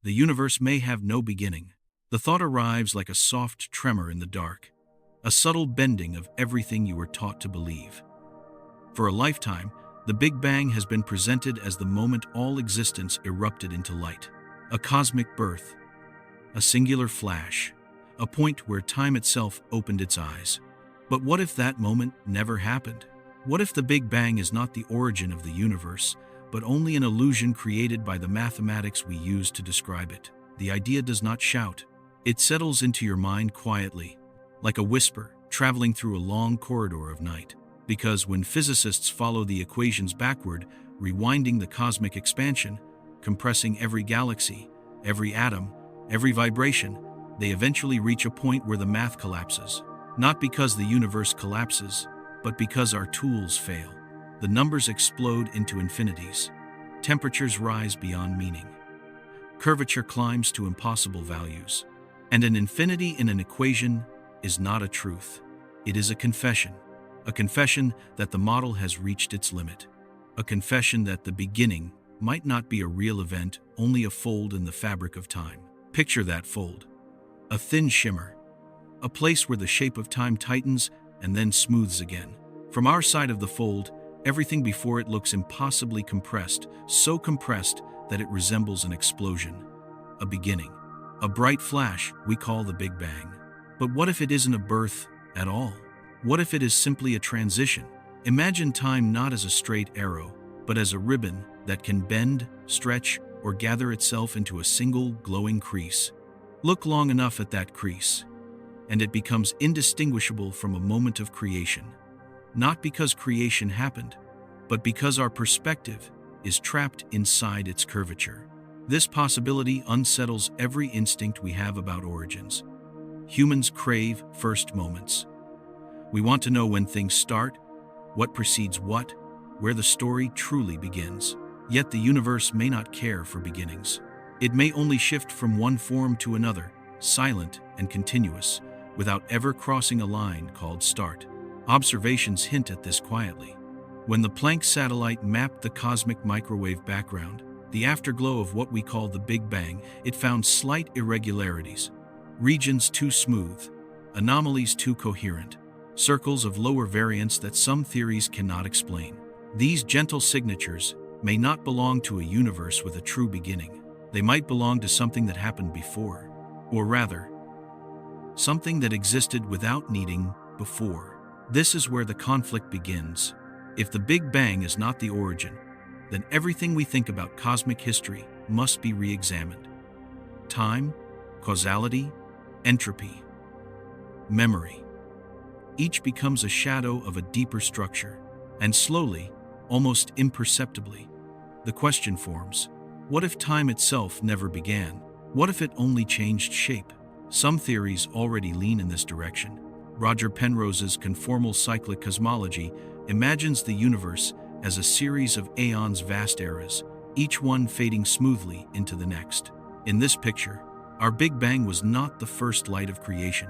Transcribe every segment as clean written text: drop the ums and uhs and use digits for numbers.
the universe may have no beginning. The thought arrives like a soft tremor in the dark, a subtle bending of everything you were taught to believe. For a lifetime, the Big Bang has been presented as the moment all existence erupted into light. A cosmic birth, a singular flash, a point where time itself opened its eyes. But what if that moment never happened? What if the Big Bang is not the origin of the universe, but only an illusion created by the mathematics we use to describe it? The idea does not shout. It settles into your mind quietly, like a whisper traveling through a long corridor of night. Because when physicists follow the equations backward, rewinding the cosmic expansion, compressing every galaxy, every atom, every vibration, they eventually reach a point where the math collapses. Not because the universe collapses, but because our tools fail. The numbers explode into infinities. Temperatures rise beyond meaning. Curvature climbs to impossible values. And an infinity in an equation is not a truth. It is a confession. A confession that the model has reached its limit. A confession that the beginning might not be a real event, only a fold in the fabric of time. Picture that fold. A thin shimmer. A place where the shape of time tightens and then smooths again. From our side of the fold, everything before it looks impossibly compressed, so compressed that it resembles an explosion. A beginning. A bright flash we call the Big Bang. But what if it isn't a birth at all? What if it is simply a transition? Imagine time not as a straight arrow, but as a ribbon that can bend, stretch, or gather itself into a single glowing crease. Look long enough at that crease, and it becomes indistinguishable from a moment of creation. Not because creation happened, but because our perspective is trapped inside its curvature. This possibility unsettles every instinct we have about origins. Humans crave first moments. We want to know when things start, what precedes what, where the story truly begins. Yet the universe may not care for beginnings. It may only shift from one form to another, silent and continuous, without ever crossing a line called start. Observations hint at this quietly. When the Planck satellite mapped the cosmic microwave background, the afterglow of what we call the Big Bang, it found slight irregularities, regions too smooth, anomalies too coherent, circles of lower variance that some theories cannot explain. These gentle signatures may not belong to a universe with a true beginning. They might belong to something that happened before, or rather, something that existed without needing before. This is where the conflict begins. If the Big Bang is not the origin, then everything we think about cosmic history must be re-examined. Time, causality, entropy, memory. Each becomes a shadow of a deeper structure, and slowly, almost imperceptibly, the question forms: what if time itself never began? What if it only changed shape? Some theories already lean in this direction. Roger Penrose's conformal cyclic cosmology imagines the universe as a series of aeons, vast eras, each one fading smoothly into the next. In this picture, our Big Bang was not the first light of creation,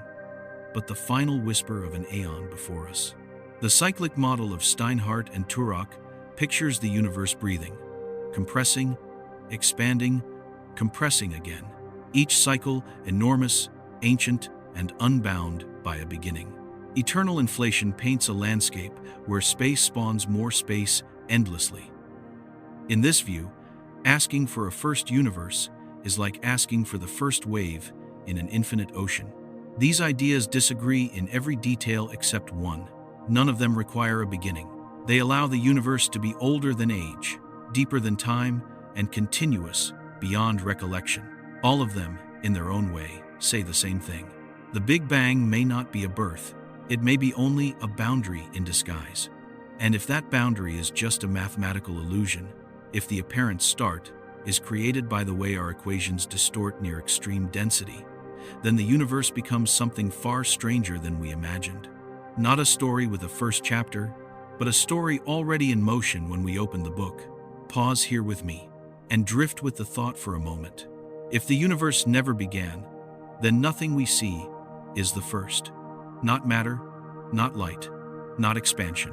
but the final whisper of an aeon before us. The cyclic model of Steinhardt and Turok pictures the universe breathing, compressing, expanding, compressing again. Each cycle enormous, ancient, and unbound by a beginning. Eternal inflation paints a landscape where space spawns more space endlessly. In this view, asking for a first universe is like asking for the first wave in an infinite ocean. These ideas disagree in every detail except one. None of them require a beginning. They allow the universe to be older than age, deeper than time, and continuous beyond recollection. All of them, in their own way, say the same thing. The Big Bang may not be a birth. It may be only a boundary in disguise. And if that boundary is just a mathematical illusion, if the apparent start is created by the way our equations distort near extreme density, then the universe becomes something far stranger than we imagined. Not a story with a first chapter, but a story already in motion when we open the book. Pause here with me and drift with the thought for a moment. If the universe never began, then nothing we see is the first. Not matter, not light, not expansion.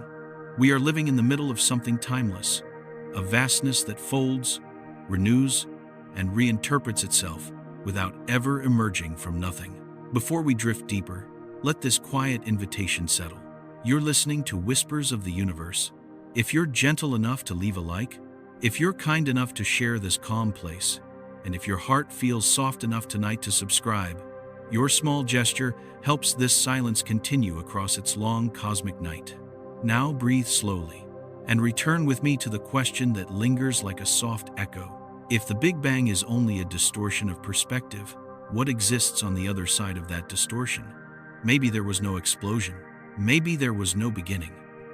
We are living in the middle of something timeless, a vastness that folds, renews, and reinterprets itself without ever emerging from nothing. Before we drift deeper, let this quiet invitation settle. You're listening to Whispers of the Universe. If you're gentle enough to leave a like, if you're kind enough to share this calm place, and if your heart feels soft enough tonight to subscribe, your small gesture helps this silence continue across its long cosmic night. Now breathe slowly, and return with me to the question that lingers like a soft echo. If the Big Bang is only a distortion of perspective, what exists on the other side of that distortion? Maybe there was no explosion. Maybe there was no beginning.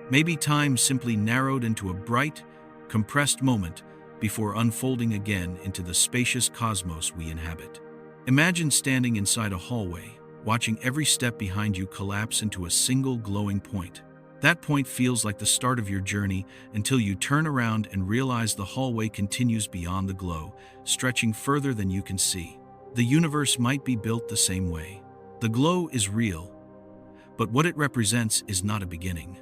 Maybe time simply narrowed into a bright, compressed moment before unfolding again into the spacious cosmos we inhabit. Imagine standing inside a hallway, watching every step behind you collapse into a single glowing point. That point feels like the start of your journey until you turn around and realize the hallway continues beyond the glow, stretching further than you can see. The universe might be built the same way. The glow is real, but what it represents is not a beginning.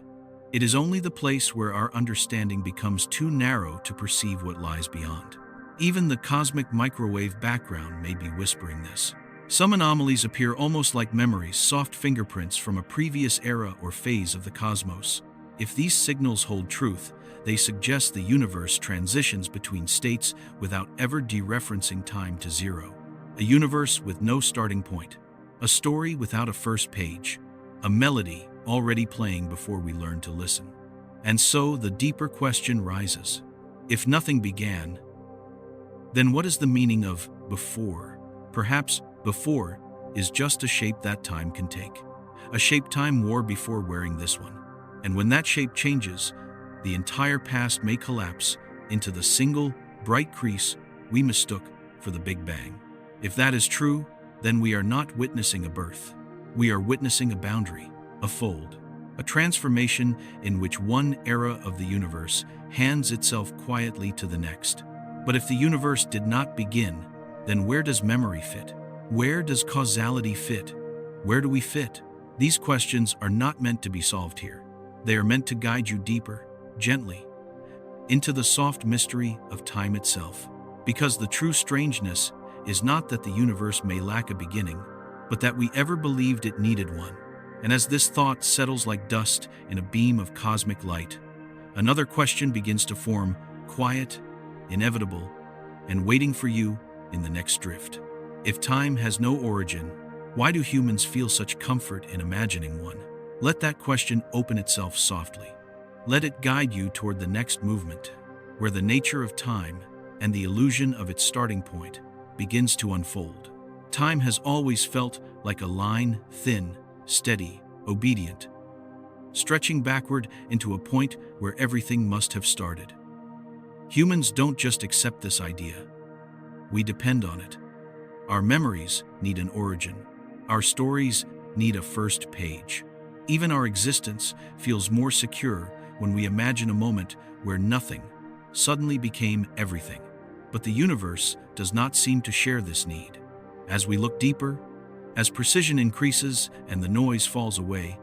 It is only the place where our understanding becomes too narrow to perceive what lies beyond. Even the cosmic microwave background may be whispering this. Some anomalies appear almost like memories, soft fingerprints from a previous era or phase of the cosmos. If these signals hold truth, they suggest the universe transitions between states without ever dereferencing time to zero. A universe with no starting point. A story without a first page. A melody already playing before we learn to listen. And so the deeper question rises. If nothing began, then what is the meaning of before? Perhaps before is just a shape that time can take. A shape time wore before wearing this one. And when that shape changes, the entire past may collapse into the single, bright crease we mistook for the Big Bang. If that is true, then we are not witnessing a birth. We are witnessing a boundary, a fold, a transformation in which one era of the universe hands itself quietly to the next. But if the universe did not begin, then where does memory fit? Where does causality fit? Where do we fit? These questions are not meant to be solved here. They are meant to guide you deeper, gently, into the soft mystery of time itself. Because the true strangeness is not that the universe may lack a beginning, but that we ever believed it needed one. And as this thought settles like dust in a beam of cosmic light, another question begins to form, quiet, inevitable, and waiting for you in the next drift. If time has no origin, why do humans feel such comfort in imagining one? Let that question open itself softly. Let it guide you toward the next movement, where the nature of time and the illusion of its starting point begins to unfold. Time has always felt like a line, thin, steady, obedient, stretching backward into a point where everything must have started. Humans don't just accept this idea. We depend on it. Our memories need an origin. Our stories need a first page. Even our existence feels more secure when we imagine a moment where nothing suddenly became everything. But the universe does not seem to share this need. As we look deeper, as precision increases and the noise falls away,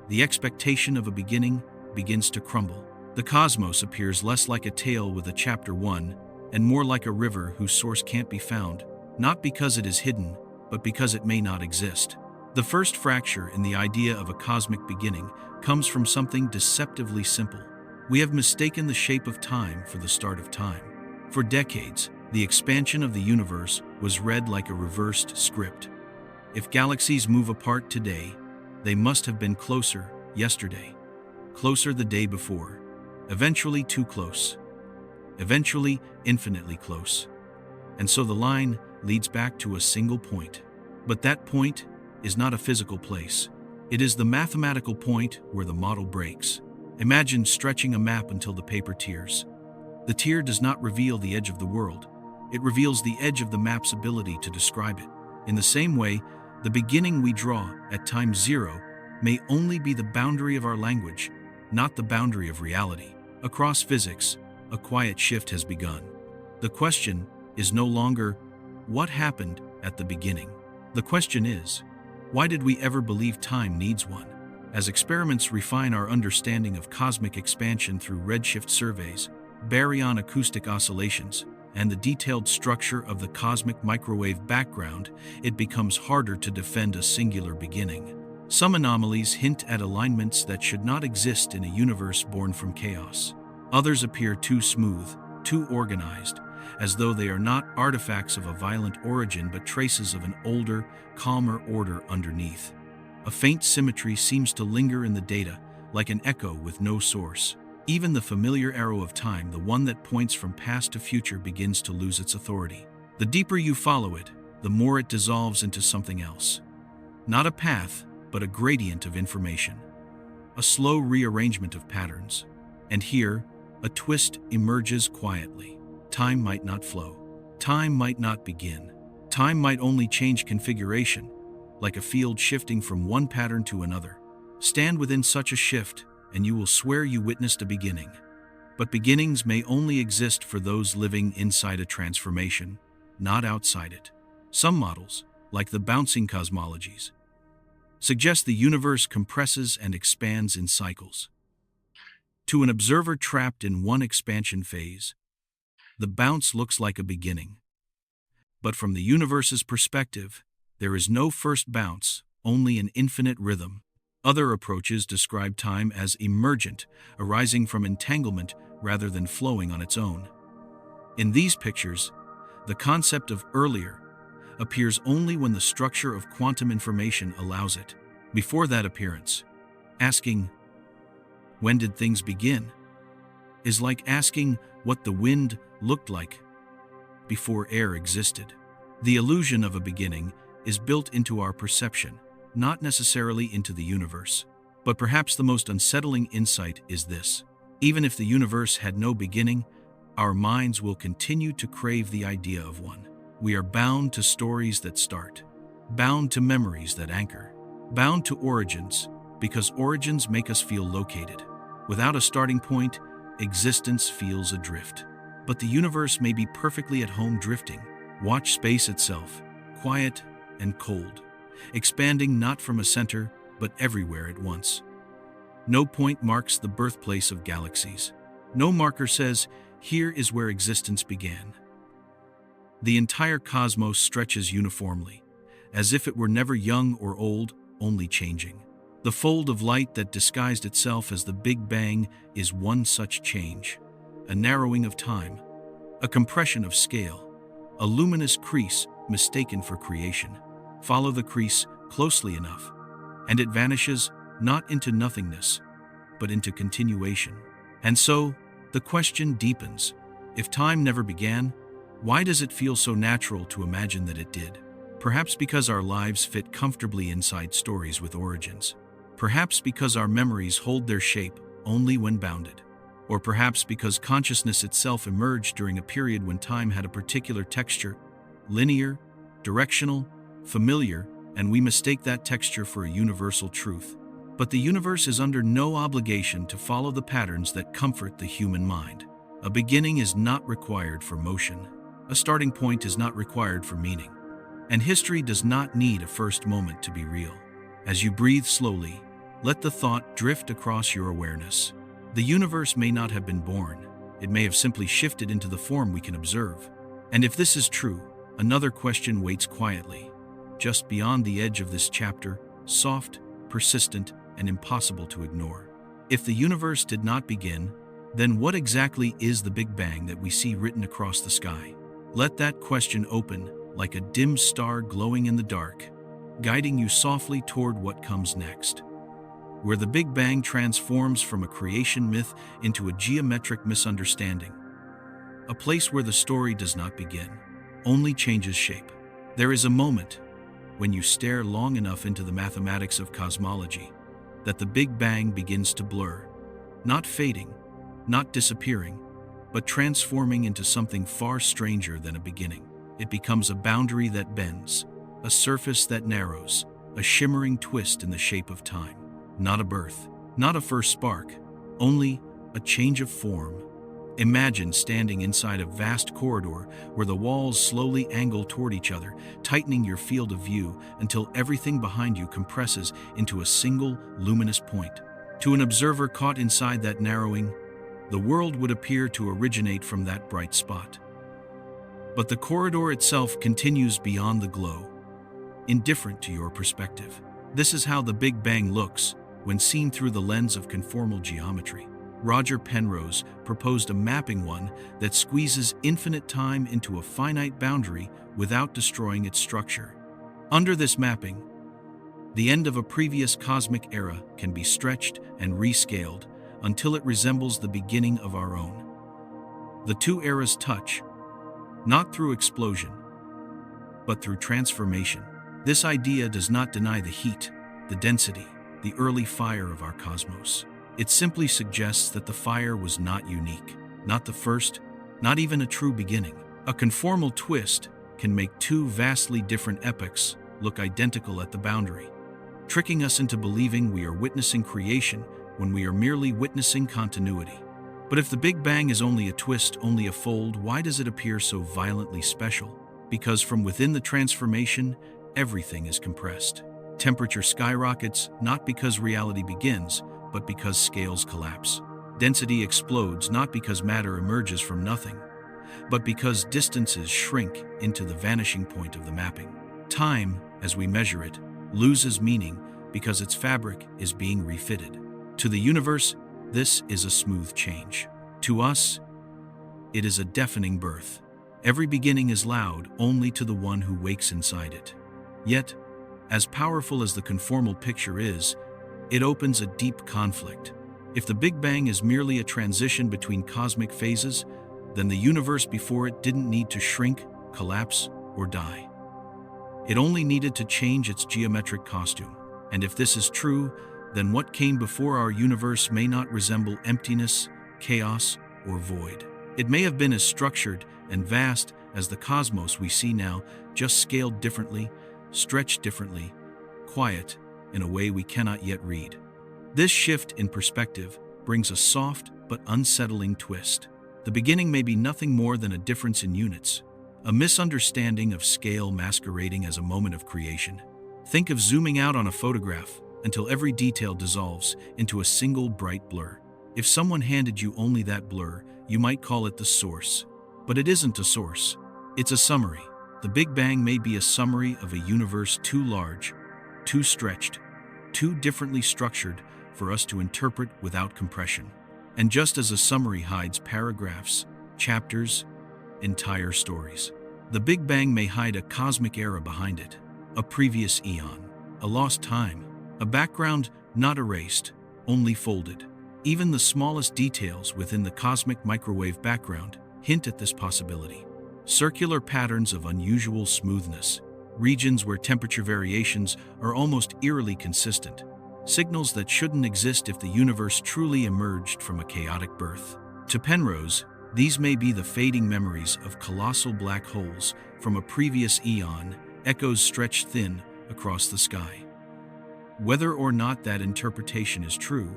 the expectation of a beginning begins to crumble. The cosmos appears less like a tale with a chapter 1 and more like a river whose source can't be found, not because it is hidden, but because it may not exist. The first fracture in the idea of a cosmic beginning comes from something deceptively simple. We have mistaken the shape of time for the start of time. For decades, the expansion of the universe was read like a reversed script. If galaxies move apart today, they must have been closer yesterday, closer the day before, eventually too close, eventually infinitely close. And so the line leads back to a single point. But that point is not a physical place. It is the mathematical point where the model breaks. Imagine stretching a map until the paper tears. The tear does not reveal the edge of the world. It reveals the edge of the map's ability to describe it. In the same way, the beginning we draw at time zero may only be the boundary of our language, not the boundary of reality. Across physics, a quiet shift has begun. The question is no longer, what happened at the beginning? The question is, why did we ever believe time needs one? As experiments refine our understanding of cosmic expansion through redshift surveys, baryon acoustic oscillations, and the detailed structure of the cosmic microwave background, it becomes harder to defend a singular beginning. Some anomalies hint at alignments that should not exist in a universe born from chaos. Others appear too smooth, too organized, as though they are not artifacts of a violent origin but traces of an older, calmer order underneath. A faint symmetry seems to linger in the data, like an echo with no source. Even the familiar arrow of time, the one that points from past to future, begins to lose its authority. The deeper you follow it, the more it dissolves into something else. Not a path, but a gradient of information. A slow rearrangement of patterns. And here, a twist emerges quietly. Time might not flow. Time might not begin. Time might only change configuration, like a field shifting from one pattern to another. Stand within such a shift, and you will swear you witnessed a beginning. But beginnings may only exist for those living inside a transformation, not outside it. Some models, like the bouncing cosmologies, suggest the universe compresses and expands in cycles. To an observer trapped in one expansion phase, the bounce looks like a beginning. But from the universe's perspective, there is no first bounce, only an infinite rhythm. Other approaches describe time as emergent, arising from entanglement rather than flowing on its own. In these pictures, the concept of earlier appears only when the structure of quantum information allows it. Before that appearance, asking, "When did things begin?" is like asking what the wind looked like before air existed. The illusion of a beginning is built into our perception, not necessarily into the universe. But perhaps the most unsettling insight is this: even if the universe had no beginning, our minds will continue to crave the idea of one. We are bound to stories that start, bound to memories that anchor, bound to origins, because origins make us feel located. Without a starting point, existence feels adrift. But the universe may be perfectly at home drifting. Watch space itself, quiet and cold, expanding not from a center, but everywhere at once. No point marks the birthplace of galaxies. No marker says, "Here is where existence began." The entire cosmos stretches uniformly, as if it were never young or old, only changing. The fold of light that disguised itself as the Big Bang is one such change. A narrowing of time, a compression of scale, a luminous crease mistaken for creation. Follow the crease closely enough, and it vanishes not into nothingness, but into continuation. And so, the question deepens. If time never began, why does it feel so natural to imagine that it did? Perhaps because our lives fit comfortably inside stories with origins. Perhaps because our memories hold their shape only when bounded. Or perhaps because consciousness itself emerged during a period when time had a particular texture, linear, directional, familiar, and we mistake that texture for a universal truth. But the universe is under no obligation to follow the patterns that comfort the human mind. A beginning is not required for motion. A starting point is not required for meaning. And history does not need a first moment to be real. As you breathe slowly, let the thought drift across your awareness. The universe may not have been born. It may have simply shifted into the form we can observe. And if this is true, another question waits quietly, just beyond the edge of this chapter, soft, persistent, and impossible to ignore. If the universe did not begin, then what exactly is the Big Bang that we see written across the sky? Let that question open, like a dim star glowing in the dark, guiding you softly toward what comes next. Where the Big Bang transforms from a creation myth into a geometric misunderstanding. A place where the story does not begin, only changes shape. There is a moment, when you stare long enough into the mathematics of cosmology, that the Big Bang begins to blur, not fading, not disappearing, but transforming into something far stranger than a beginning. It becomes a boundary that bends, a surface that narrows, a shimmering twist in the shape of time. Not a birth, not a first spark, only a change of form. Imagine standing inside a vast corridor where the walls slowly angle toward each other, tightening your field of view until everything behind you compresses into a single luminous point. To an observer caught inside that narrowing, the world would appear to originate from that bright spot. But the corridor itself continues beyond the glow, indifferent to your perspective. This is how the Big Bang looks when seen through the lens of conformal geometry. Roger Penrose proposed a mapping one that squeezes infinite time into a finite boundary without destroying its structure. Under this mapping, the end of a previous cosmic era can be stretched and rescaled until it resembles the beginning of our own. The two eras touch, not through explosion, but through transformation. This idea does not deny the heat, the density, the early fire of our cosmos. It simply suggests that the fire was not unique, not the first, not even a true beginning. A conformal twist can make two vastly different epochs look identical at the boundary, tricking us into believing we are witnessing creation when we are merely witnessing continuity. But if the Big Bang is only a twist, only a fold, why does it appear so violently special? Because from within the transformation, everything is compressed. Temperature skyrockets, not because reality begins, but because scales collapse. Density explodes, not because matter emerges from nothing, but because distances shrink into the vanishing point of the mapping. Time, as we measure it, loses meaning because its fabric is being refitted. To the universe, this is a smooth change. To us, it is a deafening birth. Every beginning is loud only to the one who wakes inside it. Yet, as powerful as the conformal picture is, it opens a deep conflict. If the Big Bang is merely a transition between cosmic phases, then the universe before it didn't need to shrink, collapse, or die. It only needed to change its geometric costume. And if this is true, then what came before our universe may not resemble emptiness, chaos, or void. It may have been as structured and vast as the cosmos we see now, just scaled differently, stretched differently, quiet in a way we cannot yet read. This shift in perspective brings a soft but unsettling twist. The beginning may be nothing more than a difference in units, a misunderstanding of scale masquerading as a moment of creation. Think of zooming out on a photograph until every detail dissolves into a single bright blur. If someone handed you only that blur, you might call it the source. But it isn't a source. It's a summary. The Big Bang may be a summary of a universe too large, too stretched, too differently structured for us to interpret without compression. And just as a summary hides paragraphs, chapters, entire stories, the Big Bang may hide a cosmic era behind it, a previous eon, a lost time, a background not erased, only folded. Even the smallest details within the cosmic microwave background hint at this possibility. Circular patterns of unusual smoothness, regions where temperature variations are almost eerily consistent, signals that shouldn't exist if the universe truly emerged from a chaotic birth. To Penrose, these may be the fading memories of colossal black holes from a previous eon, echoes stretched thin across the sky. Whether or not that interpretation is true,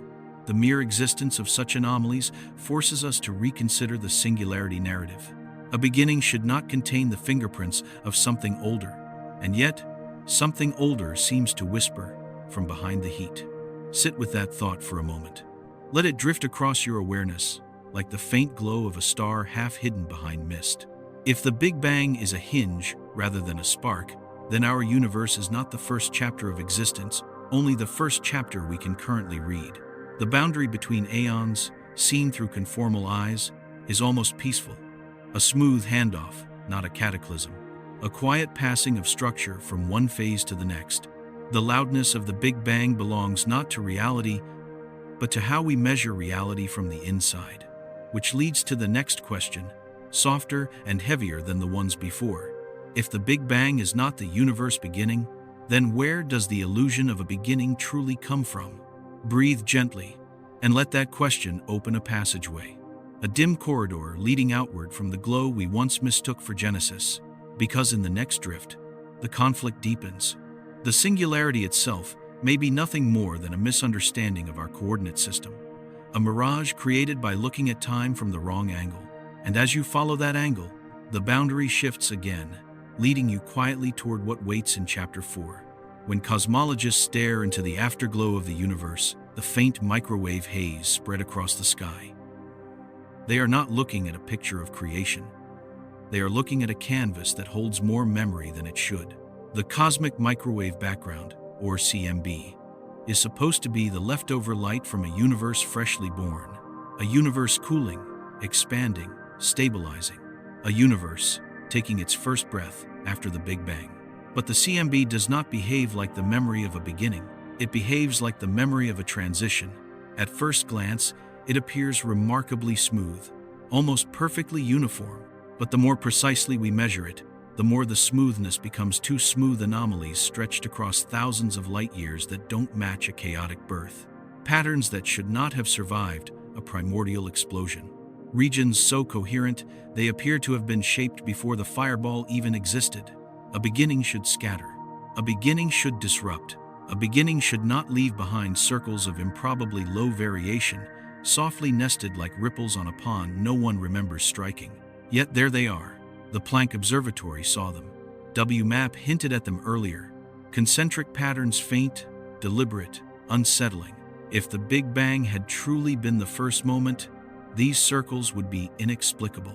the mere existence of such anomalies forces us to reconsider the singularity narrative. A beginning should not contain the fingerprints of something older, and yet, something older seems to whisper from behind the heat. Sit with that thought for a moment. Let it drift across your awareness, like the faint glow of a star half hidden behind mist. If the Big Bang is a hinge rather than a spark, then our universe is not the first chapter of existence, only the first chapter we can currently read. The boundary between aeons, seen through conformal eyes, is almost peaceful. A smooth handoff, not a cataclysm. A quiet passing of structure from one phase to the next. The loudness of the Big Bang belongs not to reality, but to how we measure reality from the inside. Which leads to the next question, softer and heavier than the ones before. If the Big Bang is not the universe beginning, then where does the illusion of a beginning truly come from? Breathe gently, and let that question open a passageway. A dim corridor leading outward from the glow we once mistook for Genesis, because in the next drift, the conflict deepens. The singularity itself may be nothing more than a misunderstanding of our coordinate system, a mirage created by looking at time from the wrong angle. And as you follow that angle, the boundary shifts again, leading you quietly toward what waits in Chapter 4. When cosmologists stare into the afterglow of the universe, the faint microwave haze spread across the sky. They are not looking at a picture of creation. They are looking at a canvas that holds more memory than it should. The cosmic microwave background, or CMB, is supposed to be the leftover light from a universe freshly born, a universe cooling, expanding, stabilizing, a universe taking its first breath after the Big Bang. But the CMB does not behave like the memory of a beginning. It behaves like the memory of a transition. At first glance, it appears remarkably smooth, almost perfectly uniform. But the more precisely we measure it, the more the smoothness becomes two smooth anomalies stretched across thousands of light years that don't match a chaotic birth. Patterns that should not have survived a primordial explosion. Regions so coherent, they appear to have been shaped before the fireball even existed. A beginning should scatter. A beginning should disrupt. A beginning should not leave behind circles of improbably low variation, softly nested like ripples on a pond no one remembers striking. Yet there they are. The Planck Observatory saw them. WMAP hinted at them earlier. Concentric patterns, faint, deliberate, unsettling. If the Big Bang had truly been the first moment, these circles would be inexplicable.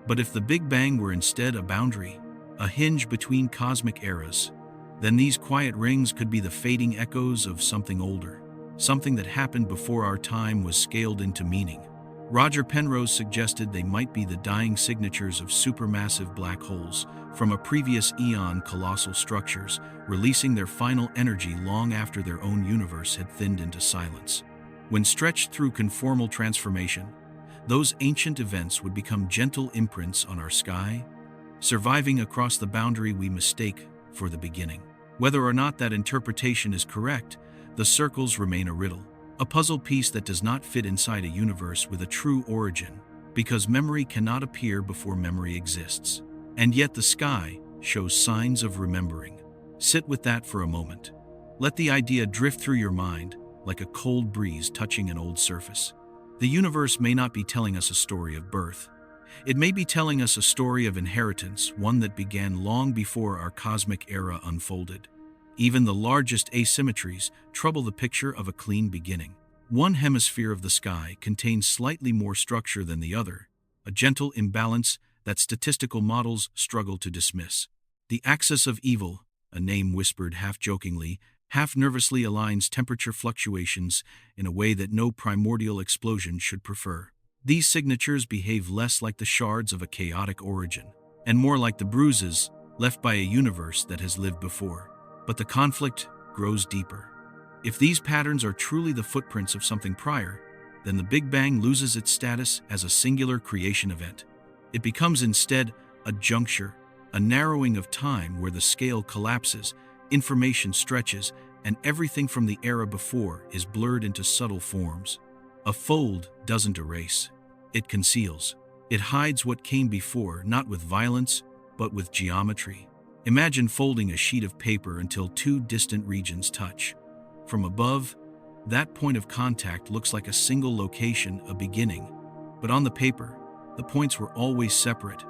But if the Big Bang were instead a boundary, a hinge between cosmic eras, then these quiet rings could be the fading echoes of something older, something that happened before our time was scaled into meaning. Roger Penrose suggested they might be the dying signatures of supermassive black holes from a previous eon, colossal structures, releasing their final energy long after their own universe had thinned into silence. When stretched through conformal transformation, those ancient events would become gentle imprints on our sky, surviving across the boundary we mistake for the beginning. Whether or not that interpretation is correct, the circles remain a riddle. A puzzle piece that does not fit inside a universe with a true origin, because memory cannot appear before memory exists. And yet the sky shows signs of remembering. Sit with that for a moment. Let the idea drift through your mind like a cold breeze touching an old surface. The universe may not be telling us a story of birth. It may be telling us a story of inheritance, one that began long before our cosmic era unfolded. Even the largest asymmetries trouble the picture of a clean beginning. One hemisphere of the sky contains slightly more structure than the other, a gentle imbalance that statistical models struggle to dismiss. The axis of evil, a name whispered half-jokingly, half-nervously, aligns temperature fluctuations in a way that no primordial explosion should prefer. These signatures behave less like the shards of a chaotic origin, and more like the bruises left by a universe that has lived before. But the conflict grows deeper. If these patterns are truly the footprints of something prior, then the Big Bang loses its status as a singular creation event. It becomes instead a juncture, a narrowing of time where the scale collapses, information stretches, and everything from the era before is blurred into subtle forms. A fold doesn't erase. It conceals. It hides what came before, not with violence, but with geometry. Imagine folding a sheet of paper until two distant regions touch. From above, that point of contact looks like a single location, a beginning. But on the paper, the points were always separate,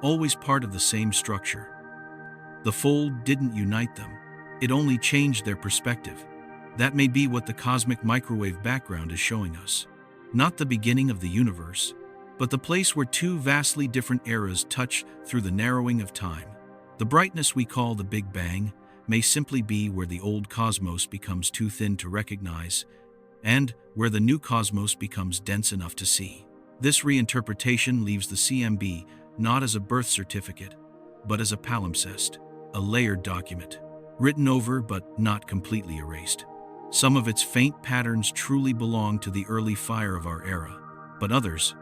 always part of the same structure. The fold didn't unite them. It only changed their perspective. That may be what the cosmic microwave background is showing us. Not the beginning of the universe, but the place where two vastly different eras touch through the narrowing of time. The brightness we call the Big Bang may simply be where the old cosmos becomes too thin to recognize, and where the new cosmos becomes dense enough to see. This reinterpretation leaves the CMB not as a birth certificate, but as a palimpsest, a layered document, written over but not completely erased. Some of its faint patterns truly belong to the early fire of our era, but others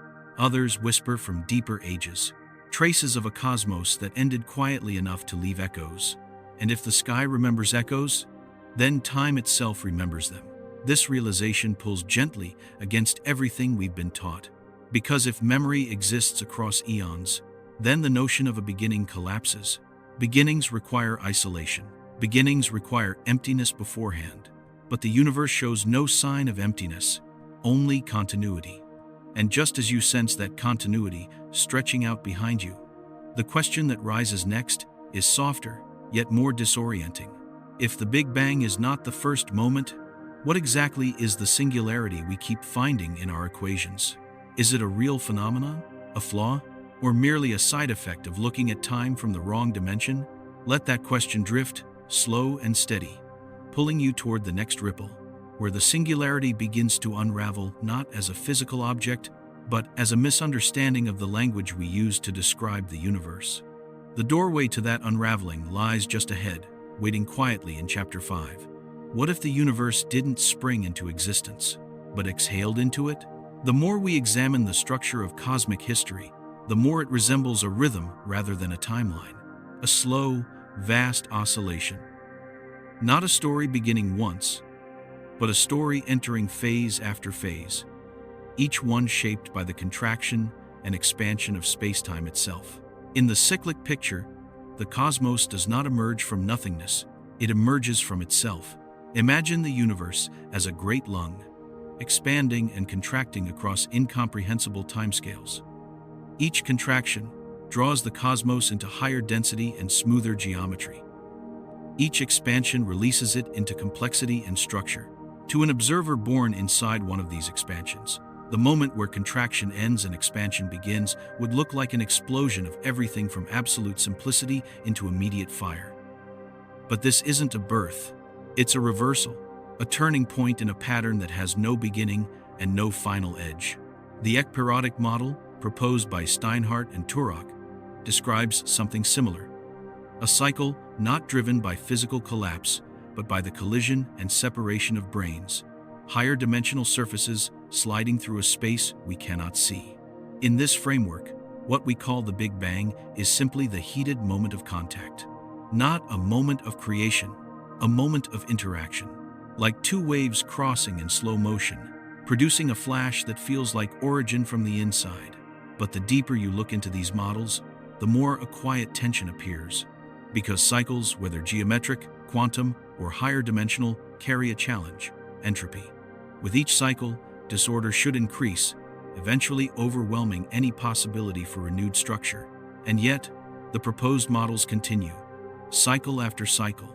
whisper from deeper ages, traces of a cosmos that ended quietly enough to leave echoes. And if the sky remembers echoes, then time itself remembers them. This realization pulls gently against everything we've been taught. Because if memory exists across eons, then the notion of a beginning collapses. Beginnings require isolation. Beginnings require emptiness beforehand. But the universe shows no sign of emptiness, only continuity. And just as you sense that continuity stretching out behind you, the question that rises next is softer, yet more disorienting. If the Big Bang is not the first moment, what exactly is the singularity we keep finding in our equations? Is it a real phenomenon? A flaw? or merely a side effect of looking at time from the wrong dimension? Let that question drift, slow and steady, pulling you toward the next ripple, where the singularity begins to unravel not as a physical object, but as a misunderstanding of the language we use to describe the universe. The doorway to that unraveling lies just ahead, waiting quietly in Chapter 5. What if the universe didn't spring into existence, but exhaled into it? The more we examine the structure of cosmic history, the more it resembles a rhythm rather than a timeline, a slow, vast oscillation. Not a story beginning once, but a story entering phase after phase, each one shaped by the contraction and expansion of spacetime itself. In the cyclic picture, the cosmos does not emerge from nothingness, it emerges from itself. Imagine the universe as a great lung, expanding and contracting across incomprehensible timescales. Each contraction draws the cosmos into higher density and smoother geometry. Each expansion releases it into complexity and structure. To an observer born inside one of these expansions, the moment where contraction ends and expansion begins would look like an explosion of everything from absolute simplicity into immediate fire. But this isn't a birth, it's a reversal, a turning point in a pattern that has no beginning and no final edge. The ekpyrotic model, proposed by Steinhardt and Turok, describes something similar. A cycle not driven by physical collapse, but by the collision and separation of branes, higher dimensional surfaces sliding through a space we cannot see. In this framework, what we call the Big Bang is simply the heated moment of contact. Not a moment of creation, a moment of interaction. Like two waves crossing in slow motion, producing a flash that feels like origin from the inside. But the deeper you look into these models, the more a quiet tension appears. Because cycles, whether geometric, quantum, or higher dimensional, carry a challenge: entropy. With each cycle, disorder should increase, eventually overwhelming any possibility for renewed structure. And yet, the proposed models continue, cycle after cycle,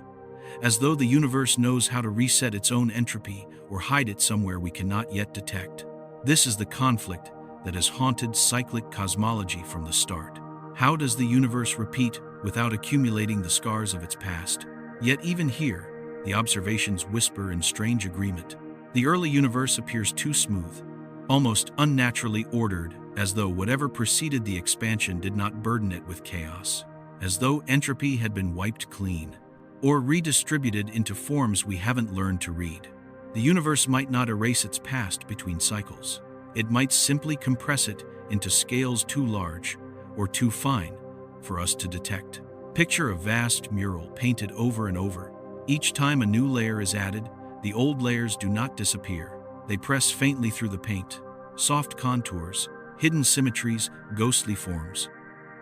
as though the universe knows how to reset its own entropy or hide it somewhere we cannot yet detect. This is the conflict that has haunted cyclic cosmology from the start. How does the universe repeat without accumulating the scars of its past? Yet even here, the observations whisper in strange agreement. The early universe appears too smooth, almost unnaturally ordered, as though whatever preceded the expansion did not burden it with chaos, as though entropy had been wiped clean, or redistributed into forms we haven't learned to read. The universe might not erase its past between cycles. It might simply compress it into scales too large or too fine for us to detect. Picture a vast mural painted over and over. Each time a new layer is added, the old layers do not disappear. They press faintly through the paint. Soft contours, hidden symmetries, ghostly forms.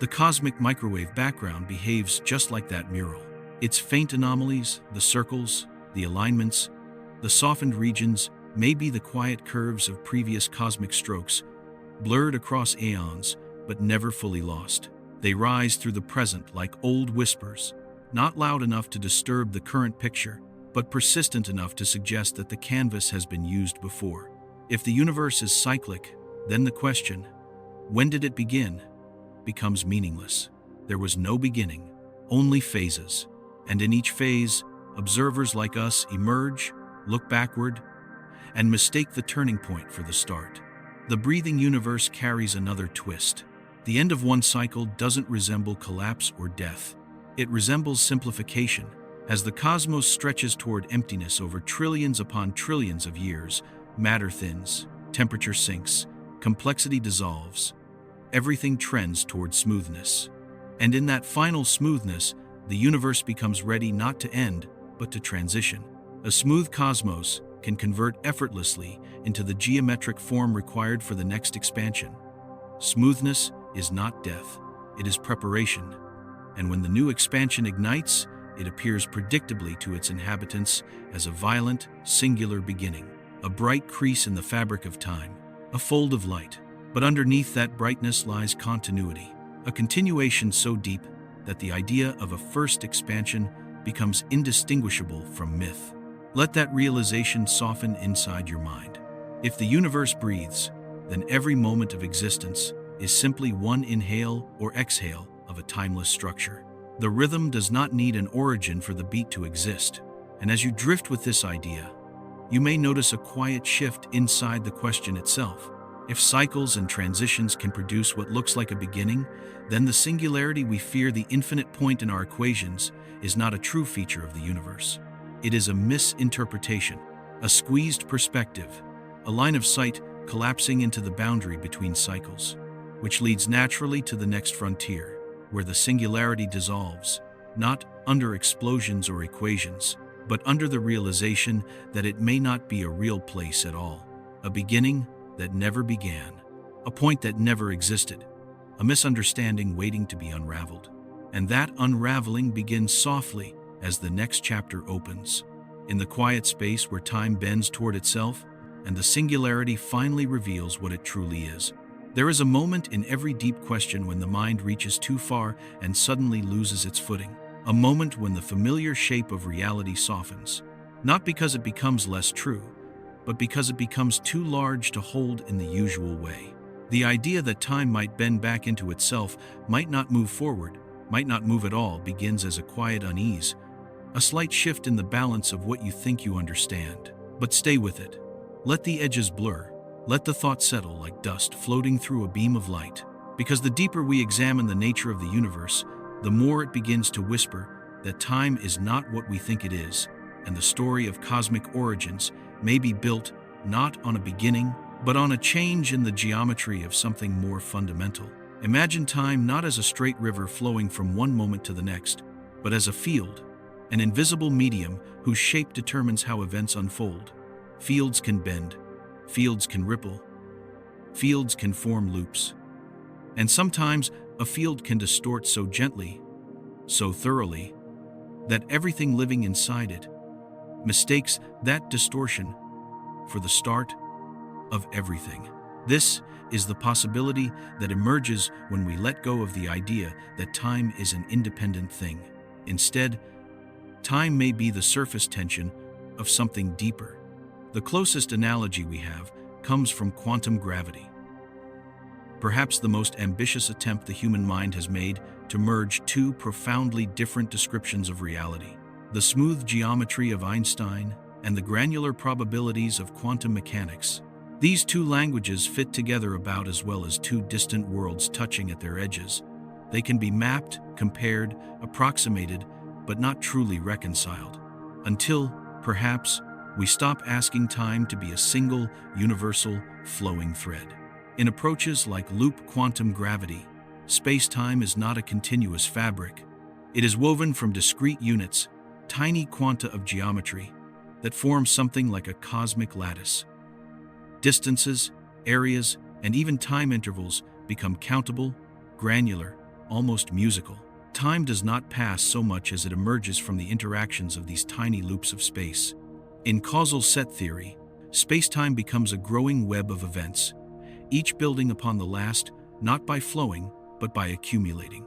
The cosmic microwave background behaves just like that mural. Its faint anomalies, the circles, the alignments, the softened regions, may be the quiet curves of previous cosmic strokes, blurred across aeons, but never fully lost. They rise through the present like old whispers, not loud enough to disturb the current picture, but persistent enough to suggest that the canvas has been used before. If the universe is cyclic, then the question, when did it begin, becomes meaningless. There was no beginning, only phases. And in each phase, observers like us emerge, look backward, and mistake the turning point for the start. The breathing universe carries another twist. The end of one cycle doesn't resemble collapse or death. It resembles simplification. As the cosmos stretches toward emptiness over trillions upon trillions of years, matter thins, temperature sinks, complexity dissolves. Everything trends toward smoothness. And in that final smoothness, the universe becomes ready not to end, but to transition. A smooth cosmos can convert effortlessly into the geometric form required for the next expansion. Smoothness is not death, it is preparation. And when the new expansion ignites, it appears predictably to its inhabitants as a violent, singular beginning, a bright crease in the fabric of time, a fold of light. But underneath that brightness lies continuity, a continuation so deep that the idea of a first expansion becomes indistinguishable from myth. Let that realization soften inside your mind. If the universe breathes, then every moment of existence is simply one inhale or exhale of a timeless structure. The rhythm does not need an origin for the beat to exist. And as you drift with this idea, you may notice a quiet shift inside the question itself. If cycles and transitions can produce what looks like a beginning, then the singularity we fear, the infinite point in our equations, is not a true feature of the universe. It is a misinterpretation, a squeezed perspective, a line of sight collapsing into the boundary between cycles, which leads naturally to the next frontier, where the singularity dissolves, not under explosions or equations, but under the realization that it may not be a real place at all, a beginning that never began, a point that never existed, a misunderstanding waiting to be unraveled. And that unraveling begins softly as the next chapter opens, in the quiet space where time bends toward itself and the singularity finally reveals what it truly is. There is a moment in every deep question when the mind reaches too far and suddenly loses its footing, a moment when the familiar shape of reality softens, not because it becomes less true, but because it becomes too large to hold in the usual way. The idea that time might bend back into itself, might not move forward, might not move at all, begins as a quiet unease, a slight shift in the balance of what you think you understand. But stay with it. Let the edges blur. Let the thought settle like dust floating through a beam of light. Because the deeper we examine the nature of the universe, the more it begins to whisper that time is not what we think it is, and the story of cosmic origins may be built not on a beginning, but on a change in the geometry of something more fundamental. Imagine time not as a straight river flowing from one moment to the next, but as a field, an invisible medium whose shape determines how events unfold. Fields can bend, fields can ripple, fields can form loops. And sometimes a field can distort so gently, so thoroughly, that everything living inside it mistakes that distortion for the start of everything. This is the possibility that emerges when we let go of the idea that time is an independent thing. Instead, time may be the surface tension of something deeper. The closest analogy we have comes from quantum gravity, perhaps the most ambitious attempt the human mind has made to merge two profoundly different descriptions of reality: the smooth geometry of Einstein and the granular probabilities of quantum mechanics. These two languages fit together about as well as two distant worlds touching at their edges. They can be mapped, compared, approximated, but not truly reconciled. Until, perhaps, we stop asking time to be a single, universal, flowing thread. In approaches like loop quantum gravity, space-time is not a continuous fabric. It is woven from discrete units, tiny quanta of geometry, that form something like a cosmic lattice. Distances, areas, and even time intervals become countable, granular, almost musical. Time does not pass so much as it emerges from the interactions of these tiny loops of space. In causal set theory, space-time becomes a growing web of events, each building upon the last, not by flowing, but by accumulating.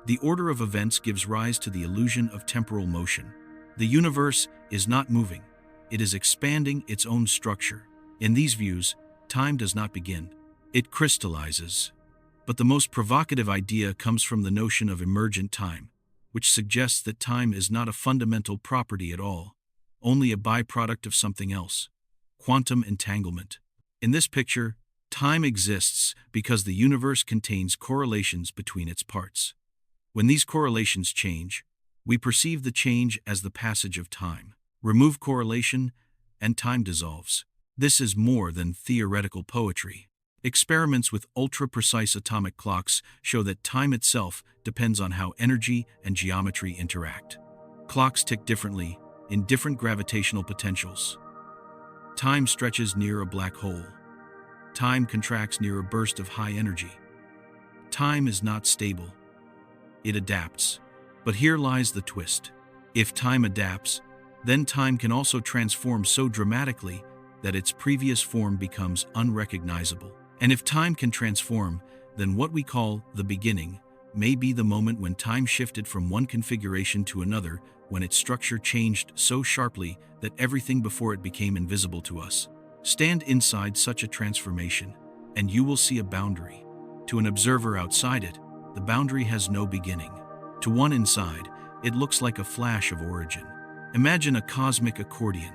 The order of events gives rise to the illusion of temporal motion. The universe is not moving, it is expanding its own structure. In these views, time does not begin, it crystallizes. But the most provocative idea comes from the notion of emergent time, which suggests that time is not a fundamental property at all, only a byproduct of something else: quantum entanglement. In this picture, time exists because the universe contains correlations between its parts. When these correlations change, we perceive the change as the passage of time. Remove correlation, and time dissolves. This is more than theoretical poetry. Experiments with ultra-precise atomic clocks show that time itself depends on how energy and geometry interact. Clocks tick differently, in different gravitational potentials. Time stretches near a black hole. Time contracts near a burst of high energy. Time is not stable. It adapts. But here lies the twist. If time adapts, then time can also transform so dramatically that its previous form becomes unrecognizable. And if time can transform, then what we call the beginning may be the moment when time shifted from one configuration to another, when its structure changed so sharply that everything before it became invisible to us. Stand inside such a transformation, and you will see a boundary. To an observer outside it, the boundary has no beginning. To one inside, it looks like a flash of origin. Imagine a cosmic accordion,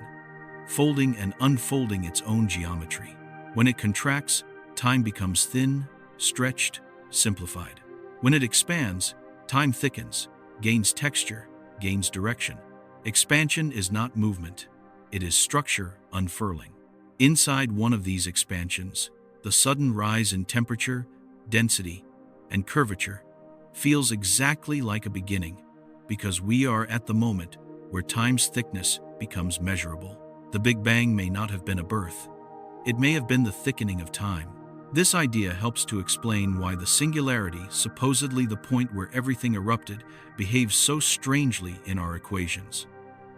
folding and unfolding its own geometry. When it contracts, time becomes thin, stretched, simplified. When it expands, time thickens, gains texture, gains direction. Expansion is not movement, it is structure unfurling. Inside one of these expansions, the sudden rise in temperature, density, and curvature feels exactly like a beginning, because we are at the moment where time's thickness becomes measurable. The Big Bang may not have been a birth. It may have been the thickening of time. This idea helps to explain why the singularity, supposedly the point where everything erupted, behaves so strangely in our equations.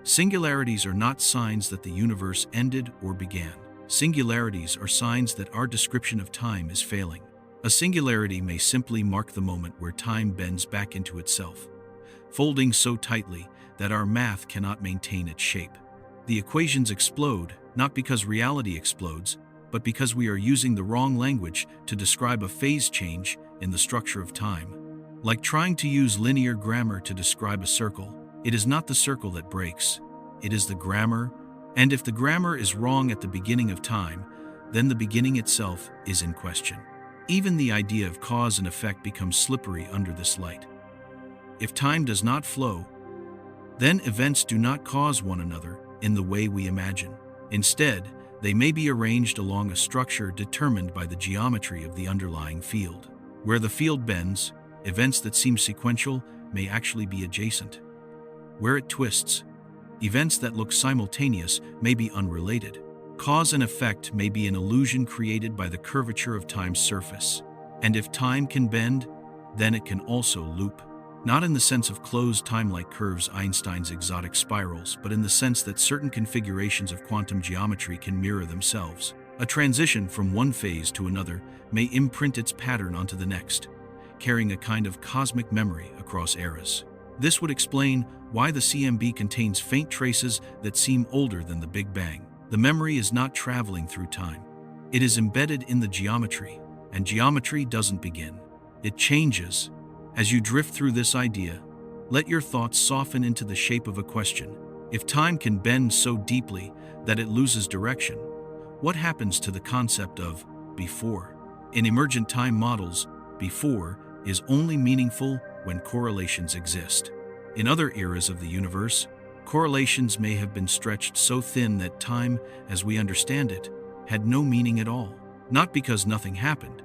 Singularities are not signs that the universe ended or began. Singularities are signs that our description of time is failing. A singularity may simply mark the moment where time bends back into itself, folding so tightly that our math cannot maintain its shape. The equations explode, not because reality explodes, but because we are using the wrong language to describe a phase change in the structure of time. Like trying to use linear grammar to describe a circle, it is not the circle that breaks, it is the grammar, and if the grammar is wrong at the beginning of time, then the beginning itself is in question. Even the idea of cause and effect becomes slippery under this light. If time does not flow, then events do not cause one another in the way we imagine. Instead, they may be arranged along a structure determined by the geometry of the underlying field. Where the field bends, events that seem sequential may actually be adjacent. Where it twists, events that look simultaneous may be unrelated. Cause and effect may be an illusion created by the curvature of time's surface. And if time can bend, then it can also loop. Not in the sense of closed time-like curves, Einstein's exotic spirals, but in the sense that certain configurations of quantum geometry can mirror themselves. A transition from one phase to another may imprint its pattern onto the next, carrying a kind of cosmic memory across eras. This would explain why the CMB contains faint traces that seem older than the Big Bang. The memory is not traveling through time. It is embedded in the geometry, and geometry doesn't begin. It changes. As you drift through this idea, let your thoughts soften into the shape of a question. If time can bend so deeply that it loses direction, what happens to the concept of before? In emergent time models, before is only meaningful when correlations exist. In other eras of the universe, correlations may have been stretched so thin that time, as we understand it, had no meaning at all. Not because nothing happened,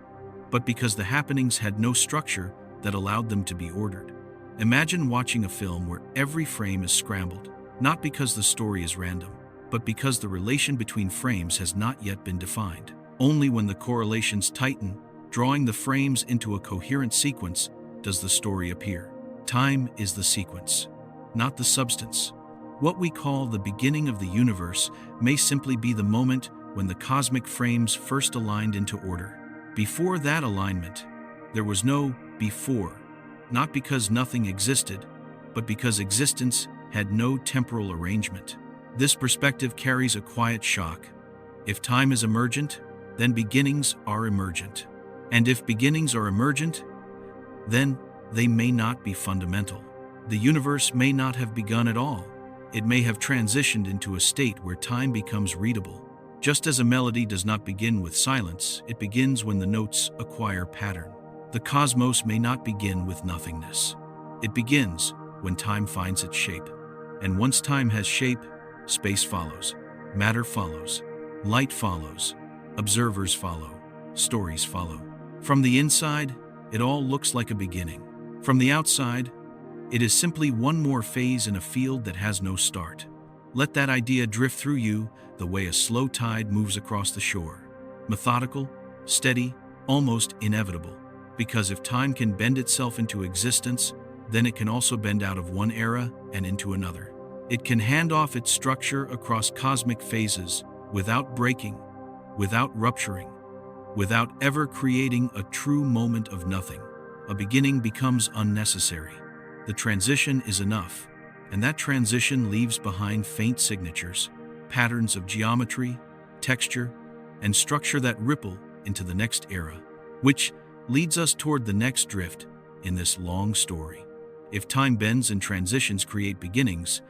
but because the happenings had no structure that allowed them to be ordered. Imagine watching a film where every frame is scrambled, not because the story is random, but because the relation between frames has not yet been defined. Only when the correlations tighten, drawing the frames into a coherent sequence, does the story appear. Time is the sequence, not the substance. What we call the beginning of the universe may simply be the moment when the cosmic frames first aligned into order. Before that alignment, there was no before, not because nothing existed, but because existence had no temporal arrangement. This perspective carries a quiet shock. If time is emergent, then beginnings are emergent. And if beginnings are emergent, then they may not be fundamental. The universe may not have begun at all. It may have transitioned into a state where time becomes readable. Just as a melody does not begin with silence, it begins when the notes acquire pattern. The cosmos may not begin with nothingness. It begins when time finds its shape. And once time has shape, space follows, matter follows, light follows, observers follow, stories follow. From the inside, it all looks like a beginning. From the outside, it is simply one more phase in a field that has no start. Let that idea drift through you the way a slow tide moves across the shore. Methodical, steady, almost inevitable. Because if time can bend itself into existence, then it can also bend out of one era and into another. It can hand off its structure across cosmic phases without breaking, without rupturing, without ever creating a true moment of nothing. A beginning becomes unnecessary. The transition is enough, and that transition leaves behind faint signatures, patterns of geometry, texture, and structure that ripple into the next era, which leads us toward the next drift in this long story. If time bends and transitions create beginnings,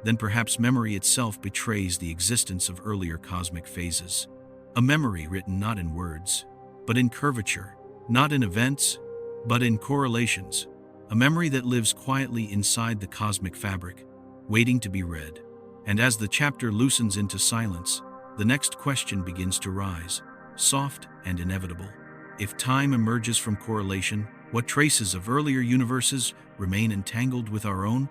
then perhaps memory itself betrays the existence of earlier cosmic phases. A memory written not in words, but in curvature, not in events, but in correlations. A memory that lives quietly inside the cosmic fabric, waiting to be read. And as the chapter loosens into silence, the next question begins to rise, soft and inevitable. If time emerges from correlation, what traces of earlier universes remain entangled with our own?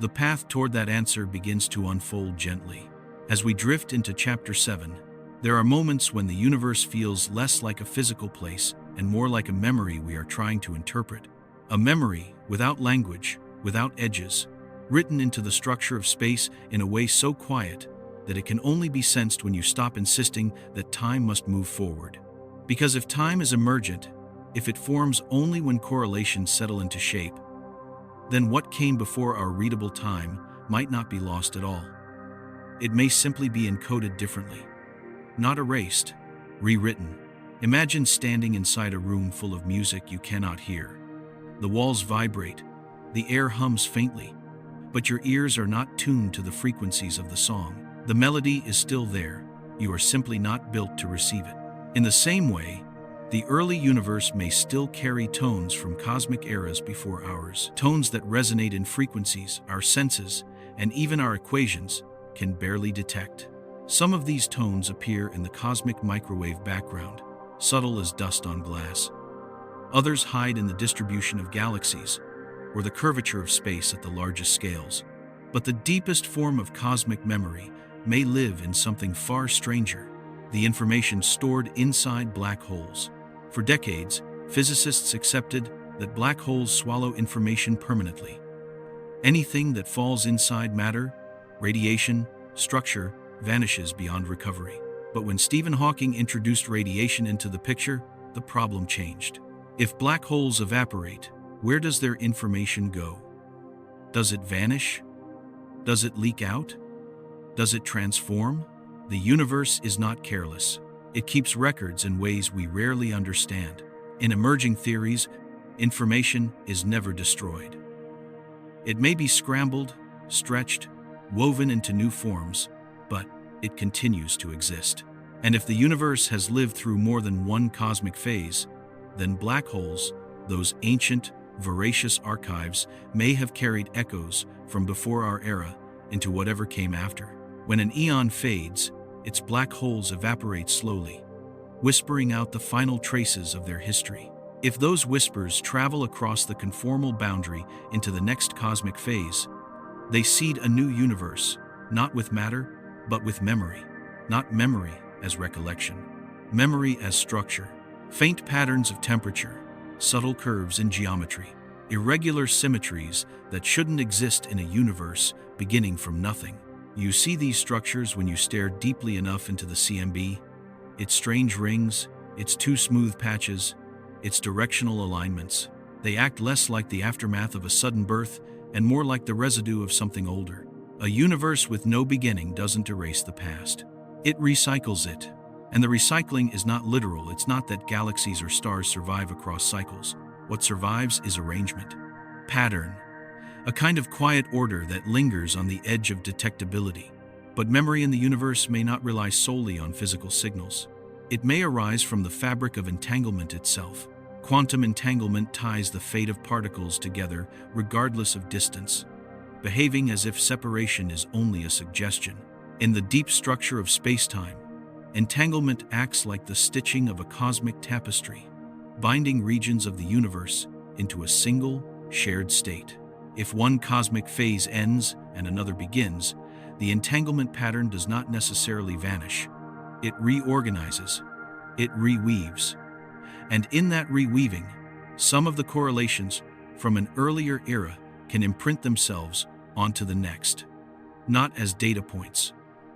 The path toward that answer begins to unfold gently. As we drift into Chapter 7, there are moments when the universe feels less like a physical place and more like a memory we are trying to interpret. A memory without language, without edges, written into the structure of space in a way so quiet that it can only be sensed when you stop insisting that time must move forward. Because if time is emergent, if it forms only when correlations settle into shape, then what came before our readable time might not be lost at all. It may simply be encoded differently. Not erased, rewritten. Imagine standing inside a room full of music you cannot hear. The walls vibrate, the air hums faintly, but your ears are not tuned to the frequencies of the song. The melody is still there, you are simply not built to receive it. In the same way, the early universe may still carry tones from cosmic eras before ours, tones that resonate in frequencies our senses, and even our equations, can barely detect. Some of these tones appear in the cosmic microwave background, subtle as dust on glass. Others hide in the distribution of galaxies, or the curvature of space at the largest scales. But the deepest form of cosmic memory may live in something far stranger, the information stored inside black holes. For decades, physicists accepted that black holes swallow information permanently. Anything that falls inside matter, radiation, structure, vanishes beyond recovery. But when Stephen Hawking introduced radiation into the picture, the problem changed. If black holes evaporate, where does their information go? Does it vanish? Does it leak out? Does it transform? The universe is not careless. It keeps records in ways we rarely understand. In emerging theories, information is never destroyed. It may be scrambled, stretched, woven into new forms, but it continues to exist. And if the universe has lived through more than one cosmic phase, then black holes, those ancient, voracious archives, may have carried echoes from before our era into whatever came after. When an eon fades, its black holes evaporate slowly, whispering out the final traces of their history. If those whispers travel across the conformal boundary into the next cosmic phase, they seed a new universe, not with matter, but with memory. Not memory as recollection, memory as structure. Faint patterns of temperature, subtle curves in geometry, irregular symmetries that shouldn't exist in a universe beginning from nothing. You see these structures when you stare deeply enough into the CMB, its strange rings, its two smooth patches, its directional alignments. They act less like the aftermath of a sudden birth and more like the residue of something older. A universe with no beginning doesn't erase the past. It recycles it. And the recycling is not literal. It's not that galaxies or stars survive across cycles. What survives is arrangement, pattern, a kind of quiet order that lingers on the edge of detectability. But memory in the universe may not rely solely on physical signals. It may arise from the fabric of entanglement itself. Quantum entanglement ties the fate of particles together regardless of distance, behaving as if separation is only a suggestion. In the deep structure of spacetime, entanglement acts like the stitching of a cosmic tapestry, binding regions of the universe into a single, shared state. If one cosmic phase ends and another begins, the entanglement pattern does not necessarily vanish. It reorganizes, it reweaves. And in that reweaving, some of the correlations from an earlier era can imprint themselves onto the next, not as data points,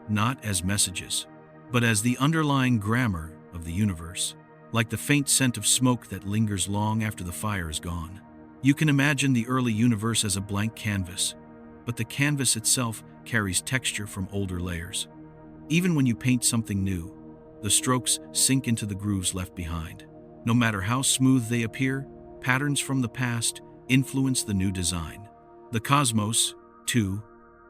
not as messages, but as the underlying grammar of the universe, like the faint scent of smoke that lingers long after the fire is gone. You can imagine the early universe as a blank canvas, but the canvas itself carries texture from older layers. Even when you paint something new, the strokes sink into the grooves left behind. No matter how smooth they appear, patterns from the past influence the new design. The cosmos, too,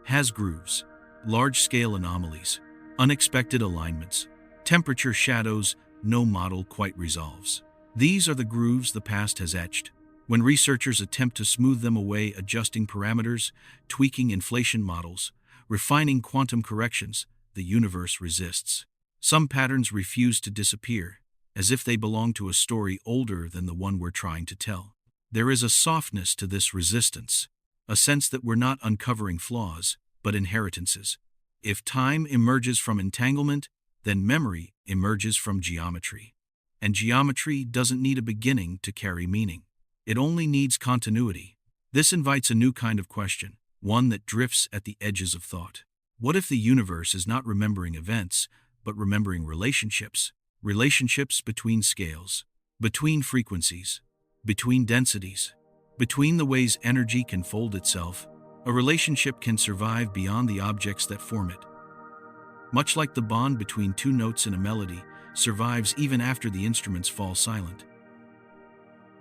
has grooves, large-scale anomalies, unexpected alignments, temperature shadows no model quite resolves. These are the grooves the past has etched. When researchers attempt to smooth them away, adjusting parameters, tweaking inflation models, refining quantum corrections, the universe resists. Some patterns refuse to disappear, as if they belong to a story older than the one we're trying to tell. There is a softness to this resistance, a sense that we're not uncovering flaws, but inheritances. If time emerges from entanglement, then memory emerges from geometry. And geometry doesn't need a beginning to carry meaning. It only needs continuity. This invites a new kind of question, one that drifts at the edges of thought. What if the universe is not remembering events, but remembering relationships? Relationships between scales, between frequencies, between densities, between the ways energy can fold itself. A relationship can survive beyond the objects that form it. Much like the bond between two notes in a melody survives even after the instruments fall silent.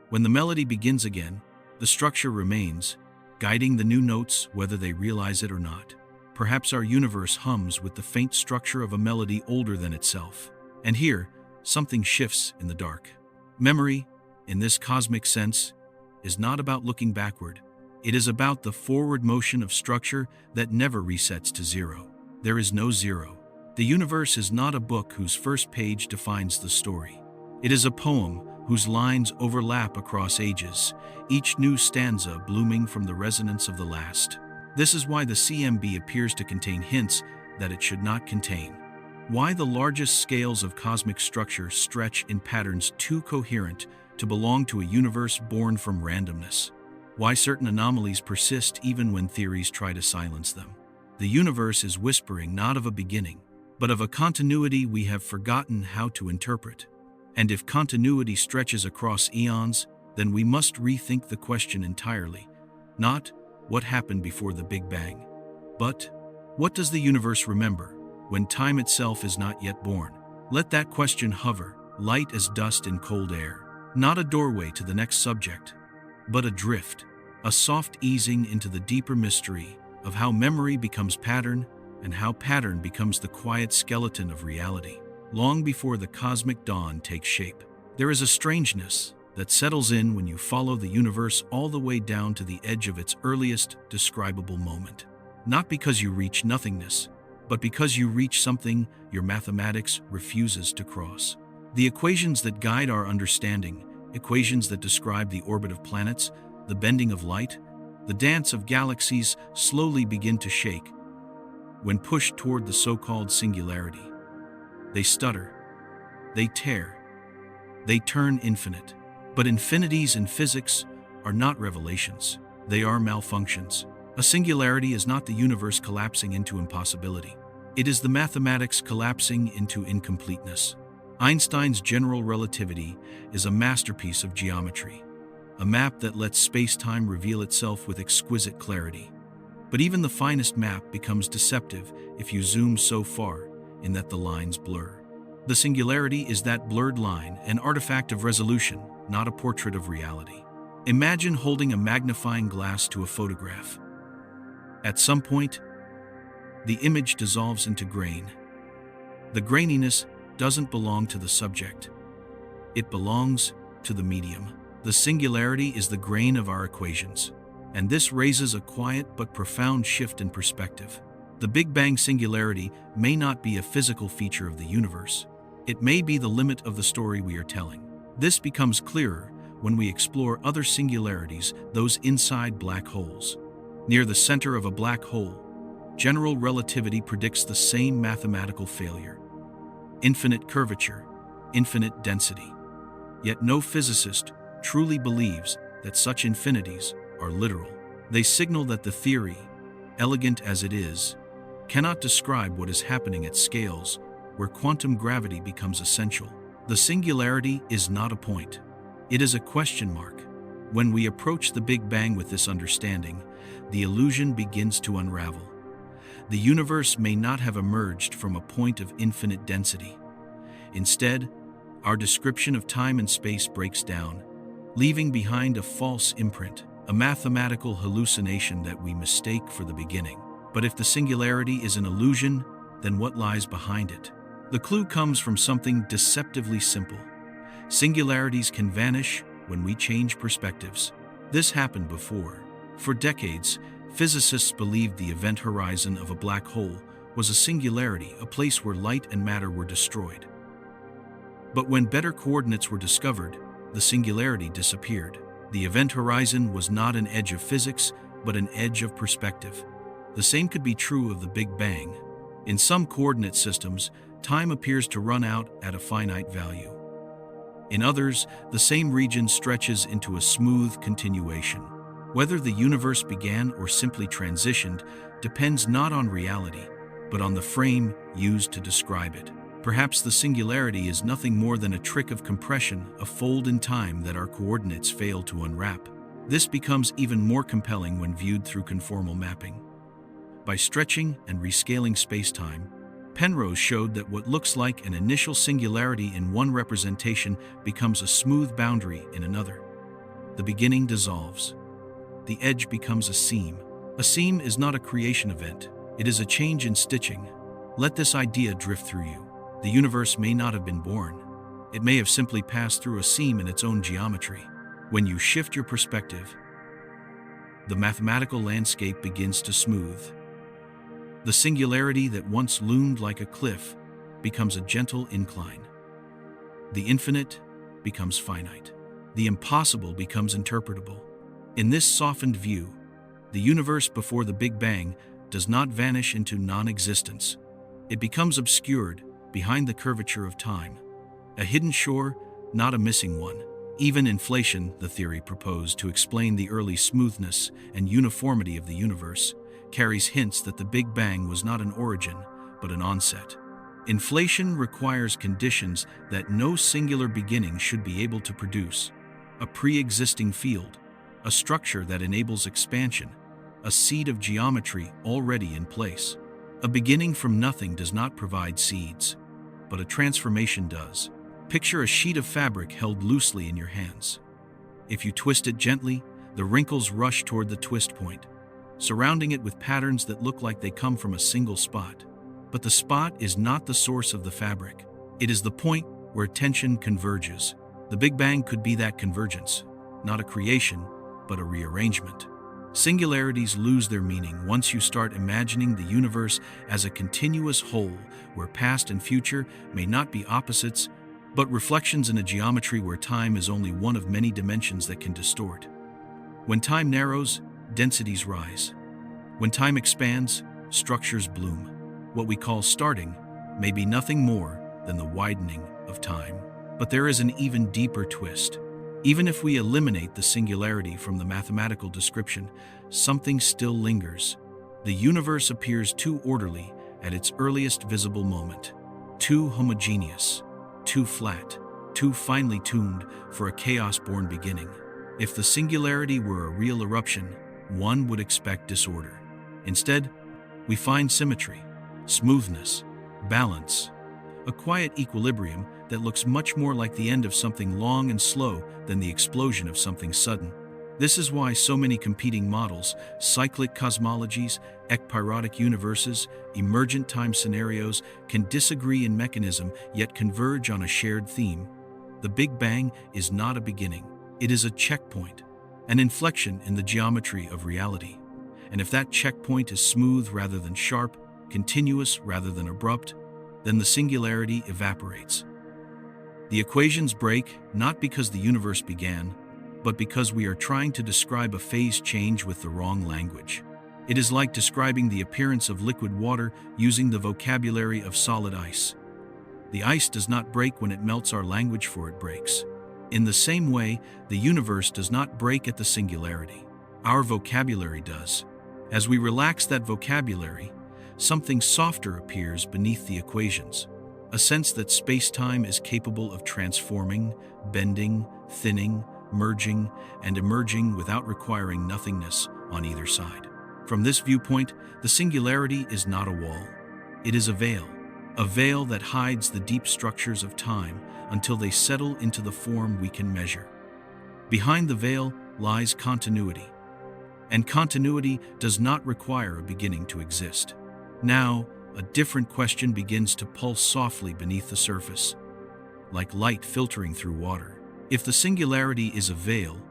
When the melody begins again, the structure remains, guiding the new notes whether they realize it or not. Perhaps our universe hums with the faint structure of a melody older than itself. And here, something shifts in the dark. Memory, in this cosmic sense, is not about looking backward. It is about the forward motion of structure that never resets to zero. There is no zero. The universe is not a book whose first page defines the story. It is a poem whose lines overlap across ages, each new stanza blooming from the resonance of the last. This is why the CMB appears to contain hints that it should not contain. Why the largest scales of cosmic structure stretch in patterns too coherent to belong to a universe born from randomness. Why certain anomalies persist even when theories try to silence them. The universe is whispering not of a beginning, but of a continuity we have forgotten how to interpret. And if continuity stretches across eons, then we must rethink the question entirely. Not what happened before the Big Bang, but what does the universe remember when time itself is not yet born? Let that question hover, light as dust in cold air. Not a doorway to the next subject, but a drift, a soft easing into the deeper mystery of how memory becomes pattern and how pattern becomes the quiet skeleton of reality. Long before the cosmic dawn takes shape, there is a strangeness that settles in when you follow the universe all the way down to the edge of its earliest describable moment. Not because you reach nothingness, but because you reach something your mathematics refuses to cross. The equations that guide our understanding, equations that describe the orbit of planets, the bending of light, the dance of galaxies, slowly begin to shake when pushed toward the so-called singularity. They stutter, they tear, they turn infinite. But infinities in physics are not revelations, they are malfunctions. A singularity is not the universe collapsing into impossibility. It is the mathematics collapsing into incompleteness. Einstein's general relativity is a masterpiece of geometry, a map that lets space-time reveal itself with exquisite clarity. But even the finest map becomes deceptive if you zoom so far in that the lines blur. The singularity is that blurred line, an artifact of resolution, not a portrait of reality. Imagine holding a magnifying glass to a photograph. At some point, the image dissolves into grain. The graininess doesn't belong to the subject. It belongs to the medium. The singularity is the grain of our equations. And this raises a quiet but profound shift in perspective. The Big Bang singularity may not be a physical feature of the universe. It may be the limit of the story we are telling. This becomes clearer when we explore other singularities, those inside black holes. Near the center of a black hole, general relativity predicts the same mathematical failure. Infinite curvature, infinite density. Yet no physicist truly believes that such infinities are literal. They signal that the theory, elegant as it is, cannot describe what is happening at scales where quantum gravity becomes essential. The singularity is not a point. It is a question mark. When we approach the Big Bang with this understanding, the illusion begins to unravel. The universe may not have emerged from a point of infinite density. Instead, our description of time and space breaks down, leaving behind a false imprint, a mathematical hallucination that we mistake for the beginning. But if the singularity is an illusion, then what lies behind it? The clue comes from something deceptively simple. Singularities can vanish when we change perspectives. This happened before. For decades, physicists believed the event horizon of a black hole was a singularity, a place where light and matter were destroyed. But when better coordinates were discovered, the singularity disappeared. The event horizon was not an edge of physics, but an edge of perspective. The same could be true of the Big Bang. In some coordinate systems, time appears to run out at a finite value. In others, the same region stretches into a smooth continuation. Whether the universe began or simply transitioned depends not on reality, but on the frame used to describe it. Perhaps the singularity is nothing more than a trick of compression, a fold in time that our coordinates fail to unwrap. This becomes even more compelling when viewed through conformal mapping. By stretching and rescaling spacetime, Penrose showed that what looks like an initial singularity in one representation becomes a smooth boundary in another. The beginning dissolves. The edge becomes a seam. A seam is not a creation event. It is a change in stitching. Let this idea drift through you. The universe may not have been born. It may have simply passed through a seam in its own geometry. When you shift your perspective, the mathematical landscape begins to smooth. The singularity that once loomed like a cliff becomes a gentle incline. The infinite becomes finite. The impossible becomes interpretable. In this softened view, the universe before the Big Bang does not vanish into non-existence. It becomes obscured behind the curvature of time. A hidden shore, not a missing one. Even inflation, the theory proposed to explain the early smoothness and uniformity of the universe, carries hints that the Big Bang was not an origin, but an onset. Inflation requires conditions that no singular beginning should be able to produce. A pre-existing field, a structure that enables expansion, a seed of geometry already in place. A beginning from nothing does not provide seeds, but a transformation does. Picture a sheet of fabric held loosely in your hands. If you twist it gently, the wrinkles rush toward the twist point, surrounding it with patterns that look like they come from a single spot. But the spot is not the source of the fabric. It is the point where tension converges. The Big Bang could be that convergence, not a creation, but a rearrangement. Singularities lose their meaning once you start imagining the universe as a continuous whole where past and future may not be opposites, but reflections in a geometry where time is only one of many dimensions that can distort. When time narrows, densities rise. When time expands, structures bloom. What we call starting may be nothing more than the widening of time. But there is an even deeper twist. Even if we eliminate the singularity from the mathematical description, something still lingers. The universe appears too orderly at its earliest visible moment, too homogeneous, too flat, too finely tuned for a chaos-born beginning. If the singularity were a real eruption, one would expect disorder. Instead, we find symmetry, smoothness, balance, a quiet equilibrium that looks much more like the end of something long and slow than the explosion of something sudden. This is why so many competing models, cyclic cosmologies, ekpyrotic universes, emergent time scenarios, can disagree in mechanism yet converge on a shared theme. The Big Bang is not a beginning. It is a checkpoint, an inflection in the geometry of reality. And if that checkpoint is smooth rather than sharp, continuous rather than abrupt, then the singularity evaporates. The equations break not because the universe began, but because we are trying to describe a phase change with the wrong language. It is like describing the appearance of liquid water using the vocabulary of solid ice. The ice does not break when it melts our language, for it breaks. In the same way, the universe does not break at the singularity. Our vocabulary does. As we relax that vocabulary, something softer appears beneath the equations. A sense that space-time is capable of transforming, bending, thinning, merging, and emerging without requiring nothingness on either side. From this viewpoint, the singularity is not a wall. It is a veil a veil that hides the deep structures of time until they settle into the form we can measure. Behind the veil lies continuity, and continuity does not require a beginning to exist. Now, a different question begins to pulse softly beneath the surface, like light filtering through water. If the singularity is a veil,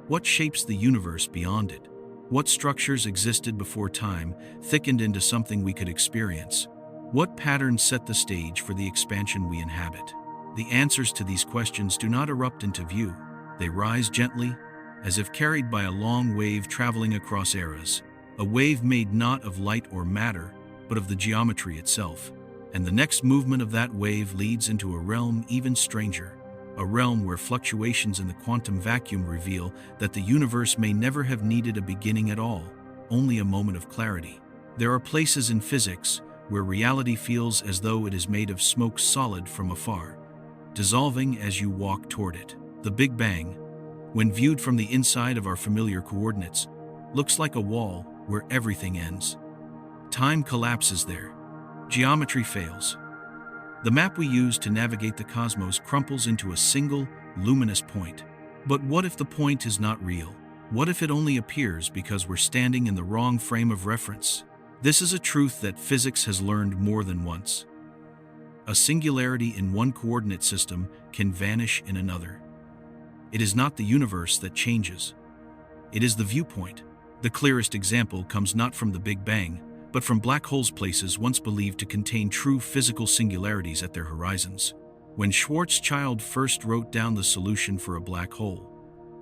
what shapes the universe beyond it? What structures existed before time thickened into something we could experience? What patterns set the stage for the expansion we inhabit? The answers to these questions do not erupt into view. They rise gently, as if carried by a long wave traveling across eras, a wave made not of light or matter, but of the geometry itself. And the next movement of that wave leads into a realm even stranger, a realm where fluctuations in the quantum vacuum reveal that the universe may never have needed a beginning at all, only a moment of clarity. There are places in physics where reality feels as though it is made of smoke solid from afar, dissolving as you walk toward it. The Big Bang, when viewed from the inside of our familiar coordinates, looks like a wall where everything ends. Time collapses there. Geometry fails. The map we use to navigate the cosmos crumples into a single, luminous point. But what if the point is not real? What if it only appears because we're standing in the wrong frame of reference? This is a truth that physics has learned more than once. A singularity in one coordinate system can vanish in another. It is not the universe that changes. It is the viewpoint. The clearest example comes not from the Big Bang, but from black holes, places once believed to contain true physical singularities at their horizons. When Schwarzschild first wrote down the solution for a black hole,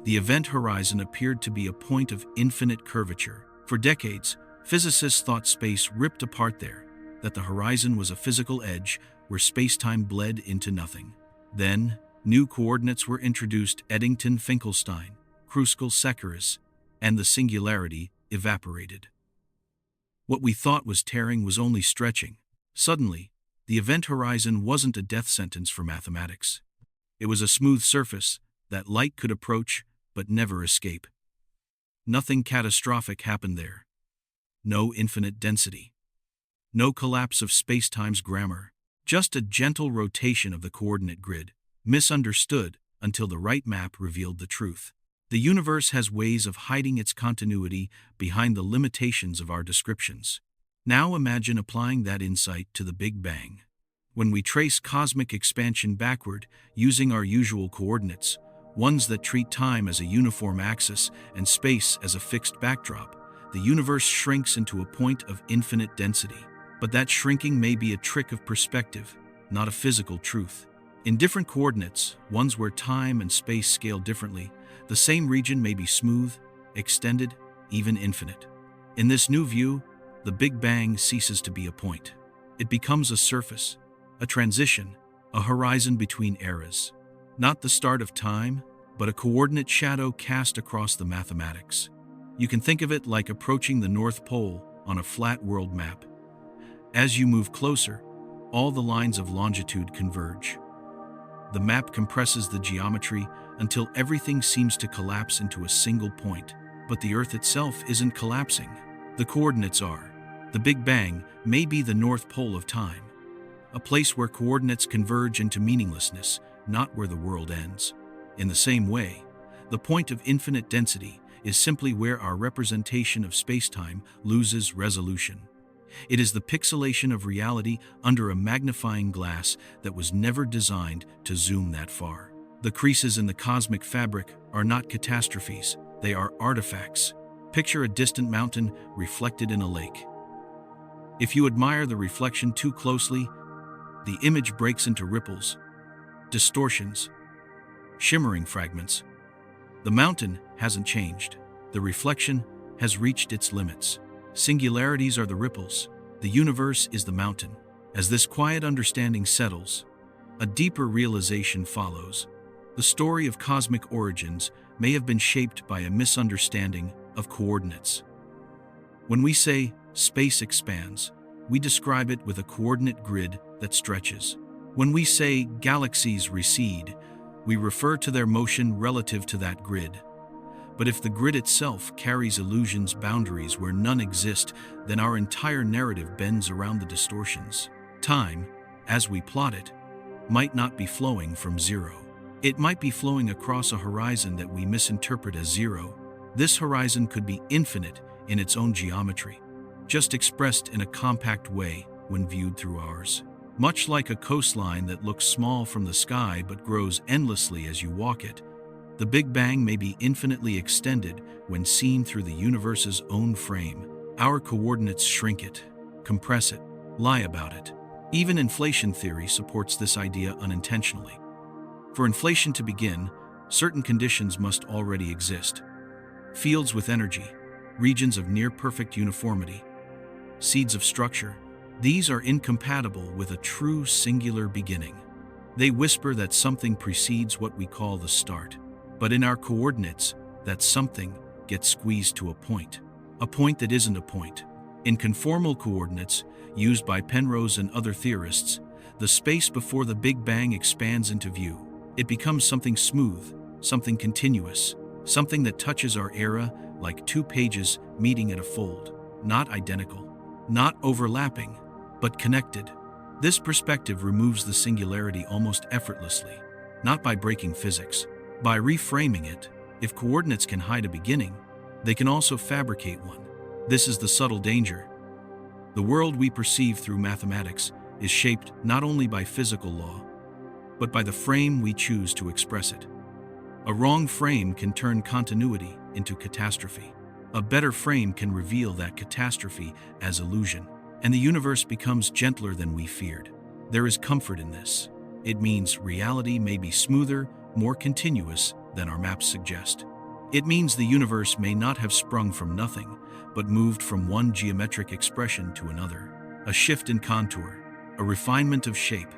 the event horizon appeared to be a point of infinite curvature. For decades, physicists thought space ripped apart there, that the horizon was a physical edge where spacetime bled into nothing. Then, new coordinates were introduced: Eddington-Finkelstein, Kruskal-Sekaras, and the singularity evaporated. What we thought was tearing was only stretching. Suddenly, the event horizon wasn't a death sentence for mathematics. It was a smooth surface that light could approach but never escape. Nothing catastrophic happened there. No infinite density. No collapse of spacetime's grammar. Just a gentle rotation of the coordinate grid, misunderstood until the right map revealed the truth. The universe has ways of hiding its continuity behind the limitations of our descriptions. Now imagine applying that insight to the Big Bang. When we trace cosmic expansion backward using our usual coordinates, ones that treat time as a uniform axis and space as a fixed backdrop, the universe shrinks into a point of infinite density. But that shrinking may be a trick of perspective, not a physical truth. In different coordinates, ones where time and space scale differently, the same region may be smooth, extended, even infinite. In this new view, the Big Bang ceases to be a point. It becomes a surface, a transition, a horizon between eras. Not the start of time, but a coordinate shadow cast across the mathematics. You can think of it like approaching the North Pole on a flat world map. As you move closer, all the lines of longitude converge. The map compresses the geometry until everything seems to collapse into a single point. But the Earth itself isn't collapsing. The coordinates are. The Big Bang may be the North Pole of time, a place where coordinates converge into meaninglessness, not where the world ends. In the same way, the point of infinite density is simply where our representation of spacetime loses resolution. It is the pixelation of reality under a magnifying glass that was never designed to zoom that far. The creases in the cosmic fabric are not catastrophes, they are artifacts. Picture a distant mountain reflected in a lake. If you admire the reflection too closely, the image breaks into ripples, distortions, shimmering fragments. The mountain hasn't changed. The reflection has reached its limits. Singularities are the ripples. The universe is the mountain. As this quiet understanding settles, a deeper realization follows. The story of cosmic origins may have been shaped by a misunderstanding of coordinates. When we say space expands, we describe it with a coordinate grid that stretches. When we say galaxies recede, we refer to their motion relative to that grid. But if the grid itself carries illusions, boundaries where none exist, then our entire narrative bends around the distortions. Time, as we plot it, might not be flowing from zero. It might be flowing across a horizon that we misinterpret as zero. This horizon could be infinite in its own geometry, just expressed in a compact way when viewed through ours. Much like a coastline that looks small from the sky but grows endlessly as you walk it, the Big Bang may be infinitely extended when seen through the universe's own frame. Our coordinates shrink it, compress it, lie about it. Even inflation theory supports this idea unintentionally. For inflation to begin, certain conditions must already exist. Fields with energy, regions of near-perfect uniformity, seeds of structure, these are incompatible with a true singular beginning. They whisper that something precedes what we call the start. But in our coordinates, that something gets squeezed to a point that isn't a point. In conformal coordinates, used by Penrose and other theorists, the space before the Big Bang expands into view. It becomes something smooth, something continuous, something that touches our era like two pages meeting at a fold, not identical, not overlapping, but connected. This perspective removes the singularity almost effortlessly, not by breaking physics, by reframing it. If coordinates can hide a beginning, they can also fabricate one. This is the subtle danger. The world we perceive through mathematics is shaped not only by physical law, but by the frame we choose to express it. A wrong frame can turn continuity into catastrophe. A better frame can reveal that catastrophe as illusion, and the universe becomes gentler than we feared. There is comfort in this. It means reality may be smoother, more continuous than our maps suggest. It means the universe may not have sprung from nothing, but moved from one geometric expression to another. A shift in contour, a refinement of shape,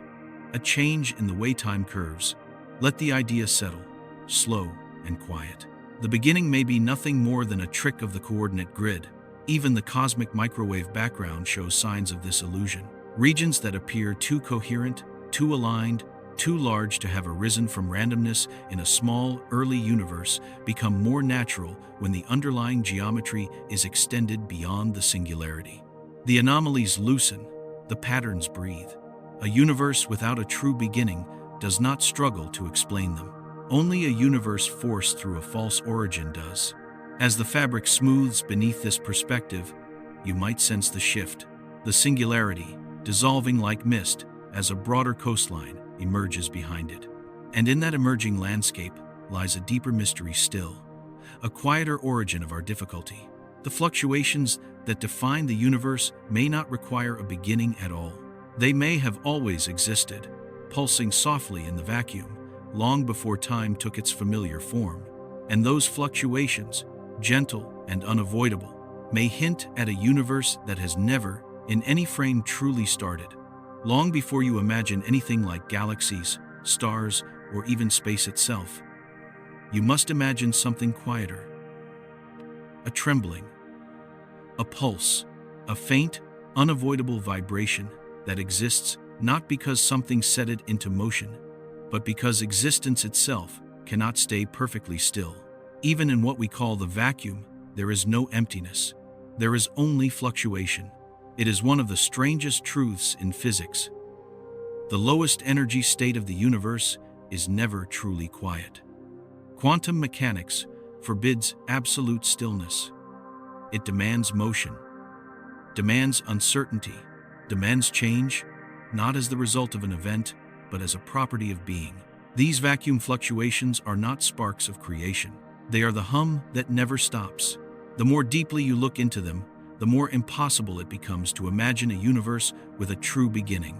a change in the way time curves. Let the idea settle, slow and quiet. The beginning may be nothing more than a trick of the coordinate grid. Even the cosmic microwave background shows signs of this illusion. Regions that appear too coherent, too aligned, too large to have arisen from randomness in a small, early universe become more natural when the underlying geometry is extended beyond the singularity. The anomalies loosen, the patterns breathe. A universe without a true beginning does not struggle to explain them. Only a universe forced through a false origin does. As the fabric smooths beneath this perspective, you might sense the shift, the singularity, dissolving like mist as a broader coastline emerges behind it. And in that emerging landscape lies a deeper mystery still, a quieter origin of our difficulty. The fluctuations that define the universe may not require a beginning at all. They may have always existed, pulsing softly in the vacuum, long before time took its familiar form. And those fluctuations, gentle and unavoidable, may hint at a universe that has never, in any frame, truly started. Long before you imagine anything like galaxies, stars, or even space itself, you must imagine something quieter. A trembling, a pulse, a faint, unavoidable vibration that exists not because something set it into motion, but because existence itself cannot stay perfectly still. Even in what we call the vacuum, there is no emptiness. There is only fluctuation. It is one of the strangest truths in physics. The lowest energy state of the universe is never truly quiet. Quantum mechanics forbids absolute stillness. It demands motion, demands uncertainty, demands change, not as the result of an event, but as a property of being. These vacuum fluctuations are not sparks of creation. They are the hum that never stops. The more deeply you look into them, the more impossible it becomes to imagine a universe with a true beginning.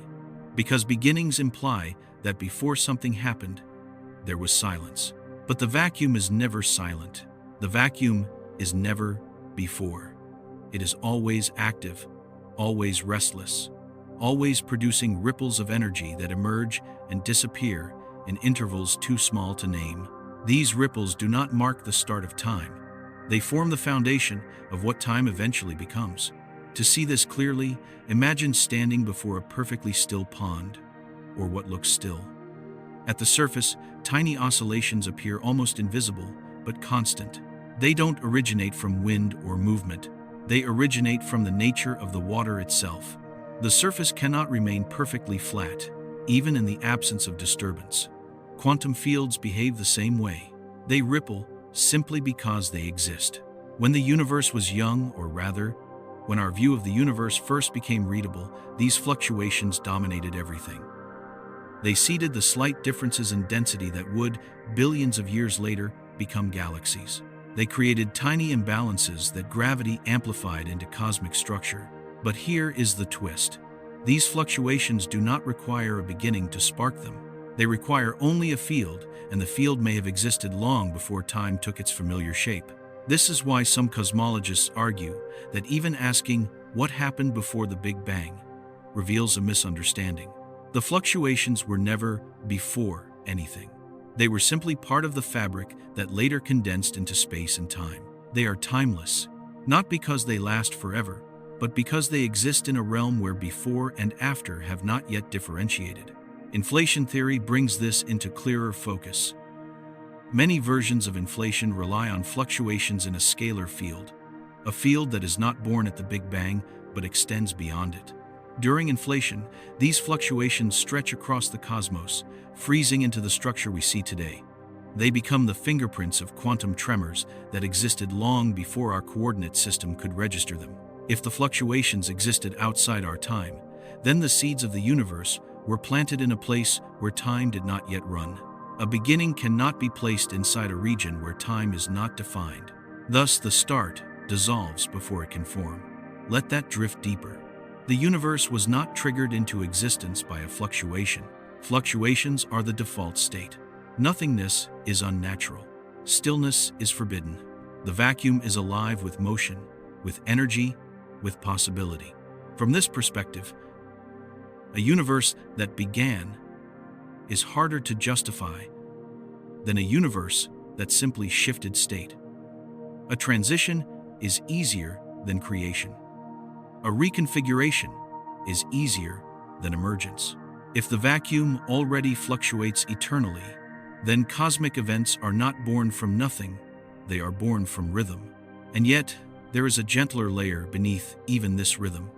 Because beginnings imply that before something happened, there was silence. But the vacuum is never silent. The vacuum is never before. It is always active, always restless, always producing ripples of energy that emerge and disappear in intervals too small to name. These ripples do not mark the start of time. They form the foundation of what time eventually becomes. To see this clearly, imagine standing before a perfectly still pond, or what looks still. At the surface, tiny oscillations appear almost invisible, but constant. They don't originate from wind or movement. They originate from the nature of the water itself. The surface cannot remain perfectly flat, even in the absence of disturbance. Quantum fields behave the same way. They ripple simply because they exist. When the universe was young, or rather, when our view of the universe first became readable, these fluctuations dominated everything. They seeded the slight differences in density that would, billions of years later, become galaxies. They created tiny imbalances that gravity amplified into cosmic structure. But here is the twist. These fluctuations do not require a beginning to spark them. They require only a field, and the field may have existed long before time took its familiar shape. This is why some cosmologists argue that even asking what happened before the Big Bang reveals a misunderstanding. The fluctuations were never before anything. They were simply part of the fabric that later condensed into space and time. They are timeless, not because they last forever, but because they exist in a realm where before and after have not yet differentiated. Inflation theory brings this into clearer focus. Many versions of inflation rely on fluctuations in a scalar field, a field that is not born at the Big Bang but extends beyond it. During inflation, these fluctuations stretch across the cosmos, freezing into the structure we see today. They become the fingerprints of quantum tremors that existed long before our coordinate system could register them. If the fluctuations existed outside our time, then the seeds of the universe were planted in a place where time did not yet run. A beginning cannot be placed inside a region where time is not defined. Thus, the start dissolves before it can form. Let that drift deeper. The universe was not triggered into existence by a fluctuation. Fluctuations are the default state. Nothingness is unnatural. Stillness is forbidden. The vacuum is alive with motion, with energy, with possibility. From this perspective, a universe that began is harder to justify than a universe that simply shifted state. A transition is easier than creation. A reconfiguration is easier than emergence. If the vacuum already fluctuates eternally, then cosmic events are not born from nothing, they are born from rhythm. And yet, there is a gentler layer beneath even this rhythm.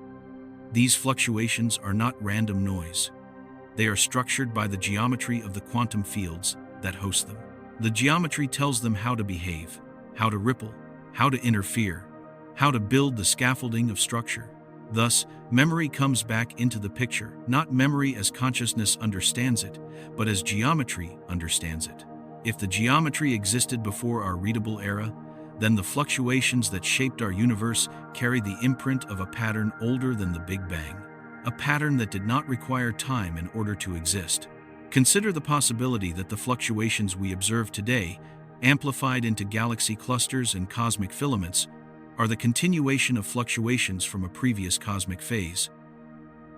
These fluctuations are not random noise. They are structured by the geometry of the quantum fields that host them. The geometry tells them how to behave, how to ripple, how to interfere, how to build the scaffolding of structure. Thus, memory comes back into the picture, not memory as consciousness understands it, but as geometry understands it. If the geometry existed before our readable era, then the fluctuations that shaped our universe carry the imprint of a pattern older than the Big Bang, a pattern that did not require time in order to exist. Consider the possibility that the fluctuations we observe today, amplified into galaxy clusters and cosmic filaments, are the continuation of fluctuations from a previous cosmic phase.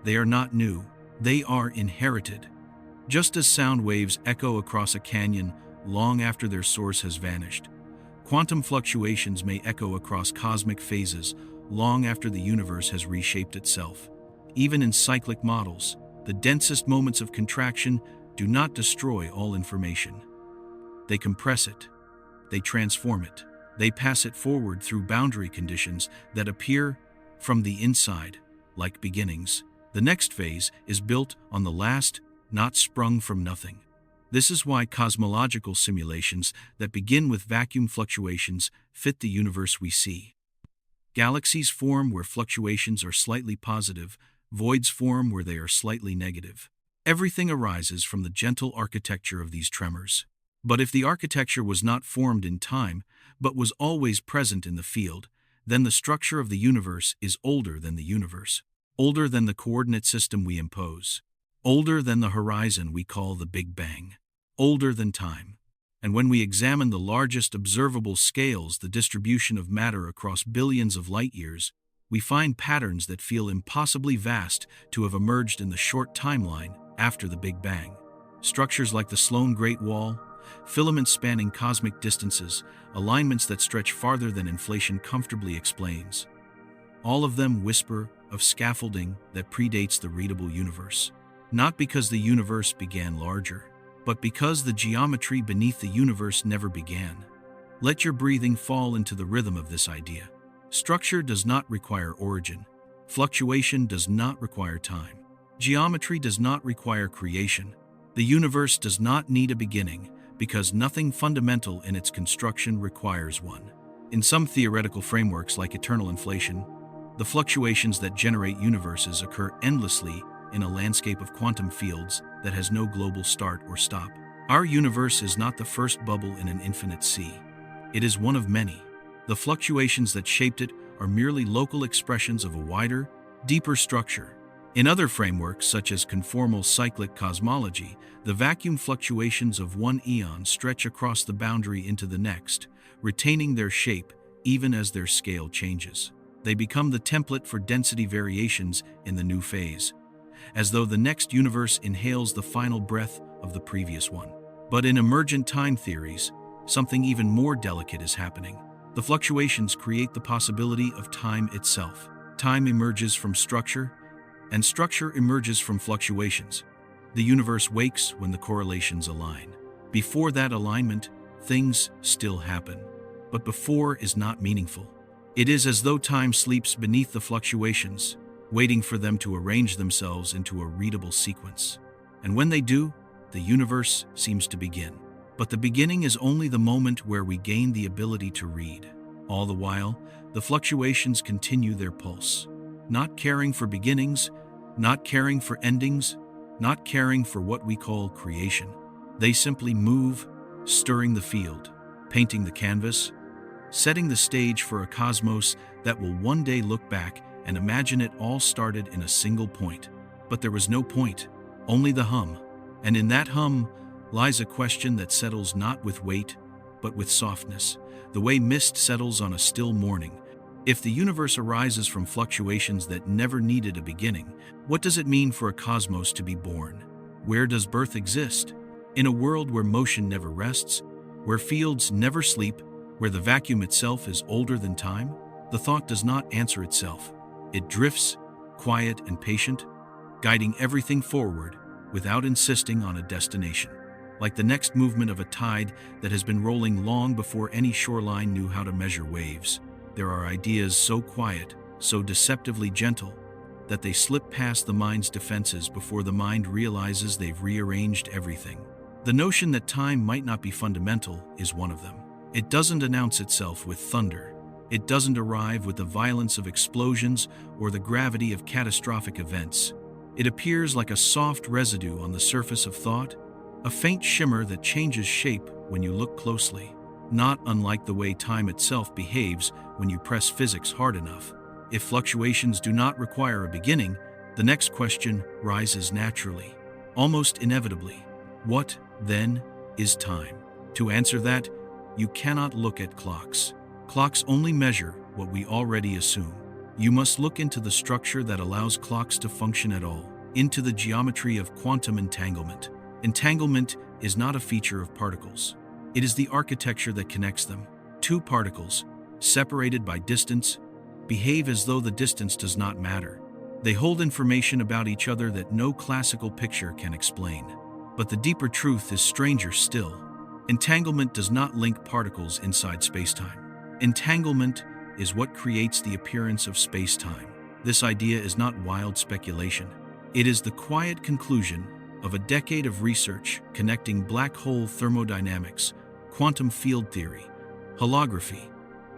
They are not new, they are inherited. Just as sound waves echo across a canyon long after their source has vanished, quantum fluctuations may echo across cosmic phases long after the universe has reshaped itself. Even in cyclic models, the densest moments of contraction do not destroy all information. They compress it, they transform it. They pass it forward through boundary conditions that appear from the inside, like beginnings. The next phase is built on the last, not sprung from nothing. This is why cosmological simulations that begin with vacuum fluctuations fit the universe we see. Galaxies form where fluctuations are slightly positive, voids form where they are slightly negative. Everything arises from the gentle architecture of these tremors. But if the architecture was not formed in time, but was always present in the field, then the structure of the universe is older than the universe, older than the coordinate system we impose, older than the horizon we call the Big Bang, older than time. And when we examine the largest observable scales, the distribution of matter across billions of light years, we find patterns that feel impossibly vast to have emerged in the short timeline after the Big Bang. Structures like the Sloan Great Wall, filaments spanning cosmic distances, alignments that stretch farther than inflation comfortably explains. All of them whisper of scaffolding that predates the readable universe. Not because the universe began larger, but because the geometry beneath the universe never began. Let your breathing fall into the rhythm of this idea. Structure does not require origin. Fluctuation does not require time. Geometry does not require creation. The universe does not need a beginning, because nothing fundamental in its construction requires one. In some theoretical frameworks like eternal inflation, the fluctuations that generate universes occur endlessly in a landscape of quantum fields that has no global start or stop. Our universe is not the first bubble in an infinite sea. It is one of many. The fluctuations that shaped it are merely local expressions of a wider, deeper structure. In other frameworks, such as conformal cyclic cosmology, the vacuum fluctuations of one eon stretch across the boundary into the next, retaining their shape even as their scale changes. They become the template for density variations in the new phase, as though the next universe inhales the final breath of the previous one. But in emergent time theories, something even more delicate is happening. The fluctuations create the possibility of time itself. Time emerges from structure, and structure emerges from fluctuations. The universe wakes when the correlations align. Before that alignment, things still happen. But before is not meaningful. It is as though time sleeps beneath the fluctuations, waiting for them to arrange themselves into a readable sequence. And when they do, the universe seems to begin. But the beginning is only the moment where we gain the ability to read. All the while, the fluctuations continue their pulse, not caring for beginnings, not caring for endings, not caring for what we call creation. They simply move, stirring the field, painting the canvas, setting the stage for a cosmos that will one day look back and imagine it all started in a single point. But there was no point, only the hum. And in that hum lies a question that settles not with weight, but with softness, the way mist settles on a still morning. If the universe arises from fluctuations that never needed a beginning, what does it mean for a cosmos to be born? Where does birth exist? In a world where motion never rests, where fields never sleep, where the vacuum itself is older than time? The thought does not answer itself. It drifts, quiet and patient, guiding everything forward without insisting on a destination. Like the next movement of a tide that has been rolling long before any shoreline knew how to measure waves. There are ideas so quiet, so deceptively gentle, that they slip past the mind's defenses before the mind realizes they've rearranged everything. The notion that time might not be fundamental is one of them. It doesn't announce itself with thunder. It doesn't arrive with the violence of explosions or the gravity of catastrophic events. It appears like a soft residue on the surface of thought, a faint shimmer that changes shape when you look closely, not unlike the way time itself behaves when you press physics hard enough. If fluctuations do not require a beginning, the next question rises naturally, almost inevitably. What, then, is time? To answer that, you cannot look at clocks. Clocks only measure what we already assume. You must look into the structure that allows clocks to function at all, into the geometry of quantum entanglement. Entanglement is not a feature of particles. It is the architecture that connects them. Two particles, separated by distance, behave as though the distance does not matter. They hold information about each other that no classical picture can explain. But the deeper truth is stranger still. Entanglement does not link particles inside spacetime. Entanglement is what creates the appearance of spacetime. This idea is not wild speculation. It is the quiet conclusion of a decade of research connecting black hole thermodynamics, quantum field theory, holography,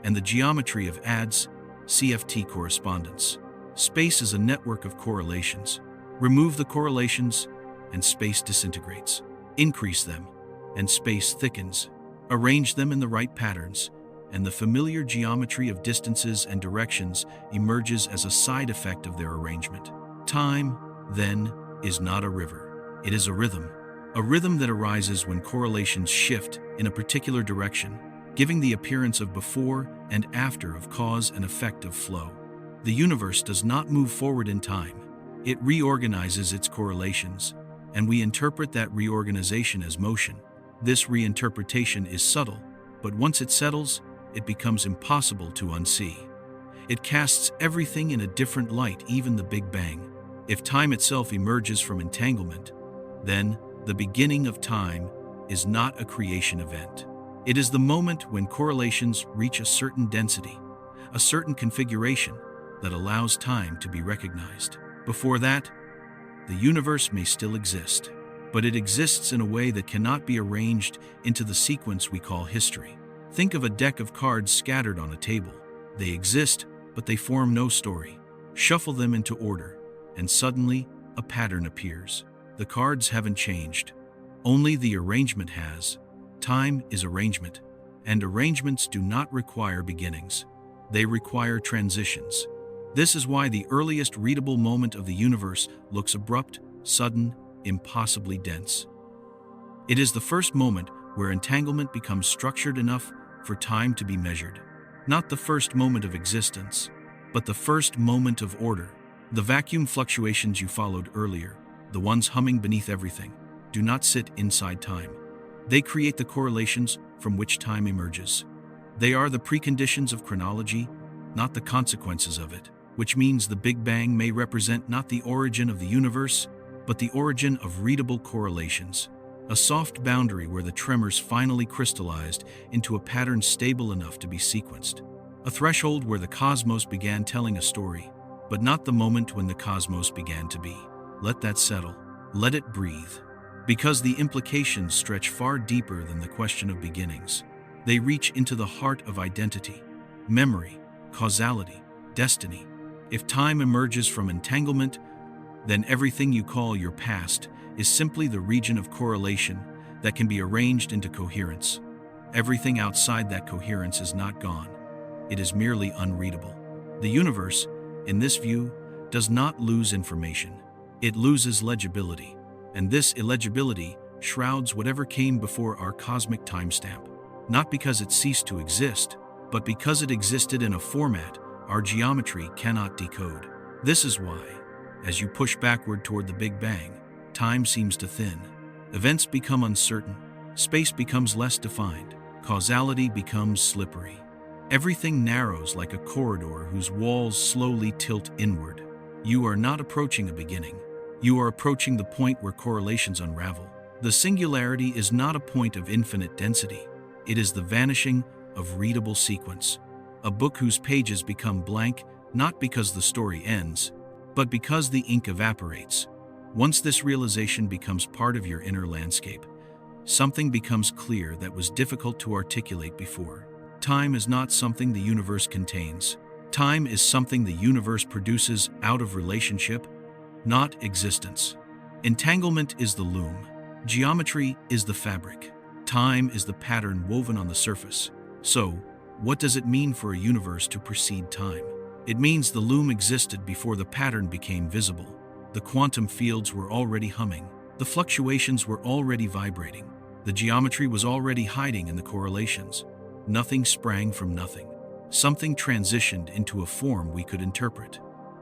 and the geometry of ADS, CFT correspondence. Space is a network of correlations. Remove the correlations, and space disintegrates. Increase them, and space thickens. Arrange them in the right patterns, and the familiar geometry of distances and directions emerges as a side effect of their arrangement. Time, then, is not a river. It is a rhythm that arises when correlations shift in a particular direction, giving the appearance of before and after of cause and effect of flow. The universe does not move forward in time. It reorganizes its correlations, and we interpret that reorganization as motion. This reinterpretation is subtle, but once it settles, it becomes impossible to unsee. It casts everything in a different light, even the Big Bang. If time itself emerges from entanglement, then the beginning of time is not a creation event. It is the moment when correlations reach a certain density, a certain configuration, that allows time to be recognized. Before that, the universe may still exist, but it exists in a way that cannot be arranged into the sequence we call history. Think of a deck of cards scattered on a table. They exist, but they form no story. Shuffle them into order, and suddenly a pattern appears. The cards haven't changed. Only the arrangement has. Time is arrangement, and arrangements do not require beginnings. They require transitions. This is why the earliest readable moment of the universe looks abrupt, sudden, impossibly dense. It is the first moment where entanglement becomes structured enough for time to be measured. Not the first moment of existence, but the first moment of order. The vacuum fluctuations you followed earlier, the ones humming beneath everything, do not sit inside time. They create the correlations from which time emerges. They are the preconditions of chronology, not the consequences of it, which means the Big Bang may represent not the origin of the universe, but the origin of readable correlations, a soft boundary where the tremors finally crystallized into a pattern stable enough to be sequenced. A threshold where the cosmos began telling a story, but not the moment when the cosmos began to be. Let that settle. Let it breathe. Because the implications stretch far deeper than the question of beginnings. They reach into the heart of identity, memory, causality, destiny. If time emerges from entanglement, then everything you call your past is simply the region of correlation that can be arranged into coherence. Everything outside that coherence is not gone. It is merely unreadable. The universe, in this view, does not lose information. It loses legibility, and this illegibility shrouds whatever came before our cosmic timestamp, not because it ceased to exist, but because it existed in a format our geometry cannot decode. This is why, as you push backward toward the Big Bang, time seems to thin. Events become uncertain, space becomes less defined, causality becomes slippery. Everything narrows like a corridor whose walls slowly tilt inward. You are not approaching a beginning. You are approaching the point where correlations unravel. The singularity is not a point of infinite density. It is the vanishing of readable sequence. A book whose pages become blank, not because the story ends, but because the ink evaporates. Once this realization becomes part of your inner landscape, something becomes clear that was difficult to articulate before. Time is not something the universe contains. Time is something the universe produces out of relationship, not existence. Entanglement is the loom. Geometry is the fabric. Time is the pattern woven on the surface. So, what does it mean for a universe to precede time? It means the loom existed before the pattern became visible. The quantum fields were already humming. The fluctuations were already vibrating. The geometry was already hiding in the correlations. Nothing sprang from nothing. Something transitioned into a form we could interpret.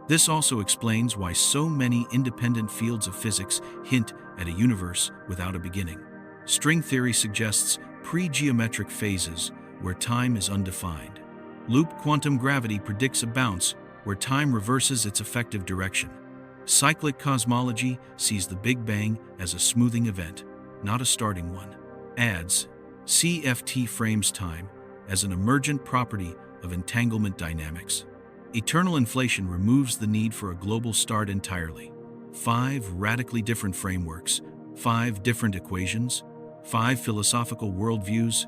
This also explains why so many independent fields of physics hint at a universe without a beginning. String theory suggests pre-geometric phases where time is undefined. Loop quantum gravity predicts a bounce where time reverses its effective direction. Cyclic cosmology sees the Big Bang as a smoothing event, not a starting one. Adds, CFT frames time as an emergent property of entanglement dynamics. Eternal inflation removes the need for a global start entirely. 5 radically different frameworks, 5 different equations, 5 philosophical worldviews,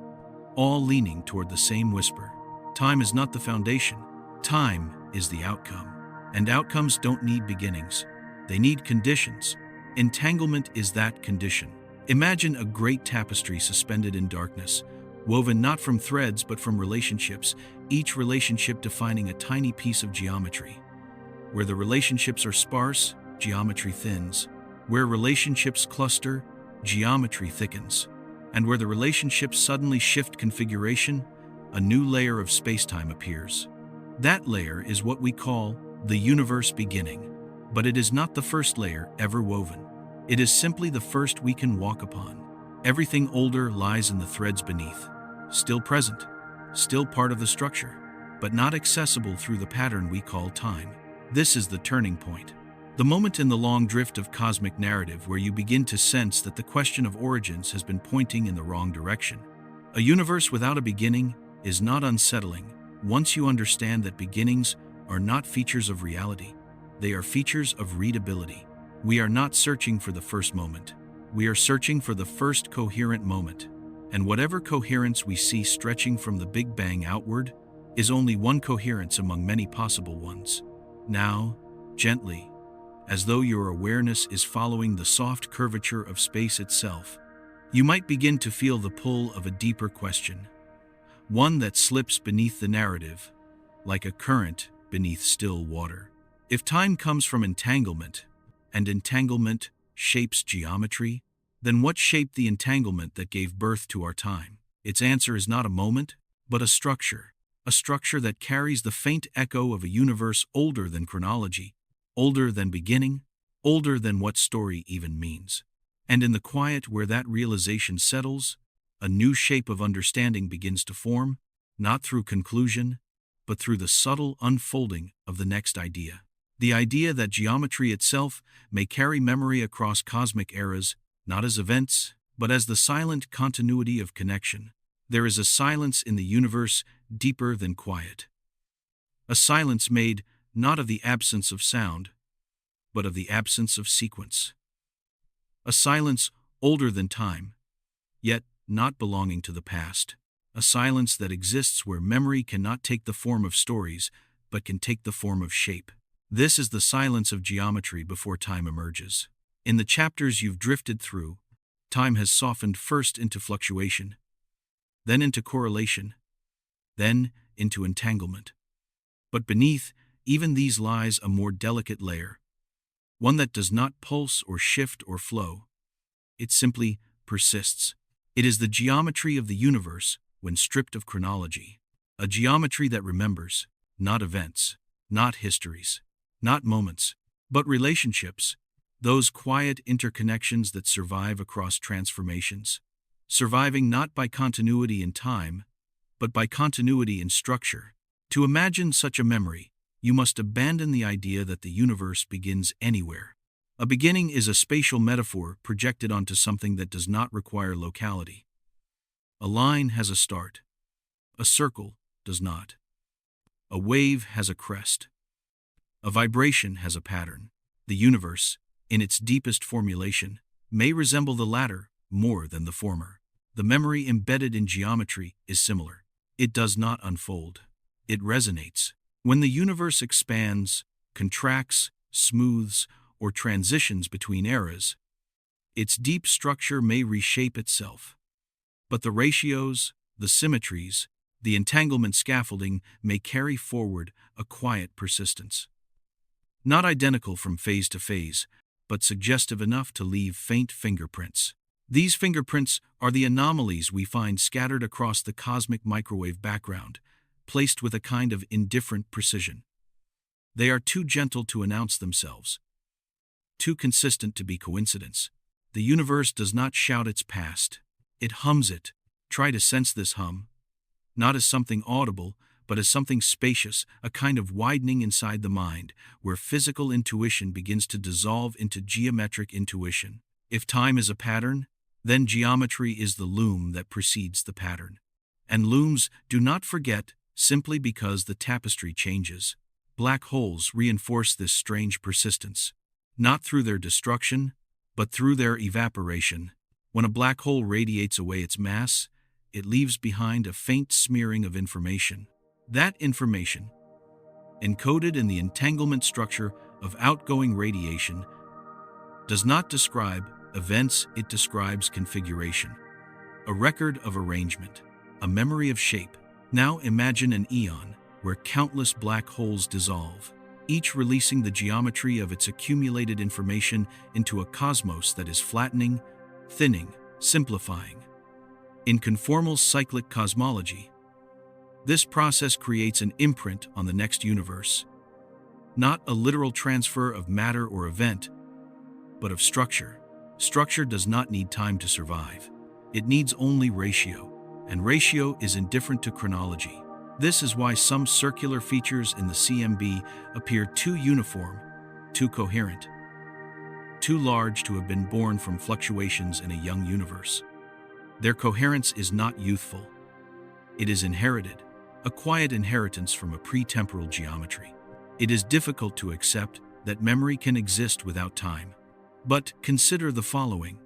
all leaning toward the same whisper. Time is not the foundation. Time is the outcome. And outcomes don't need beginnings. They need conditions. Entanglement is that condition. Imagine a great tapestry suspended in darkness, woven not from threads but from relationships, each relationship defining a tiny piece of geometry. Where the relationships are sparse, geometry thins. Where relationships cluster, geometry thickens. And where the relationships suddenly shift configuration, a new layer of spacetime appears. That layer is what we call the universe beginning. But it is not the first layer ever woven. It is simply the first we can walk upon. Everything older lies in the threads beneath. Still present, still part of the structure, but not accessible through the pattern we call time. This is the turning point. The moment in the long drift of cosmic narrative where you begin to sense that the question of origins has been pointing in the wrong direction. A universe without a beginning is not unsettling once you understand that beginnings are not features of reality. They are features of readability. We are not searching for the first moment. We are searching for the first coherent moment. And whatever coherence we see stretching from the Big Bang outward is only one coherence among many possible ones. Now, gently, as though your awareness is following the soft curvature of space itself, you might begin to feel the pull of a deeper question, one that slips beneath the narrative, like a current beneath still water. If time comes from entanglement, and entanglement shapes geometry, then what shaped the entanglement that gave birth to our time? Its answer is not a moment, but a structure that carries the faint echo of a universe older than chronology, older than beginning, older than what story even means. And in the quiet where that realization settles, a new shape of understanding begins to form, not through conclusion, but through the subtle unfolding of the next idea. The idea that geometry itself may carry memory across cosmic eras, not as events, but as the silent continuity of connection. There is a silence in the universe deeper than quiet. A silence made not of the absence of sound, but of the absence of sequence. A silence older than time, yet not belonging to the past. A silence that exists where memory cannot take the form of stories, but can take the form of shape. This is the silence of geometry before time emerges. In the chapters you've drifted through, time has softened first into fluctuation, then into correlation, then into entanglement. But beneath even these lies a more delicate layer, one that does not pulse or shift or flow. It simply persists. It is the geometry of the universe when stripped of chronology, a geometry that remembers, not events, not histories, not moments, but relationships, those quiet interconnections that survive across transformations, surviving not by continuity in time, but by continuity in structure. To imagine such a memory, you must abandon the idea that the universe begins anywhere. A beginning is a spatial metaphor projected onto something that does not require locality. A line has a start. A circle does not. A wave has a crest. A vibration has a pattern. The universe, in its deepest formulation, may resemble the latter more than the former. The memory embedded in geometry is similar. It does not unfold. It resonates. When the universe expands, contracts, smooths, or transitions between eras, its deep structure may reshape itself. But the ratios, the symmetries, the entanglement scaffolding may carry forward a quiet persistence. Not identical from phase to phase, but suggestive enough to leave faint fingerprints. These fingerprints are the anomalies we find scattered across the cosmic microwave background, placed with a kind of indifferent precision. They are too gentle to announce themselves, too consistent to be coincidence. The universe does not shout its past. It hums it. Try to sense this hum, not as something audible, but as something spacious, a kind of widening inside the mind, where physical intuition begins to dissolve into geometric intuition. If time is a pattern, then geometry is the loom that precedes the pattern. And looms do not forget simply because the tapestry changes. Black holes reinforce this strange persistence, not through their destruction, but through their evaporation. When a black hole radiates away its mass, it leaves behind a faint smearing of information. That information, encoded in the entanglement structure of outgoing radiation, does not describe events, it describes configuration. A record of arrangement, a memory of shape. Now imagine an eon where countless black holes dissolve, each releasing the geometry of its accumulated information into a cosmos that is flattening, thinning, simplifying. In conformal cyclic cosmology, this process creates an imprint on the next universe, not a literal transfer of matter or event, but of structure. Structure does not need time to survive. It needs only ratio, and ratio is indifferent to chronology. This is why some circular features in the CMB appear too uniform, too coherent, too large to have been born from fluctuations in a young universe. Their coherence is not youthful. It is inherited, a quiet inheritance from a pre-temporal geometry. It is difficult to accept that memory can exist without time. But consider the following.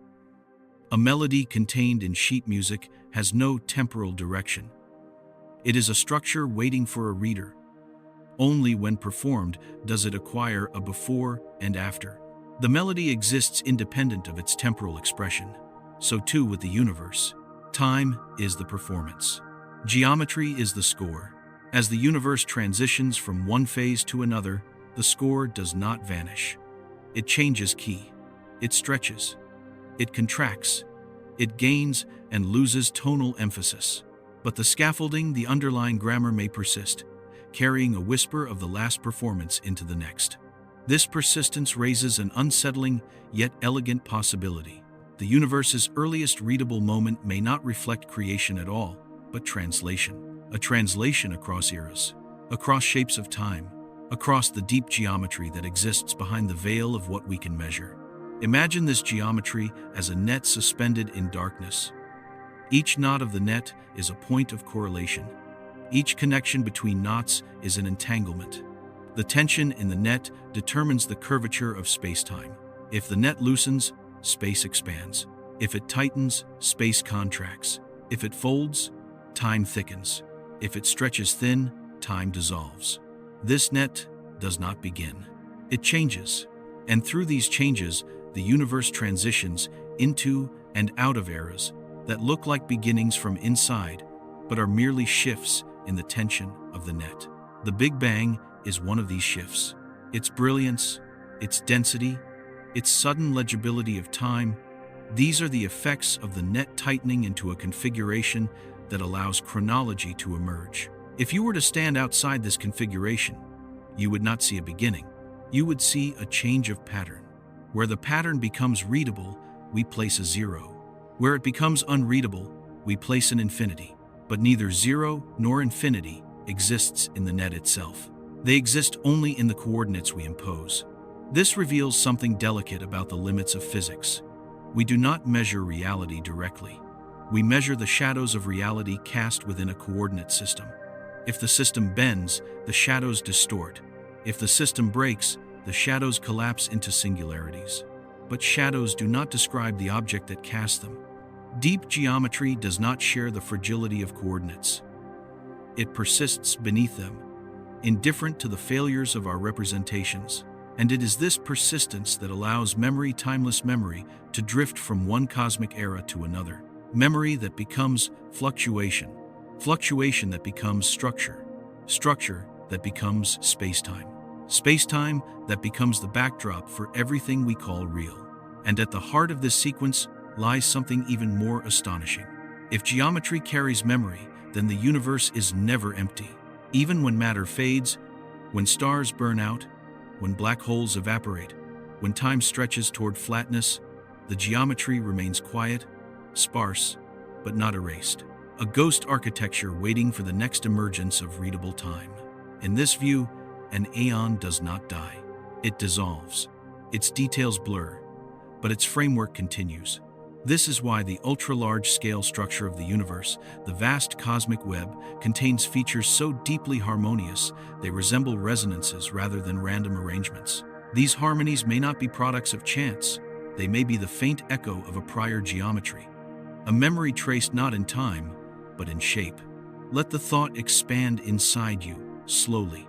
A melody contained in sheet music has no temporal direction. It is a structure waiting for a reader. Only when performed does it acquire a before and after. The melody exists independent of its temporal expression. So too with the universe. Time is the performance. Geometry is the score. As the universe transitions from one phase to another, the score does not vanish. It changes key. It stretches. It contracts. It gains and loses tonal emphasis. But the scaffolding, the underlying grammar may persist, carrying a whisper of the last performance into the next. This persistence raises an unsettling yet elegant possibility. The universe's earliest readable moment may not reflect creation at all, but translation. A translation across eras, across shapes of time, across the deep geometry that exists behind the veil of what we can measure. Imagine this geometry as a net suspended in darkness. Each knot of the net is a point of correlation. Each connection between knots is an entanglement. The tension in the net determines the curvature of spacetime. If the net loosens, space expands. If it tightens, space contracts. If it folds, time thickens. If it stretches thin, time dissolves. This net does not begin. It changes. And through these changes, the universe transitions into and out of eras that look like beginnings from inside, but are merely shifts in the tension of the net. The Big Bang is one of these shifts. Its brilliance, its density, its sudden legibility of time, these are the effects of the net tightening into a configuration that allows chronology to emerge. If you were to stand outside this configuration, you would not see a beginning. You would see a change of pattern. Where the pattern becomes readable, we place a zero. Where it becomes unreadable, we place an infinity. But neither zero nor infinity exists in the net itself. They exist only in the coordinates we impose. This reveals something delicate about the limits of physics. We do not measure reality directly. We measure the shadows of reality cast within a coordinate system. If the system bends, the shadows distort. If the system breaks, the shadows collapse into singularities. But shadows do not describe the object that casts them. Deep geometry does not share the fragility of coordinates. It persists beneath them, indifferent to the failures of our representations. And it is this persistence that allows memory, timeless memory, to drift from one cosmic era to another. Memory that becomes fluctuation. Fluctuation that becomes structure. Structure that becomes spacetime. Spacetime that becomes the backdrop for everything we call real. And at the heart of this sequence lies something even more astonishing. If geometry carries memory, then the universe is never empty. Even when matter fades, when stars burn out, when black holes evaporate, when time stretches toward flatness, the geometry remains quiet, sparse, but not erased. A ghost architecture waiting for the next emergence of readable time. In this view, an aeon does not die. It dissolves. Its details blur, but its framework continues. This is why the ultra-large-scale structure of the universe, the vast cosmic web, contains features so deeply harmonious they resemble resonances rather than random arrangements. These harmonies may not be products of chance. They may be the faint echo of a prior geometry, a memory traced not in time, but in shape. Let the thought expand inside you, slowly,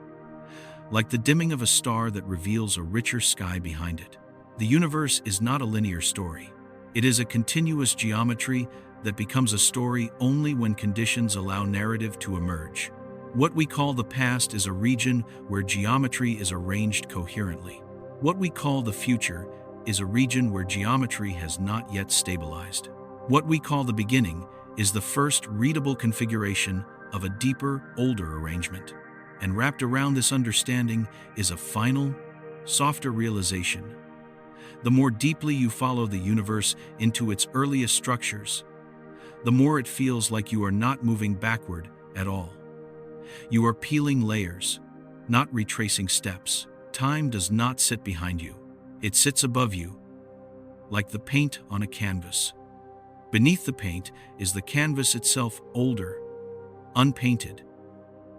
like the dimming of a star that reveals a richer sky behind it. The universe is not a linear story. It is a continuous geometry that becomes a story only when conditions allow narrative to emerge. What we call the past is a region where geometry is arranged coherently. What we call the future is a region where geometry has not yet stabilized. What we call the beginning is the first readable configuration of a deeper, older arrangement. And wrapped around this understanding is a final, softer realization. The more deeply you follow the universe into its earliest structures, the more it feels like you are not moving backward at all. You are peeling layers, not retracing steps. Time does not sit behind you. It sits above you, like the paint on a canvas. Beneath the paint is the canvas itself, older, unpainted,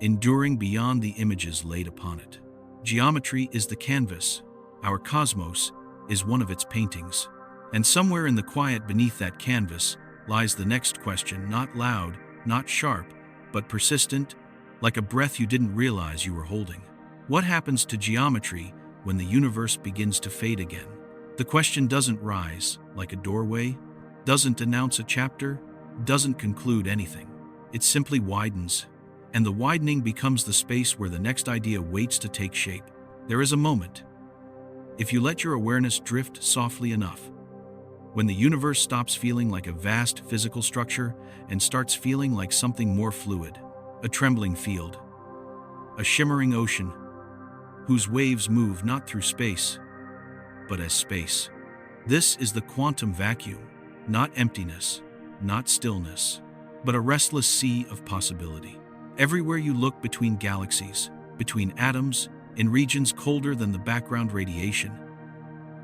enduring beyond the images laid upon it. Geometry is the canvas. Our cosmos is one of its paintings. And somewhere in the quiet beneath that canvas lies the next question, not loud, not sharp, but persistent, like a breath you didn't realize you were holding. What happens to geometry when the universe begins to fade again? The question doesn't rise like a doorway, doesn't announce a chapter, doesn't conclude anything. It simply widens, and the widening becomes the space where the next idea waits to take shape. There is a moment, if you let your awareness drift softly enough, when the universe stops feeling like a vast physical structure and starts feeling like something more fluid, a trembling field, a shimmering ocean, whose waves move not through space, but as space. This is the quantum vacuum, not emptiness, not stillness, but a restless sea of possibility. Everywhere you look, between galaxies, between atoms, in regions colder than the background radiation,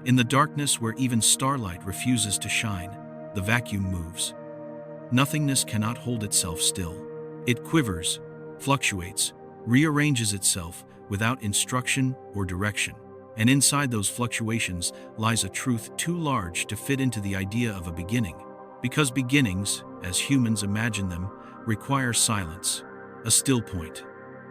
in the darkness where even starlight refuses to shine, the vacuum moves. Nothingness cannot hold itself still. It quivers, fluctuates, rearranges itself without instruction or direction. And inside those fluctuations lies a truth too large to fit into the idea of a beginning. Because beginnings, as humans imagine them, require silence, a still point,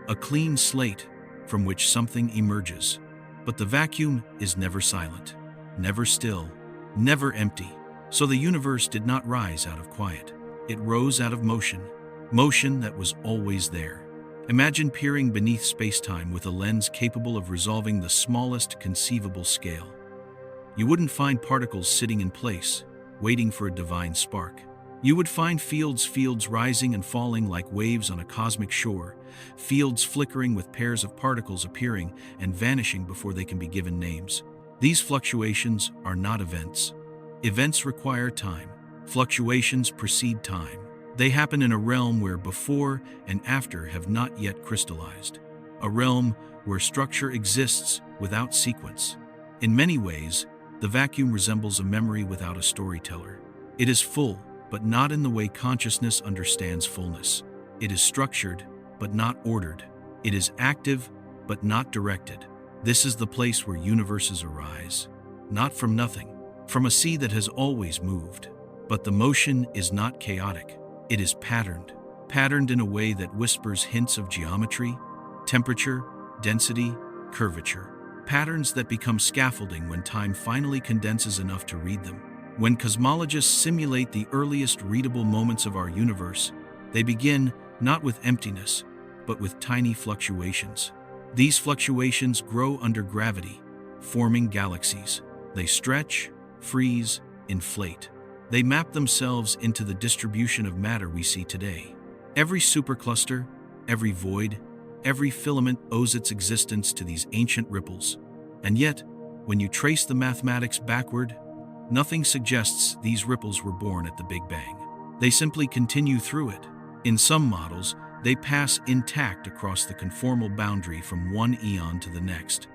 a clean slate from which something emerges. But the vacuum is never silent, never still, never empty. So the universe did not rise out of quiet. It rose out of motion, motion that was always there. Imagine peering beneath spacetime with a lens capable of resolving the smallest conceivable scale. You wouldn't find particles sitting in place, waiting for a divine spark. You would find fields rising and falling like waves on a cosmic shore, fields flickering with pairs of particles appearing and vanishing before they can be given names. These fluctuations are not events. Events require time. Fluctuations precede time. They happen in a realm where before and after have not yet crystallized. A realm where structure exists without sequence. In many ways, the vacuum resembles a memory without a storyteller. It is full, but not in the way consciousness understands fullness. It is structured, but not ordered. It is active, but not directed. This is the place where universes arise, not from nothing, from a sea that has always moved. But the motion is not chaotic. It is patterned in a way that whispers hints of geometry, temperature, density, curvature. Patterns that become scaffolding when time finally condenses enough to read them. When cosmologists simulate the earliest readable moments of our universe, they begin not with emptiness, but with tiny fluctuations. These fluctuations grow under gravity, forming galaxies. They stretch, freeze, inflate. They map themselves into the distribution of matter we see today. Every supercluster, every void, every filament owes its existence to these ancient ripples. And yet, when you trace the mathematics backward, nothing suggests these ripples were born at the Big Bang. They simply continue through it. In some models, they pass intact across the conformal boundary from one eon to the next,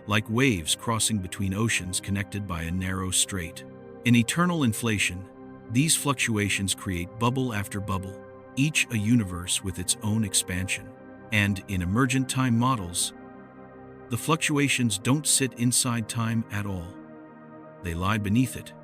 like waves crossing between oceans connected by a narrow strait. In eternal inflation, these fluctuations create bubble after bubble, each a universe with its own expansion. And in emergent time models, the fluctuations don't sit inside time at all. They lie beneath it,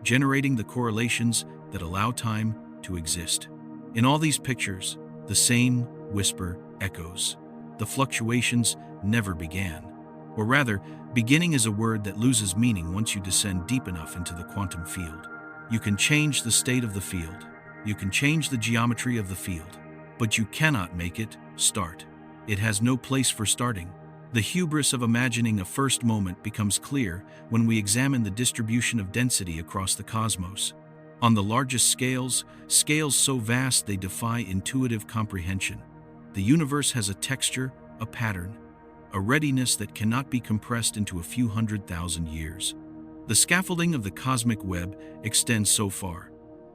generating the correlations that allow time to exist. In all these pictures, the same whisper echoes. The fluctuations never began. Or rather, beginning is a word that loses meaning once you descend deep enough into the quantum field. You can change the state of the field. You can change the geometry of the field. But you cannot make it start. It has no place for starting. The hubris of imagining a first moment becomes clear when we examine the distribution of density across the cosmos. On the largest scales, scales so vast they defy intuitive comprehension, the universe has a texture, a pattern, a readiness that cannot be compressed into a few 100,000 years. The scaffolding of the cosmic web extends so far,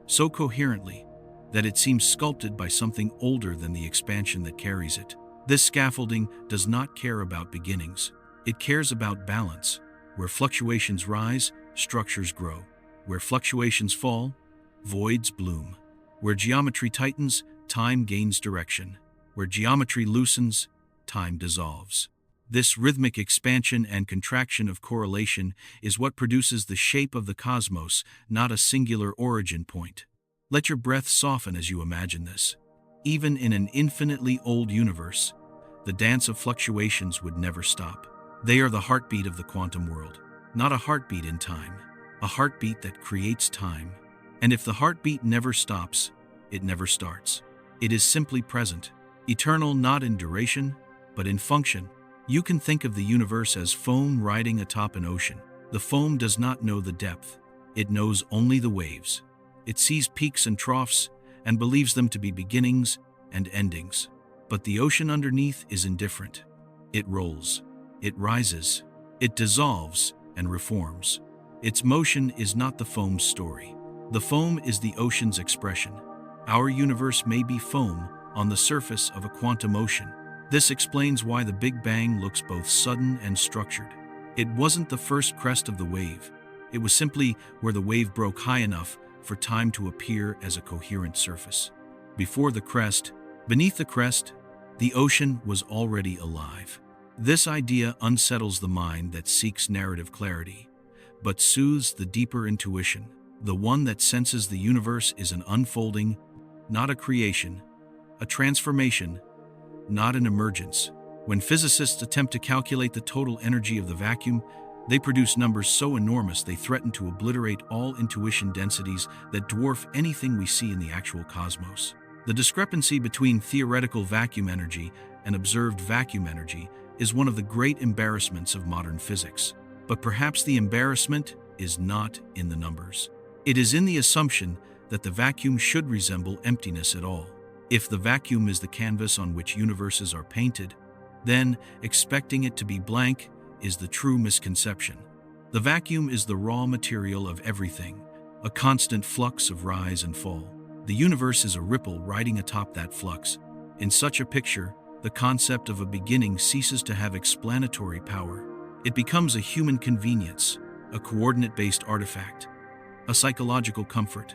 so coherently, that it seems sculpted by something older than the expansion that carries it. This scaffolding does not care about beginnings. It cares about balance. Where fluctuations rise, structures grow. Where fluctuations fall, voids bloom. Where geometry tightens, time gains direction. Where geometry loosens, time dissolves. This rhythmic expansion and contraction of correlation is what produces the shape of the cosmos, not a singular origin point. Let your breath soften as you imagine this. Even in an infinitely old universe, the dance of fluctuations would never stop. They are the heartbeat of the quantum world, not a heartbeat in time, a heartbeat that creates time. And if the heartbeat never stops, it never starts. It is simply present, eternal not in duration, but in function. You can think of the universe as foam riding atop an ocean. The foam does not know the depth. It knows only the waves. It sees peaks and troughs and believes them to be beginnings and endings. But the ocean underneath is indifferent. It rolls, it rises, it dissolves and reforms. Its motion is not the foam's story. The foam is the ocean's expression. Our universe may be foam on the surface of a quantum ocean. This explains why the Big Bang looks both sudden and structured. It wasn't the first crest of the wave. It was simply where the wave broke high enough for time to appear as a coherent surface. Before the crest, beneath the crest, the ocean was already alive. This idea unsettles the mind that seeks narrative clarity, but soothes the deeper intuition, the one that senses the universe is an unfolding, not a creation, a transformation, not an emergence. When physicists attempt to calculate the total energy of the vacuum, they produce numbers so enormous they threaten to obliterate all intuition densities that dwarf anything we see in the actual cosmos. The discrepancy between theoretical vacuum energy and observed vacuum energy is one of the great embarrassments of modern physics. But perhaps the embarrassment is not in the numbers. It is in the assumption that the vacuum should resemble emptiness at all. If the vacuum is the canvas on which universes are painted, then expecting it to be blank is the true misconception. The vacuum is the raw material of everything, a constant flux of rise and fall. The universe is a ripple riding atop that flux. In such a picture, the concept of a beginning ceases to have explanatory power. It becomes a human convenience, a coordinate-based artifact, a psychological comfort,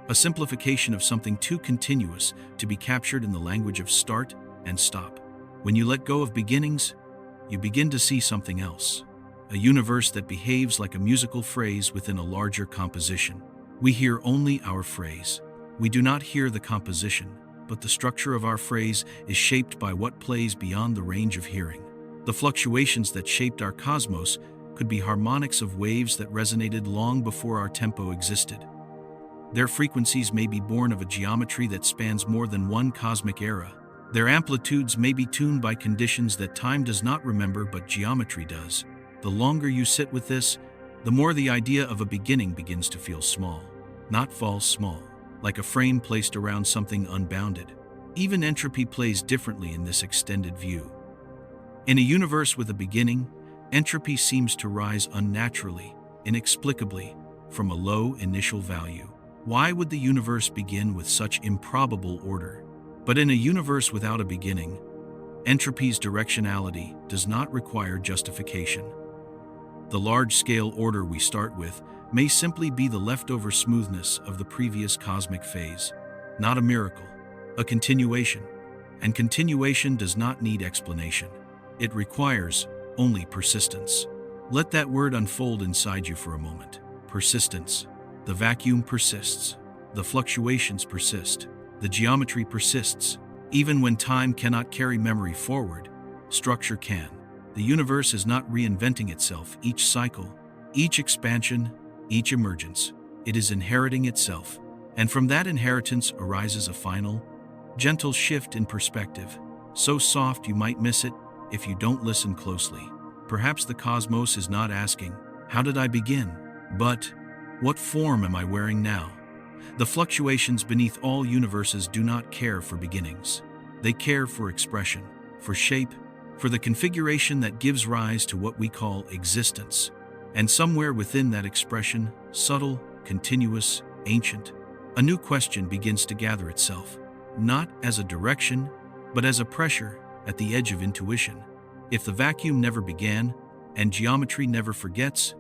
a simplification of something too continuous to be captured in the language of start and stop. When you let go of beginnings, you begin to see something else, a universe that behaves like a musical phrase within a larger composition. We hear only our phrase. We do not hear the composition, but the structure of our phrase is shaped by what plays beyond the range of hearing. The fluctuations that shaped our cosmos could be harmonics of waves that resonated long before our tempo existed. Their frequencies may be born of a geometry that spans more than one cosmic era. Their amplitudes may be tuned by conditions that time does not remember but geometry does. The longer you sit with this, the more the idea of a beginning begins to feel small, not false small, like a frame placed around something unbounded. Even entropy plays differently in this extended view. In a universe with a beginning, entropy seems to rise unnaturally, inexplicably, from a low initial value. Why would the universe begin with such improbable order? But in a universe without a beginning, entropy's directionality does not require justification. The large-scale order we start with may simply be the leftover smoothness of the previous cosmic phase, not a miracle, a continuation. And continuation does not need explanation. It requires only persistence. Let that word unfold inside you for a moment. Persistence. The vacuum persists. The fluctuations persist. The geometry persists. Even when time cannot carry memory forward, structure can. The universe is not reinventing itself each cycle, each expansion, each emergence. It is inheriting itself. And from that inheritance arises a final, gentle shift in perspective, so soft you might miss it if you don't listen closely. Perhaps the cosmos is not asking, "How did I begin?" but, "What form am I wearing now?" The fluctuations beneath all universes do not care for beginnings. They care for expression, for shape, for the configuration that gives rise to what we call existence. And somewhere within that expression, subtle, continuous, ancient, a new question begins to gather itself, not as a direction, but as a pressure at the edge of intuition. If the vacuum never began, and geometry never forgets,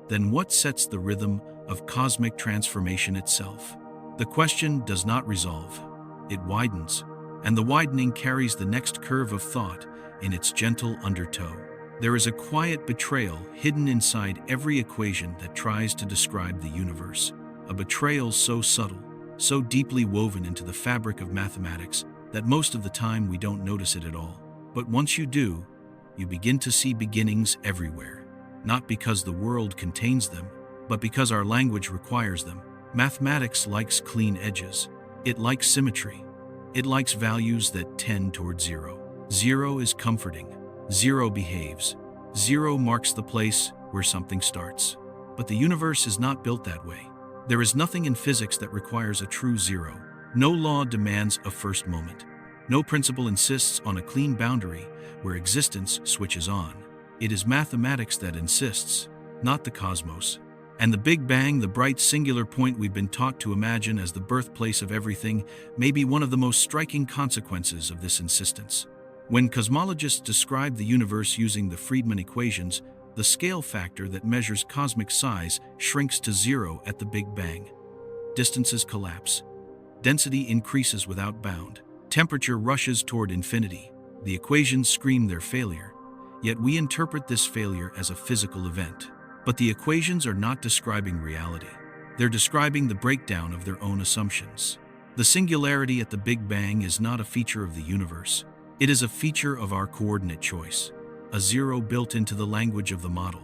then what sets the rhythm of cosmic transformation itself? The question does not resolve. It widens, and the widening carries the next curve of thought in its gentle undertow. There is a quiet betrayal hidden inside every equation that tries to describe the universe, a betrayal so subtle, so deeply woven into the fabric of mathematics that most of the time we don't notice it at all. But once you do, you begin to see beginnings everywhere, not because the world contains them, but because our language requires them. Mathematics likes clean edges. It likes symmetry. It likes values that tend toward zero. Zero is comforting. Zero behaves. Zero marks the place where something starts. But the universe is not built that way. There is nothing in physics that requires a true zero. No law demands a first moment. No principle insists on a clean boundary where existence switches on. It is mathematics that insists, not the cosmos. And the Big Bang, the bright singular point we've been taught to imagine as the birthplace of everything, may be one of the most striking consequences of this insistence. When cosmologists describe the universe using the Friedmann equations, the scale factor that measures cosmic size shrinks to zero at the Big Bang. Distances collapse. Density increases without bound. Temperature rushes toward infinity. The equations scream their failure, yet we interpret this failure as a physical event. But the equations are not describing reality. They're describing the breakdown of their own assumptions. The singularity at the Big Bang is not a feature of the universe. It is a feature of our coordinate choice, a zero built into the language of the model.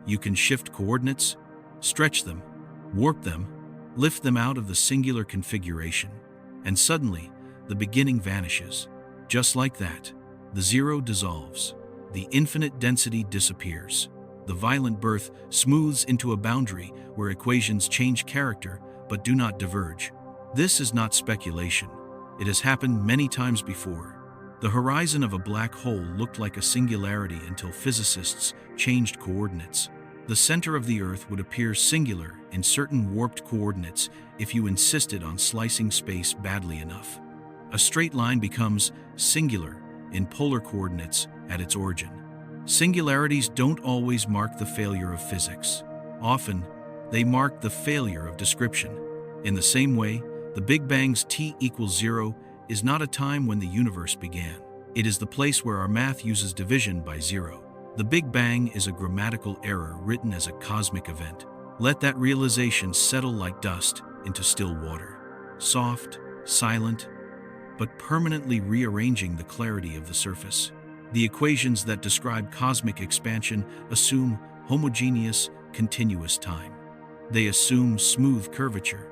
You can shift coordinates, stretch them, warp them, lift them out of the singular configuration, and suddenly, the beginning vanishes. Just like that, the zero dissolves. The infinite density disappears. The violent birth smooths into a boundary where equations change character but do not diverge. This is not speculation. It has happened many times before. The horizon of a black hole looked like a singularity until physicists changed coordinates. The center of the Earth would appear singular in certain warped coordinates if you insisted on slicing space badly enough. A straight line becomes singular in polar coordinates at its origin. Singularities don't always mark the failure of physics. Often, they mark the failure of description. In the same way, the Big Bang's t equals zero is not a time when the universe began. It is the place where our math uses division by zero. The Big Bang is a grammatical error written as a cosmic event. Let that realization settle like dust into still water. Soft, silent, but permanently rearranging the clarity of the surface. The equations that describe cosmic expansion assume homogeneous, continuous time. They assume smooth curvature.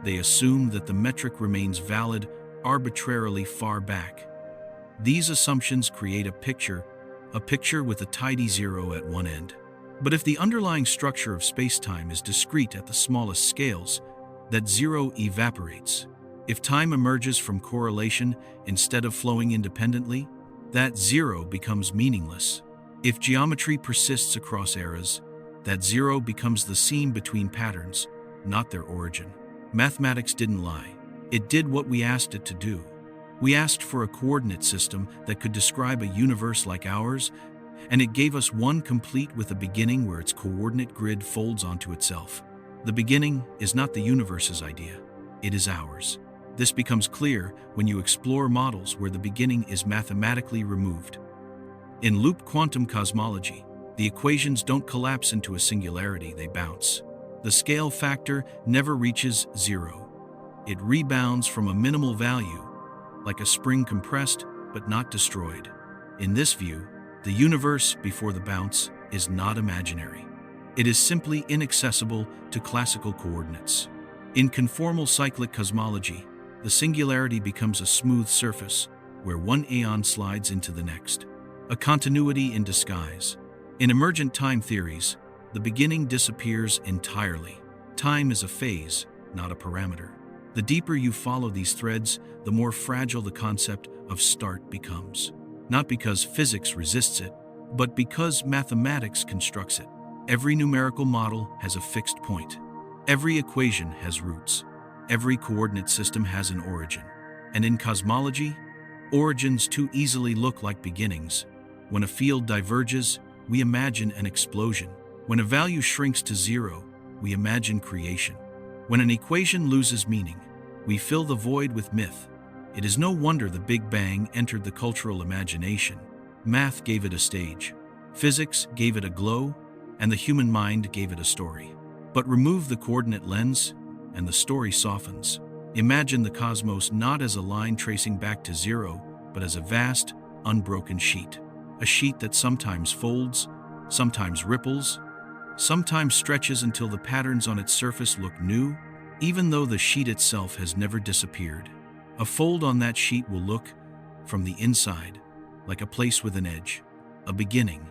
They assume that the metric remains valid arbitrarily far back. These assumptions create a picture with a tidy zero at one end. But if the underlying structure of spacetime is discrete at the smallest scales, that zero evaporates. If time emerges from correlation instead of flowing independently, that zero becomes meaningless. If geometry persists across eras, that zero becomes the seam between patterns, not their origin. Mathematics didn't lie. It did what we asked it to do. We asked for a coordinate system that could describe a universe like ours, and it gave us one complete with a beginning where its coordinate grid folds onto itself. The beginning is not the universe's idea. It is ours. This becomes clear when you explore models where the beginning is mathematically removed. In loop quantum cosmology, the equations don't collapse into a singularity, they bounce. The scale factor never reaches zero. It rebounds from a minimal value, like a spring compressed but not destroyed. In this view, the universe before the bounce is not imaginary. It is simply inaccessible to classical coordinates. In conformal cyclic cosmology, the singularity becomes a smooth surface where one aeon slides into the next, a continuity in disguise. In emergent time theories, the beginning disappears entirely. Time is a phase, not a parameter. The deeper you follow these threads, the more fragile the concept of start becomes. Not because physics resists it, but because mathematics constructs it. Every numerical model has a fixed point. Every equation has roots. Every coordinate system has an origin. And in cosmology, origins too easily look like beginnings. When a field diverges, we imagine an explosion. When a value shrinks to zero, we imagine creation. When an equation loses meaning, we fill the void with myth. It is no wonder the Big Bang entered the cultural imagination. Math gave it a stage, physics gave it a glow, and the human mind gave it a story. But remove the coordinate lens, and the story softens. Imagine the cosmos not as a line tracing back to zero, but as a vast, unbroken sheet. A sheet that sometimes folds, sometimes ripples, sometimes stretches until the patterns on its surface look new, even though the sheet itself has never disappeared. A fold on that sheet will look, from the inside, like a place with an edge, a beginning,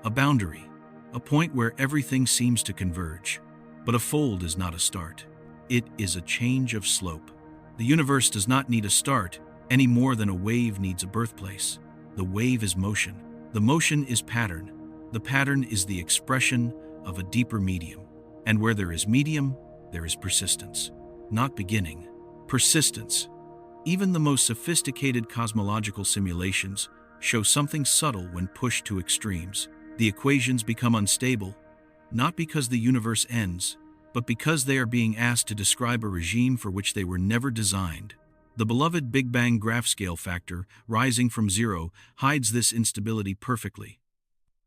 a boundary, a point where everything seems to converge. But a fold is not a start. It is a change of slope. The universe does not need a start any more than a wave needs a birthplace. The wave is motion. The motion is pattern. The pattern is the expression of a deeper medium. And where there is medium, there is persistence. Not beginning, persistence. Even the most sophisticated cosmological simulations show something subtle when pushed to extremes. The equations become unstable, not because the universe ends, but because they are being asked to describe a regime for which they were never designed. The beloved Big Bang graph scale factor, rising from zero, hides this instability perfectly.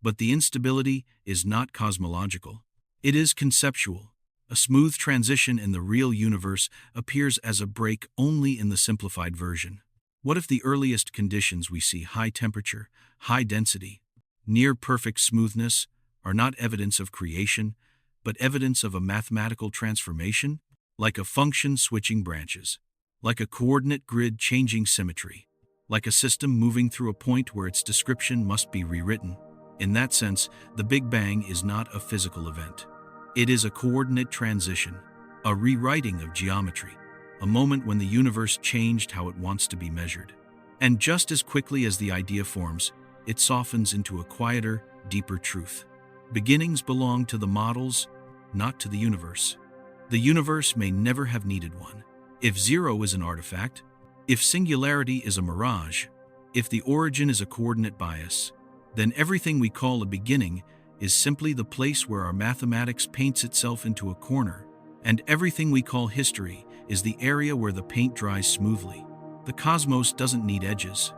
But the instability is not cosmological. It is conceptual. A smooth transition in the real universe appears as a break only in the simplified version. What if the earliest conditions we see, high temperature, high density, near perfect smoothness, are not evidence of creation, but evidence of a mathematical transformation? Like a function switching branches, like a coordinate grid changing symmetry, like a system moving through a point where its description must be rewritten. In that sense, the Big Bang is not a physical event. It is a coordinate transition, a rewriting of geometry, a moment when the universe changed how it wants to be measured. And just as quickly as the idea forms, it softens into a quieter, deeper truth. Beginnings belong to the models, not to the universe. The universe may never have needed one. If zero is an artifact, if singularity is a mirage, if the origin is a coordinate bias, then everything we call a beginning is simply the place where our mathematics paints itself into a corner, and everything we call history is the area where the paint dries smoothly. The cosmos doesn't need edges.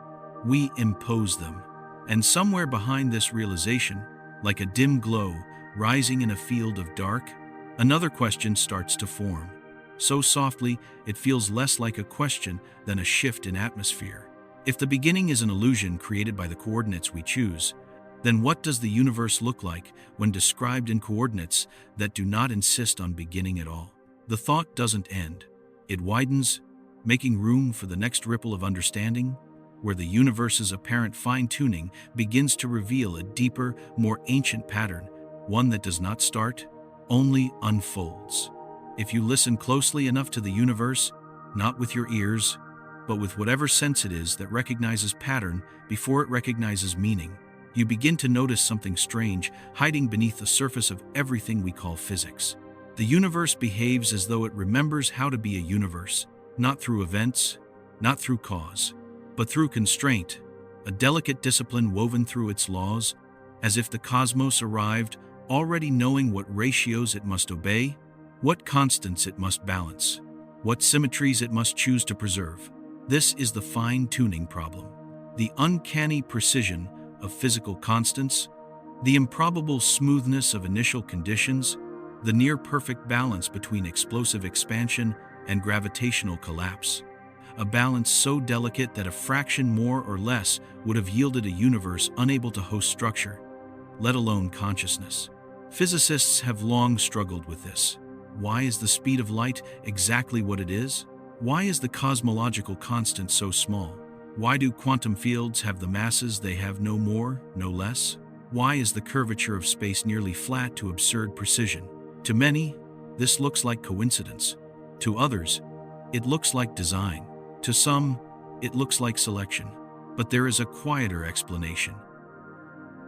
We impose them. And somewhere behind this realization, like a dim glow rising in a field of dark, another question starts to form. So softly, it feels less like a question than a shift in atmosphere. If the beginning is an illusion created by the coordinates we choose, then what does the universe look like when described in coordinates that do not insist on beginning at all? The thought doesn't end. It widens, making room for the next ripple of understanding, where the universe's apparent fine-tuning begins to reveal a deeper, more ancient pattern, one that does not start, only unfolds. If you listen closely enough to the universe, not with your ears, but with whatever sense it is that recognizes pattern before it recognizes meaning, you begin to notice something strange hiding beneath the surface of everything we call physics. The universe behaves as though it remembers how to be a universe, not through events, not through cause, but through constraint, a delicate discipline woven through its laws, as if the cosmos arrived already knowing what ratios it must obey, what constants it must balance, what symmetries it must choose to preserve. This is the fine-tuning problem, the uncanny precision of physical constants, the improbable smoothness of initial conditions, the near-perfect balance between explosive expansion and gravitational collapse. A balance so delicate that a fraction more or less would have yielded a universe unable to host structure, let alone consciousness. Physicists have long struggled with this. Why is the speed of light exactly what it is? Why is the cosmological constant so small? Why do quantum fields have the masses they have, no more, no less? Why is the curvature of space nearly flat to absurd precision? To many, this looks like coincidence. To others, it looks like design. To some, it looks like selection. But there is a quieter explanation,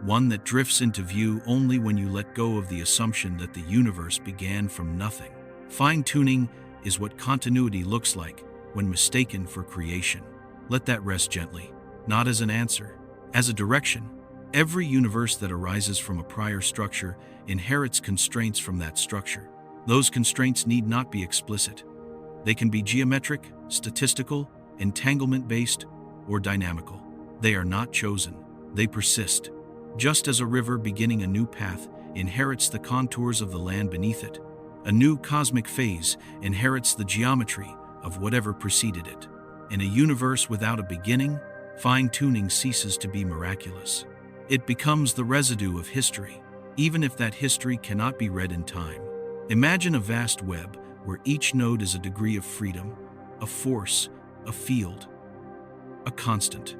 one that drifts into view only when you let go of the assumption that the universe began from nothing. Fine-tuning is what continuity looks like when mistaken for creation. Let that rest gently, not as an answer, as a direction. Every universe that arises from a prior structure inherits constraints from that structure. Those constraints need not be explicit. They can be geometric, statistical, entanglement-based, or dynamical. They are not chosen, they persist. Just as a river beginning a new path inherits the contours of the land beneath it, a new cosmic phase inherits the geometry of whatever preceded it. In a universe without a beginning, fine-tuning ceases to be miraculous. It becomes the residue of history, even if that history cannot be read in time. Imagine a vast web where each node is a degree of freedom, a force, a field, a constant.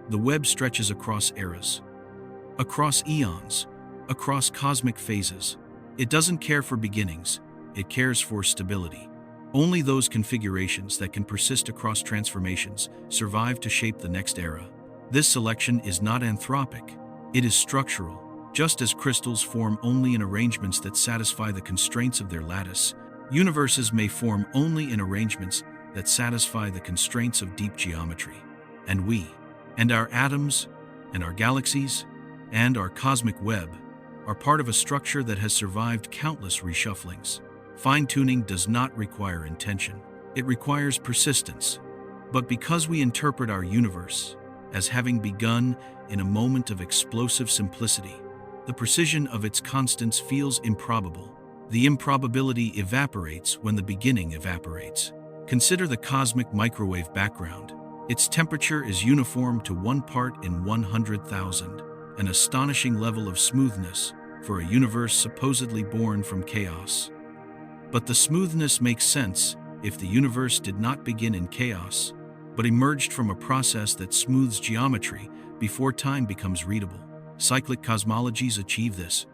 The web stretches across eras, across eons, across cosmic phases. It doesn't care for beginnings, it cares for stability. Only those configurations that can persist across transformations survive to shape the next era. This selection is not anthropic, it is structural. Just as crystals form only in arrangements that satisfy the constraints of their lattice, universes may form only in arrangements that satisfy the constraints of deep geometry. And we, and our atoms, and our galaxies, and our cosmic web, are part of a structure that has survived countless reshufflings. Fine-tuning does not require intention, it requires persistence. But because we interpret our universe as having begun in a moment of explosive simplicity, the precision of its constants feels improbable. The improbability evaporates when the beginning evaporates. Consider the cosmic microwave background. Its temperature is uniform to 1 part in 100,000, an astonishing level of smoothness for a universe supposedly born from chaos. But the smoothness makes sense if the universe did not begin in chaos, but emerged from a process that smooths geometry before time becomes readable. Cyclic cosmologies achieve this.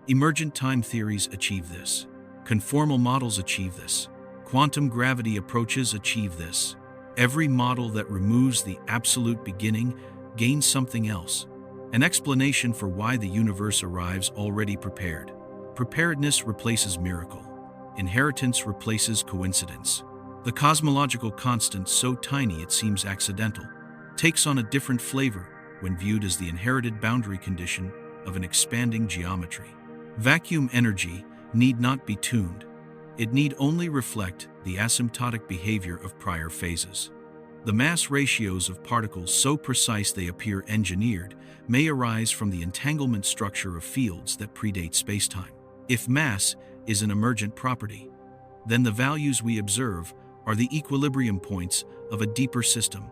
Emergent time theories achieve this. Conformal models achieve this. Quantum gravity approaches achieve this. Every model that removes the absolute beginning gains something else, an explanation for why the universe arrives already prepared. Preparedness replaces miracle. Inheritance replaces coincidence. The cosmological constant, so tiny it seems accidental, takes on a different flavor when viewed as the inherited boundary condition of an expanding geometry. Vacuum energy need not be tuned. It need only reflect the asymptotic behavior of prior phases. The mass ratios of particles so precise they appear engineered may arise from the entanglement structure of fields that predate spacetime. If mass is an emergent property, then the values we observe are the equilibrium points of a deeper system,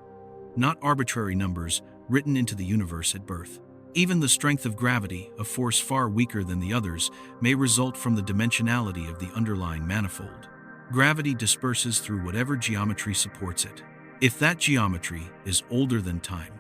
not arbitrary numbers written into the universe at birth. Even the strength of gravity, a force far weaker than the others, may result from the dimensionality of the underlying manifold. Gravity disperses through whatever geometry supports it. If that geometry is older than time,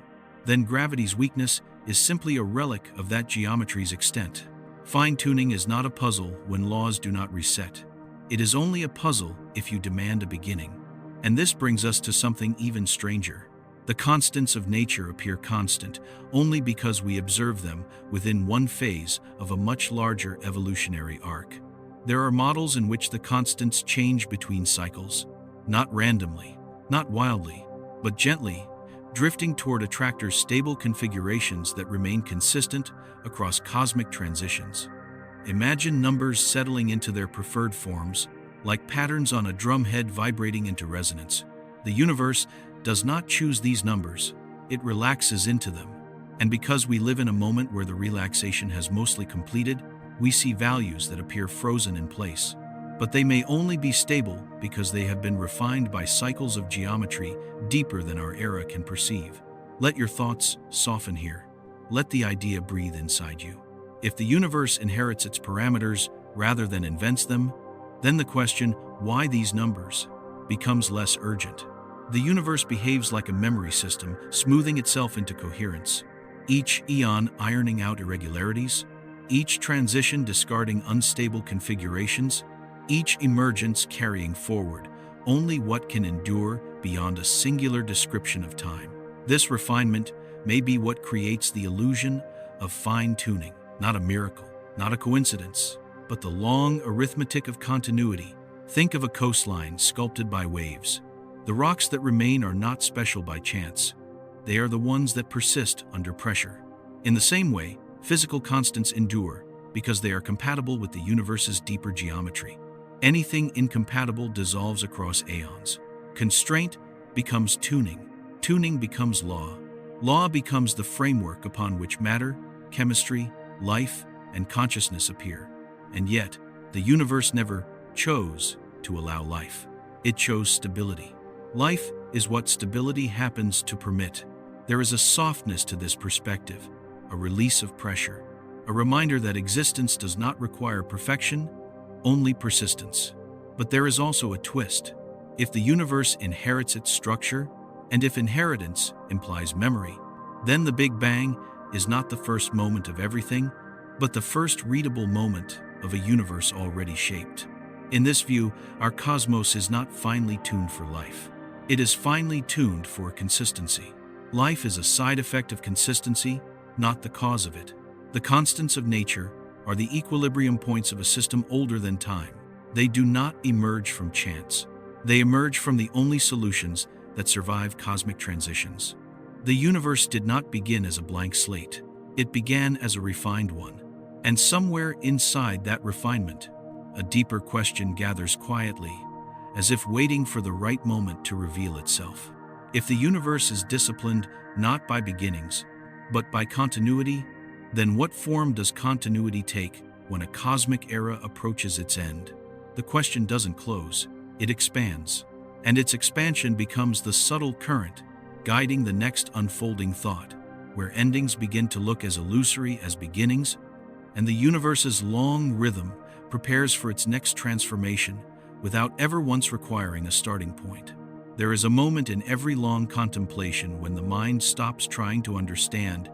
then gravity's weakness is simply a relic of that geometry's extent. Fine-tuning is not a puzzle when laws do not reset. It is only a puzzle if you demand a beginning. And this brings us to something even stranger. The constants of nature appear constant only because we observe them within one phase of a much larger evolutionary arc. There are models in which the constants change between cycles, not randomly, not wildly, but gently, drifting toward attractors' stable configurations that remain consistent across cosmic transitions. Imagine numbers settling into their preferred forms, like patterns on a drumhead vibrating into resonance. The universe does not choose these numbers, it relaxes into them. And because we live in a moment where the relaxation has mostly completed, we see values that appear frozen in place. But they may only be stable because they have been refined by cycles of geometry deeper than our era can perceive. Let your thoughts soften here. Let the idea breathe inside you. If the universe inherits its parameters rather than invents them, then the question, why these numbers, becomes less urgent. The universe behaves like a memory system, smoothing itself into coherence. Each eon ironing out irregularities, each transition discarding unstable configurations, each emergence carrying forward only what can endure beyond a singular description of time. This refinement may be what creates the illusion of fine-tuning, not a miracle, not a coincidence, but the long arithmetic of continuity. Think of a coastline sculpted by waves. The rocks that remain are not special by chance. They are the ones that persist under pressure. In the same way, physical constants endure because they are compatible with the universe's deeper geometry. Anything incompatible dissolves across aeons. Constraint becomes tuning. Tuning becomes law. Law becomes the framework upon which matter, chemistry, life, and consciousness appear. And yet, the universe never chose to allow life. It chose stability. Life is what stability happens to permit. There is a softness to this perspective, a release of pressure, a reminder that existence does not require perfection, only persistence. But there is also a twist. If the universe inherits its structure, and if inheritance implies memory, then the Big Bang is not the first moment of everything, but the first readable moment of a universe already shaped. In this view, our cosmos is not finely tuned for life. It is finely tuned for consistency. Life is a side effect of consistency, not the cause of it. The constants of nature are the equilibrium points of a system older than time. They do not emerge from chance. They emerge from the only solutions that survive cosmic transitions. The universe did not begin as a blank slate. It began as a refined one. And somewhere inside that refinement, a deeper question gathers quietly, as if waiting for the right moment to reveal itself. If the universe is disciplined not by beginnings, but by continuity, then what form does continuity take when a cosmic era approaches its end? The question doesn't close, it expands. And its expansion becomes the subtle current, guiding the next unfolding thought, where endings begin to look as illusory as beginnings, and the universe's long rhythm prepares for its next transformation without ever once requiring a starting point. There is a moment in every long contemplation when the mind stops trying to understand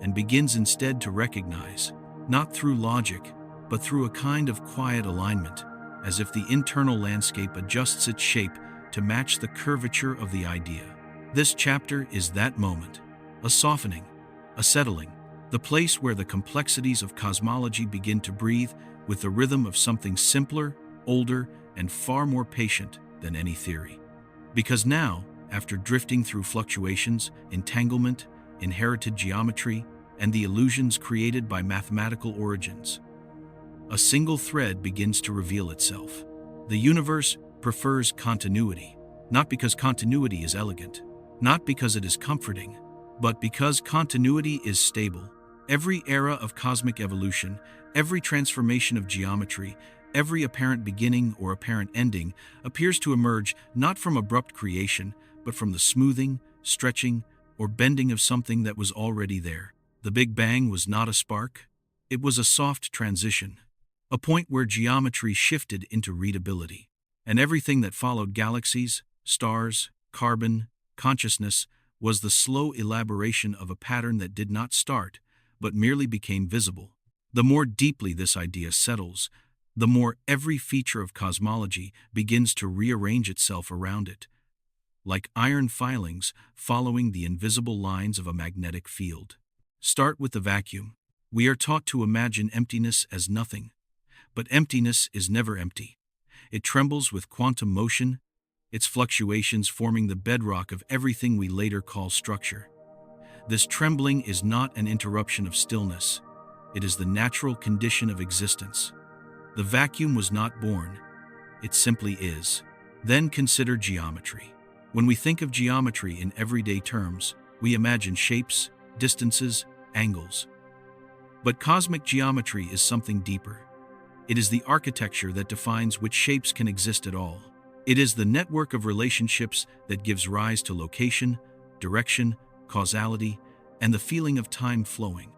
and begins instead to recognize, not through logic, but through a kind of quiet alignment, as if the internal landscape adjusts its shape to match the curvature of the idea. This chapter is that moment, a softening, a settling, the place where the complexities of cosmology begin to breathe with the rhythm of something simpler, older, and far more patient than any theory. Because now, after drifting through fluctuations, entanglement, inherited geometry, and the illusions created by mathematical origins, a single thread begins to reveal itself. The universe prefers continuity, not because continuity is elegant, not because it is comforting, but because continuity is stable. Every era of cosmic evolution, every transformation of geometry, every apparent beginning or apparent ending appears to emerge not from abrupt creation, but from the smoothing, stretching, or bending of something that was already there. The Big Bang was not a spark, it was a soft transition, a point where geometry shifted into readability. And everything that followed, galaxies, stars, carbon, consciousness, was the slow elaboration of a pattern that did not start, but merely became visible. The more deeply this idea settles, the more every feature of cosmology begins to rearrange itself around it, like iron filings following the invisible lines of a magnetic field. Start with the vacuum. We are taught to imagine emptiness as nothing, but emptiness is never empty. It trembles with quantum motion, its fluctuations forming the bedrock of everything we later call structure. This trembling is not an interruption of stillness. It is the natural condition of existence. The vacuum was not born. It simply is. Then consider geometry. When we think of geometry in everyday terms, we imagine shapes, distances, angles. But cosmic geometry is something deeper. It is the architecture that defines which shapes can exist at all. It is the network of relationships that gives rise to location, direction, causality, and the feeling of time flowing.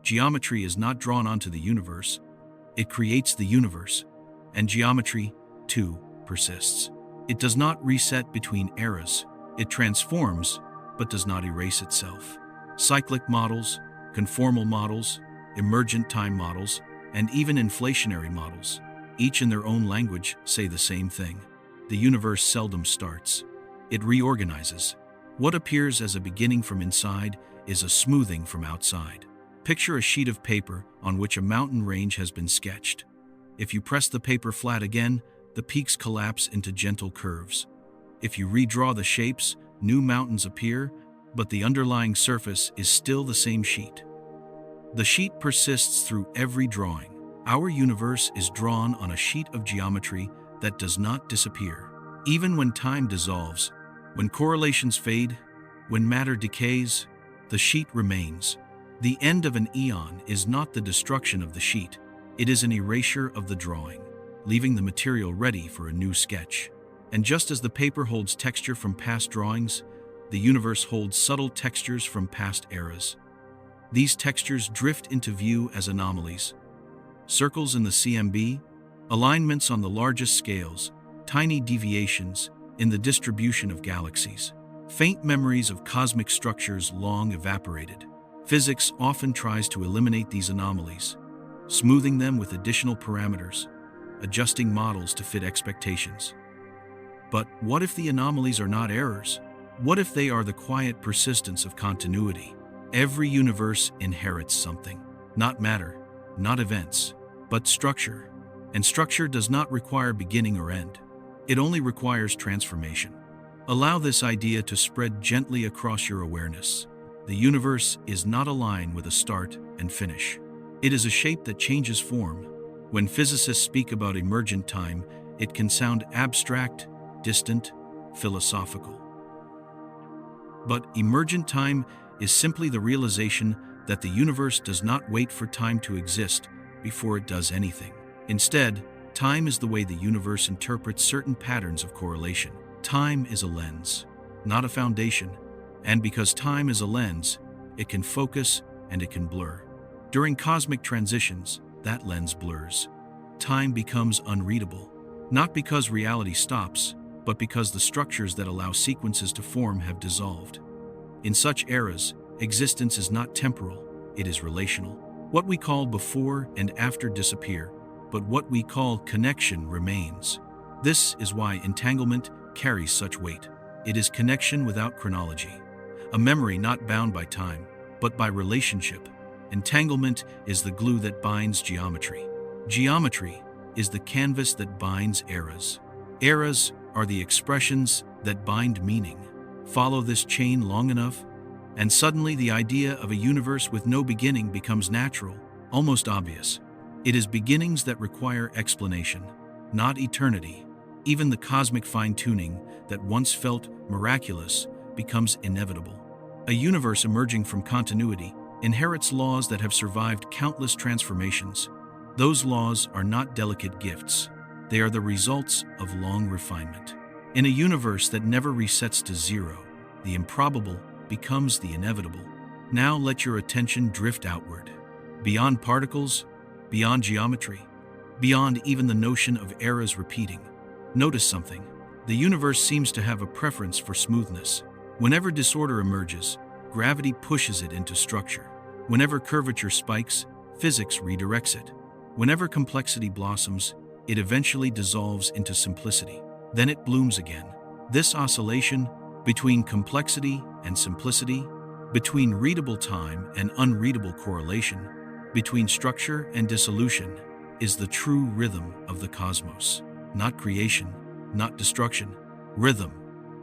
Geometry is not drawn onto the universe. It creates the universe, and geometry, too, persists. It does not reset between eras. It transforms, but does not erase itself. Cyclic models, conformal models, emergent time models, and even inflationary models, each in their own language, say the same thing. The universe seldom starts. It reorganizes. What appears as a beginning from inside is a smoothing from outside. Picture a sheet of paper on which a mountain range has been sketched. If you press the paper flat again, the peaks collapse into gentle curves. If you redraw the shapes, new mountains appear, but the underlying surface is still the same sheet. The sheet persists through every drawing. Our universe is drawn on a sheet of geometry that does not disappear. Even when time dissolves, When correlations fade, when matter decays, the sheet remains. The end of an eon is not the destruction of the sheet, it is an erasure of the drawing, leaving the material ready for a new sketch. And just as the paper holds texture from past drawings, the universe holds subtle textures from past eras. These textures drift into view as anomalies. Circles in the CMB, alignments on the largest scales, tiny deviations in the distribution of galaxies, faint memories of cosmic structures long evaporated. Physics often tries to eliminate these anomalies, smoothing them with additional parameters, adjusting models to fit expectations. But what if the anomalies are not errors? What if they are the quiet persistence of continuity? Every universe inherits something, not matter, not events, but structure. And structure does not require beginning or end. It only requires transformation. Allow this idea to spread gently across your awareness. The universe is not a line with a start and finish. It is a shape that changes form. When physicists speak about emergent time, it can sound abstract, distant, philosophical. But emergent time is simply the realization that the universe does not wait for time to exist before it does anything. Instead, time is the way the universe interprets certain patterns of correlation. Time is a lens, not a foundation, and because time is a lens, it can focus and it can blur. During cosmic transitions, that lens blurs. Time becomes unreadable, not because reality stops, but because the structures that allow sequences to form have dissolved. In such eras, existence is not temporal, it is relational. What we call before and after disappear, but what we call connection remains. This is why entanglement carries such weight. It is connection without chronology, a memory not bound by time, but by relationship. Entanglement is the glue that binds geometry. Geometry is the canvas that binds eras. Eras are the expressions that bind meaning. Follow this chain long enough, and suddenly the idea of a universe with no beginning becomes natural, almost obvious. It is beginnings that require explanation, not eternity. Even the cosmic fine-tuning that once felt miraculous becomes inevitable. A universe emerging from continuity inherits laws that have survived countless transformations. Those laws are not delicate gifts. They are the results of long refinement. In a universe that never resets to zero, the improbable becomes the inevitable. Now let your attention drift outward, beyond particles, beyond geometry, beyond even the notion of eras repeating. Notice something. The universe seems to have a preference for smoothness. Whenever disorder emerges, gravity pushes it into structure. Whenever curvature spikes, physics redirects it. Whenever complexity blossoms, it eventually dissolves into simplicity. Then it blooms again. This oscillation between complexity and simplicity, between readable time and unreadable correlation, between structure and dissolution, is the true rhythm of the cosmos. Not creation, not destruction, rhythm.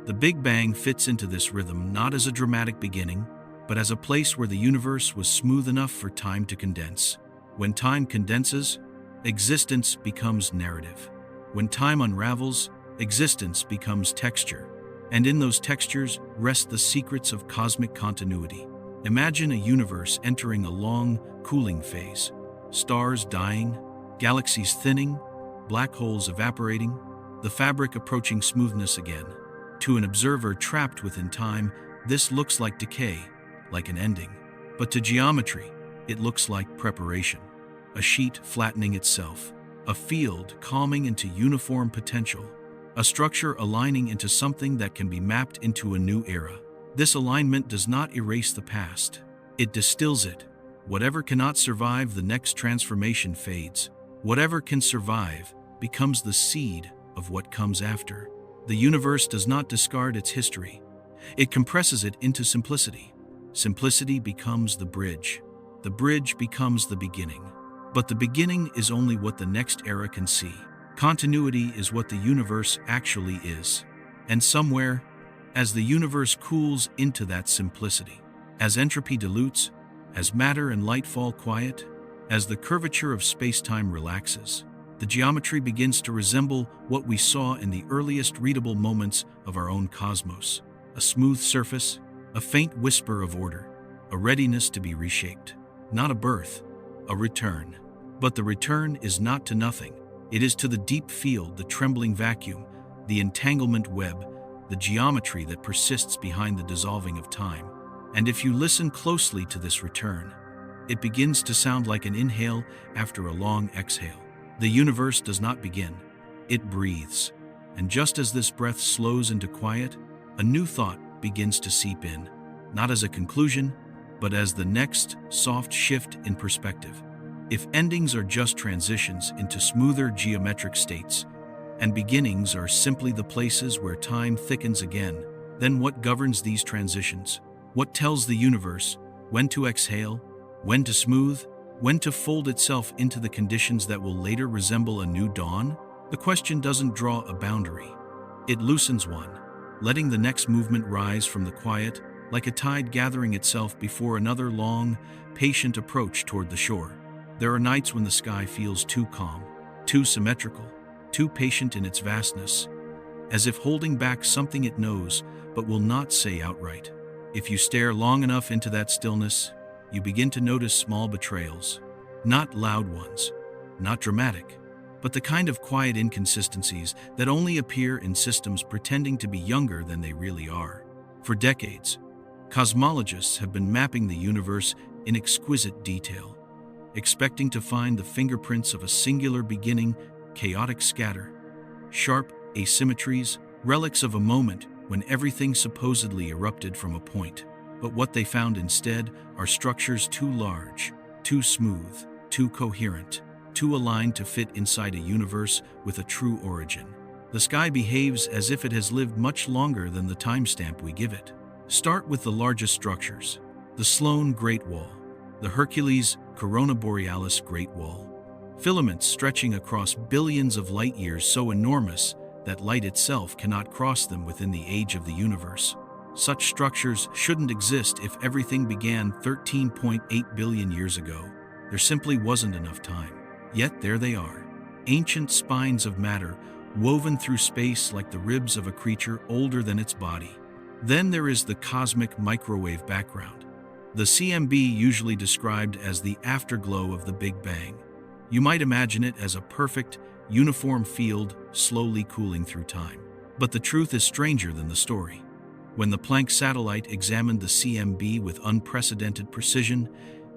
The Big Bang fits into this rhythm not as a dramatic beginning, but as a place where the universe was smooth enough for time to condense. When time condenses, existence becomes narrative. When time unravels, existence becomes texture. And in those textures rest the secrets of cosmic continuity. Imagine a universe entering a long, cooling phase. Stars dying, galaxies thinning, black holes evaporating, the fabric approaching smoothness again. To an observer trapped within time, this looks like decay, like an ending. But to geometry, it looks like preparation. A sheet flattening itself, a field calming into uniform potential, a structure aligning into something that can be mapped into a new era. This alignment does not erase the past. It distills it. Whatever cannot survive the next transformation fades. Whatever can survive becomes the seed of what comes after. The universe does not discard its history. It compresses it into simplicity. Simplicity becomes the bridge. The bridge becomes the beginning. But the beginning is only what the next era can see. Continuity is what the universe actually is. And somewhere, as the universe cools into that simplicity, as entropy dilutes, as matter and light fall quiet, as the curvature of space-time relaxes, the geometry begins to resemble what we saw in the earliest readable moments of our own cosmos. A smooth surface, a faint whisper of order, a readiness to be reshaped. Not a birth, a return. But the return is not to nothing. It is to the deep field, the trembling vacuum, the entanglement web, the geometry that persists behind the dissolving of time. And if you listen closely to this return, it begins to sound like an inhale after a long exhale. The universe does not begin, it breathes. And just as this breath slows into quiet, a new thought begins to seep in, not as a conclusion, but as the next soft shift in perspective. If endings are just transitions into smoother geometric states, and beginnings are simply the places where time thickens again, then what governs these transitions? What tells the universe when to exhale, when to smooth, when to fold itself into the conditions that will later resemble a new dawn? The question doesn't draw a boundary. It loosens one, letting the next movement rise from the quiet, like a tide gathering itself before another long, patient approach toward the shore. There are nights when the sky feels too calm, too symmetrical, too patient in its vastness, as if holding back something it knows but will not say outright. If you stare long enough into that stillness, you begin to notice small betrayals. Not loud ones, not dramatic, but the kind of quiet inconsistencies that only appear in systems pretending to be younger than they really are. For decades, cosmologists have been mapping the universe in exquisite detail, expecting to find the fingerprints of a singular beginning, chaotic scatter, sharp asymmetries, relics of a moment when everything supposedly erupted from a point. But what they found instead are structures too large, too smooth, too coherent, too aligned to fit inside a universe with a true origin. The sky behaves as if it has lived much longer than the timestamp we give it. Start with the largest structures: the Sloan Great Wall, the Hercules Corona Borealis Great Wall. Filaments stretching across billions of light years so enormous that light itself cannot cross them within the age of the universe. Such structures shouldn't exist if everything began 13.8 billion years ago. There simply wasn't enough time. Yet there they are, ancient spines of matter woven through space like the ribs of a creature older than its body. Then there is the cosmic microwave background, the CMB usually described as the afterglow of the Big Bang. You might imagine it as a perfect, uniform field slowly cooling through time. But the truth is stranger than the story. When the Planck satellite examined the CMB with unprecedented precision,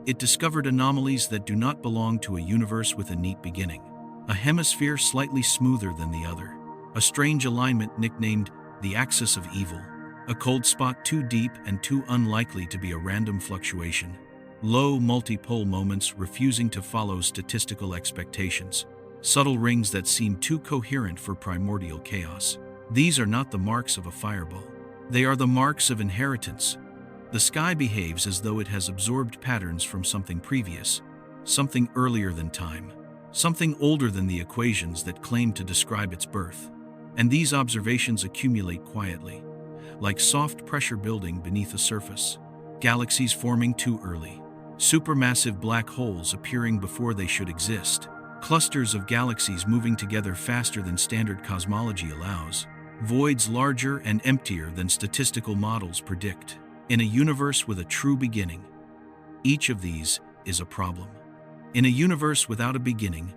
it discovered anomalies that do not belong to a universe with a neat beginning. A hemisphere slightly smoother than the other, a strange alignment nicknamed the axis of evil, a cold spot too deep and too unlikely to be a random fluctuation, low multipole moments refusing to follow statistical expectations, subtle rings that seem too coherent for primordial chaos. These are not the marks of a fireball. They are the marks of inheritance. The sky behaves as though it has absorbed patterns from something previous, something earlier than time, something older than the equations that claim to describe its birth. And these observations accumulate quietly, like soft pressure building beneath a surface, galaxies forming too early, supermassive black holes appearing before they should exist, clusters of galaxies moving together faster than standard cosmology allows, voids larger and emptier than statistical models predict. In a universe with a true beginning, each of these is a problem. In a universe without a beginning,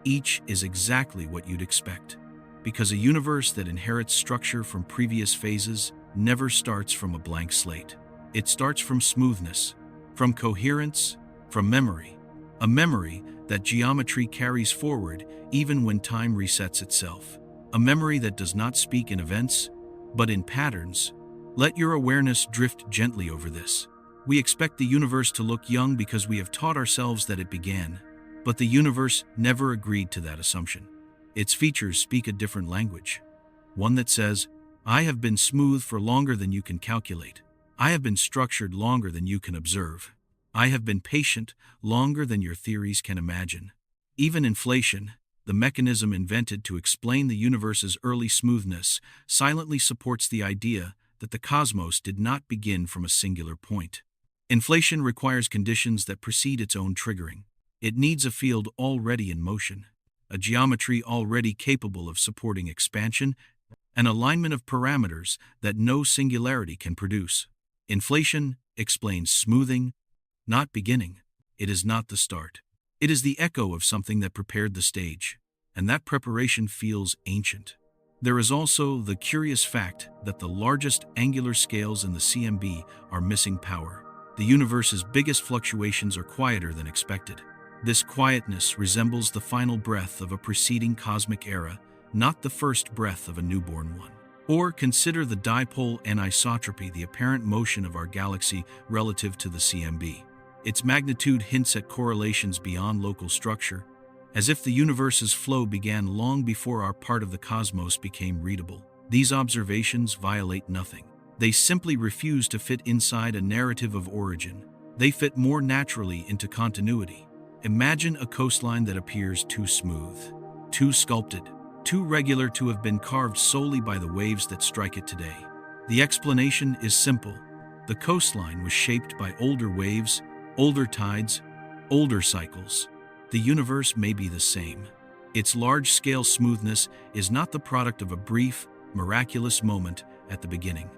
each is exactly what you'd expect. Because a universe that inherits structure from previous phases never starts from a blank slate. It starts from smoothness, from coherence, from memory. A memory that geometry carries forward even when time resets itself. A memory that does not speak in events, but in patterns. Let your awareness drift gently over this. We expect the universe to look young because we have taught ourselves that it began, but the universe never agreed to that assumption. Its features speak a different language. One that says, I have been smooth for longer than you can calculate. I have been structured longer than you can observe. I have been patient longer than your theories can imagine. Even inflation, the mechanism invented to explain the universe's early smoothness, silently supports the idea that the cosmos did not begin from a singular point. Inflation requires conditions that precede its own triggering. It needs a field already in motion, a geometry already capable of supporting expansion, an alignment of parameters that no singularity can produce. Inflation explains smoothing, not beginning. It is not the start. It is the echo of something that prepared the stage, and that preparation feels ancient. There is also the curious fact that the largest angular scales in the CMB are missing power. The universe's biggest fluctuations are quieter than expected. This quietness resembles the final breath of a preceding cosmic era, not the first breath of a newborn one. Or consider the dipole anisotropy, the apparent motion of our galaxy relative to the CMB. Its magnitude hints at correlations beyond local structure, as if the universe's flow began long before our part of the cosmos became readable. These observations violate nothing. They simply refuse to fit inside a narrative of origin. They fit more naturally into continuity. Imagine a coastline that appears too smooth, too sculpted, too regular to have been carved solely by the waves that strike it today. The explanation is simple. The coastline was shaped by older waves, older tides, older cycles. The universe may be the same. Its large-scale smoothness is not the product of a brief, miraculous moment at the beginning.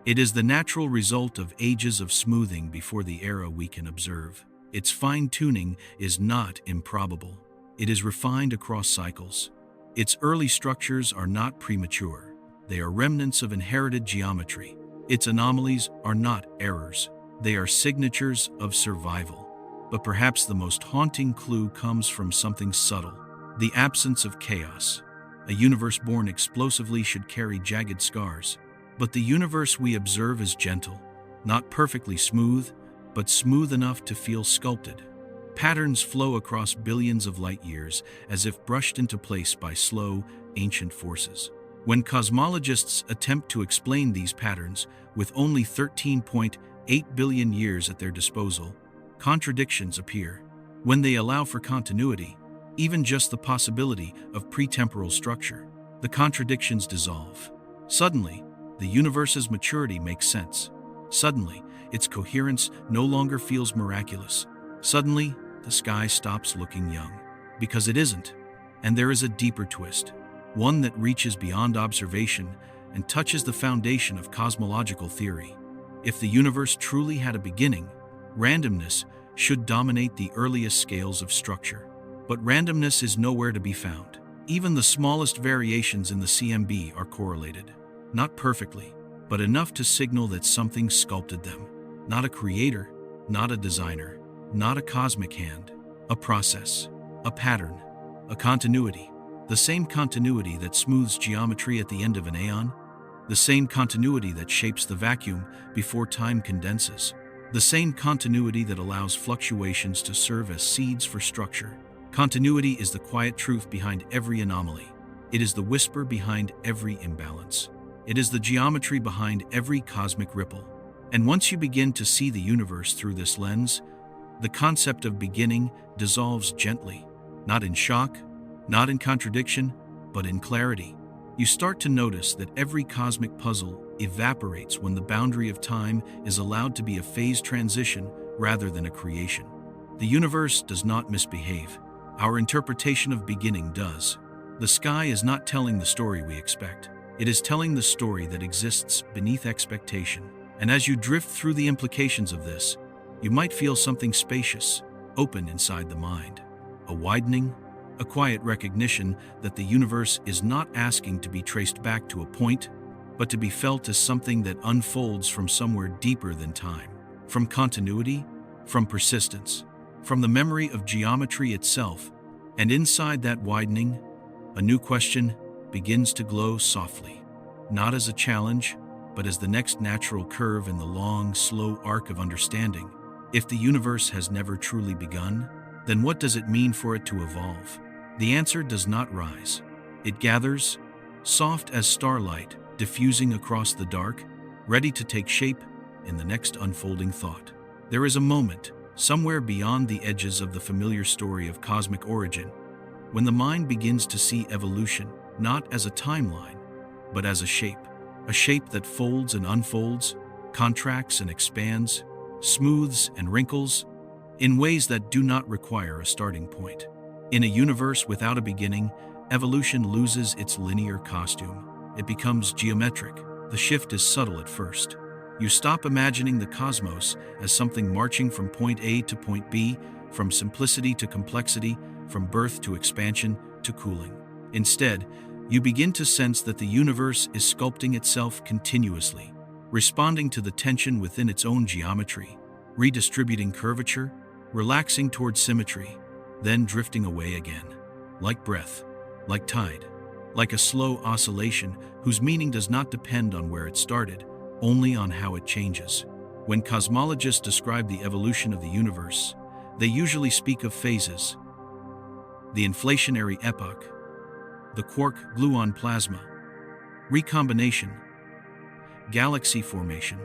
It is the natural result of ages of smoothing before the era we can observe. Its fine-tuning is not improbable. It is refined across cycles. Its early structures are not premature. They are remnants of inherited geometry. Its anomalies are not errors. They are signatures of survival. But perhaps the most haunting clue comes from something subtle: the absence of chaos. A universe born explosively should carry jagged scars. But the universe we observe is gentle, not perfectly smooth, but smooth enough to feel sculpted. Patterns flow across billions of light years, as if brushed into place by slow, ancient forces. When cosmologists attempt to explain these patterns with only 13.8 billion years at their disposal, contradictions appear. When they allow for continuity, even just the possibility of pretemporal structure, the contradictions dissolve. Suddenly, the universe's maturity makes sense. Suddenly, its coherence no longer feels miraculous. Suddenly, the sky stops looking young. Because it isn't. And there is a deeper twist, one that reaches beyond observation and touches the foundation of cosmological theory. If the universe truly had a beginning, randomness should dominate the earliest scales of structure. But randomness is nowhere to be found. Even the smallest variations in the CMB are correlated. Not perfectly, but enough to signal that something sculpted them. Not a creator, not a designer, not a cosmic hand. A process, a pattern, a continuity. The same continuity that smooths geometry at the end of an aeon. The same continuity that shapes the vacuum before time condenses. The same continuity that allows fluctuations to serve as seeds for structure. Continuity is the quiet truth behind every anomaly. It is the whisper behind every imbalance. It is the geometry behind every cosmic ripple. And once you begin to see the universe through this lens, the concept of beginning dissolves gently, not in shock, not in contradiction, but in clarity. You start to notice that every cosmic puzzle evaporates when the boundary of time is allowed to be a phase transition rather than a creation. The universe does not misbehave. Our interpretation of beginning does. The sky is not telling the story we expect. It is telling the story that exists beneath expectation. And as you drift through the implications of this, you might feel something spacious, open inside the mind. A widening, a quiet recognition that the universe is not asking to be traced back to a point, but to be felt as something that unfolds from somewhere deeper than time. From continuity, from persistence, from the memory of geometry itself. And inside that widening, a new question begins to glow softly, not as a challenge, but as the next natural curve in the long, slow arc of understanding. If the universe has never truly begun, then what does it mean for it to evolve? The answer does not rise. It gathers, soft as starlight, diffusing across the dark, ready to take shape in the next unfolding thought. There is a moment, somewhere beyond the edges of the familiar story of cosmic origin, when the mind begins to see evolution not as a timeline, but as a shape that folds and unfolds, contracts and expands, smooths and wrinkles, in ways that do not require a starting point. In a universe without a beginning, evolution loses its linear costume. It becomes geometric. The shift is subtle at first. You stop imagining the cosmos as something marching from point A to point B, from simplicity to complexity, from birth to expansion to cooling. Instead, you begin to sense that the universe is sculpting itself continuously, responding to the tension within its own geometry, redistributing curvature, relaxing toward symmetry, then drifting away again, like breath, like tide, like a slow oscillation whose meaning does not depend on where it started, only on how it changes. When cosmologists describe the evolution of the universe, they usually speak of phases: the inflationary epoch, the quark-gluon plasma, recombination, galaxy formation,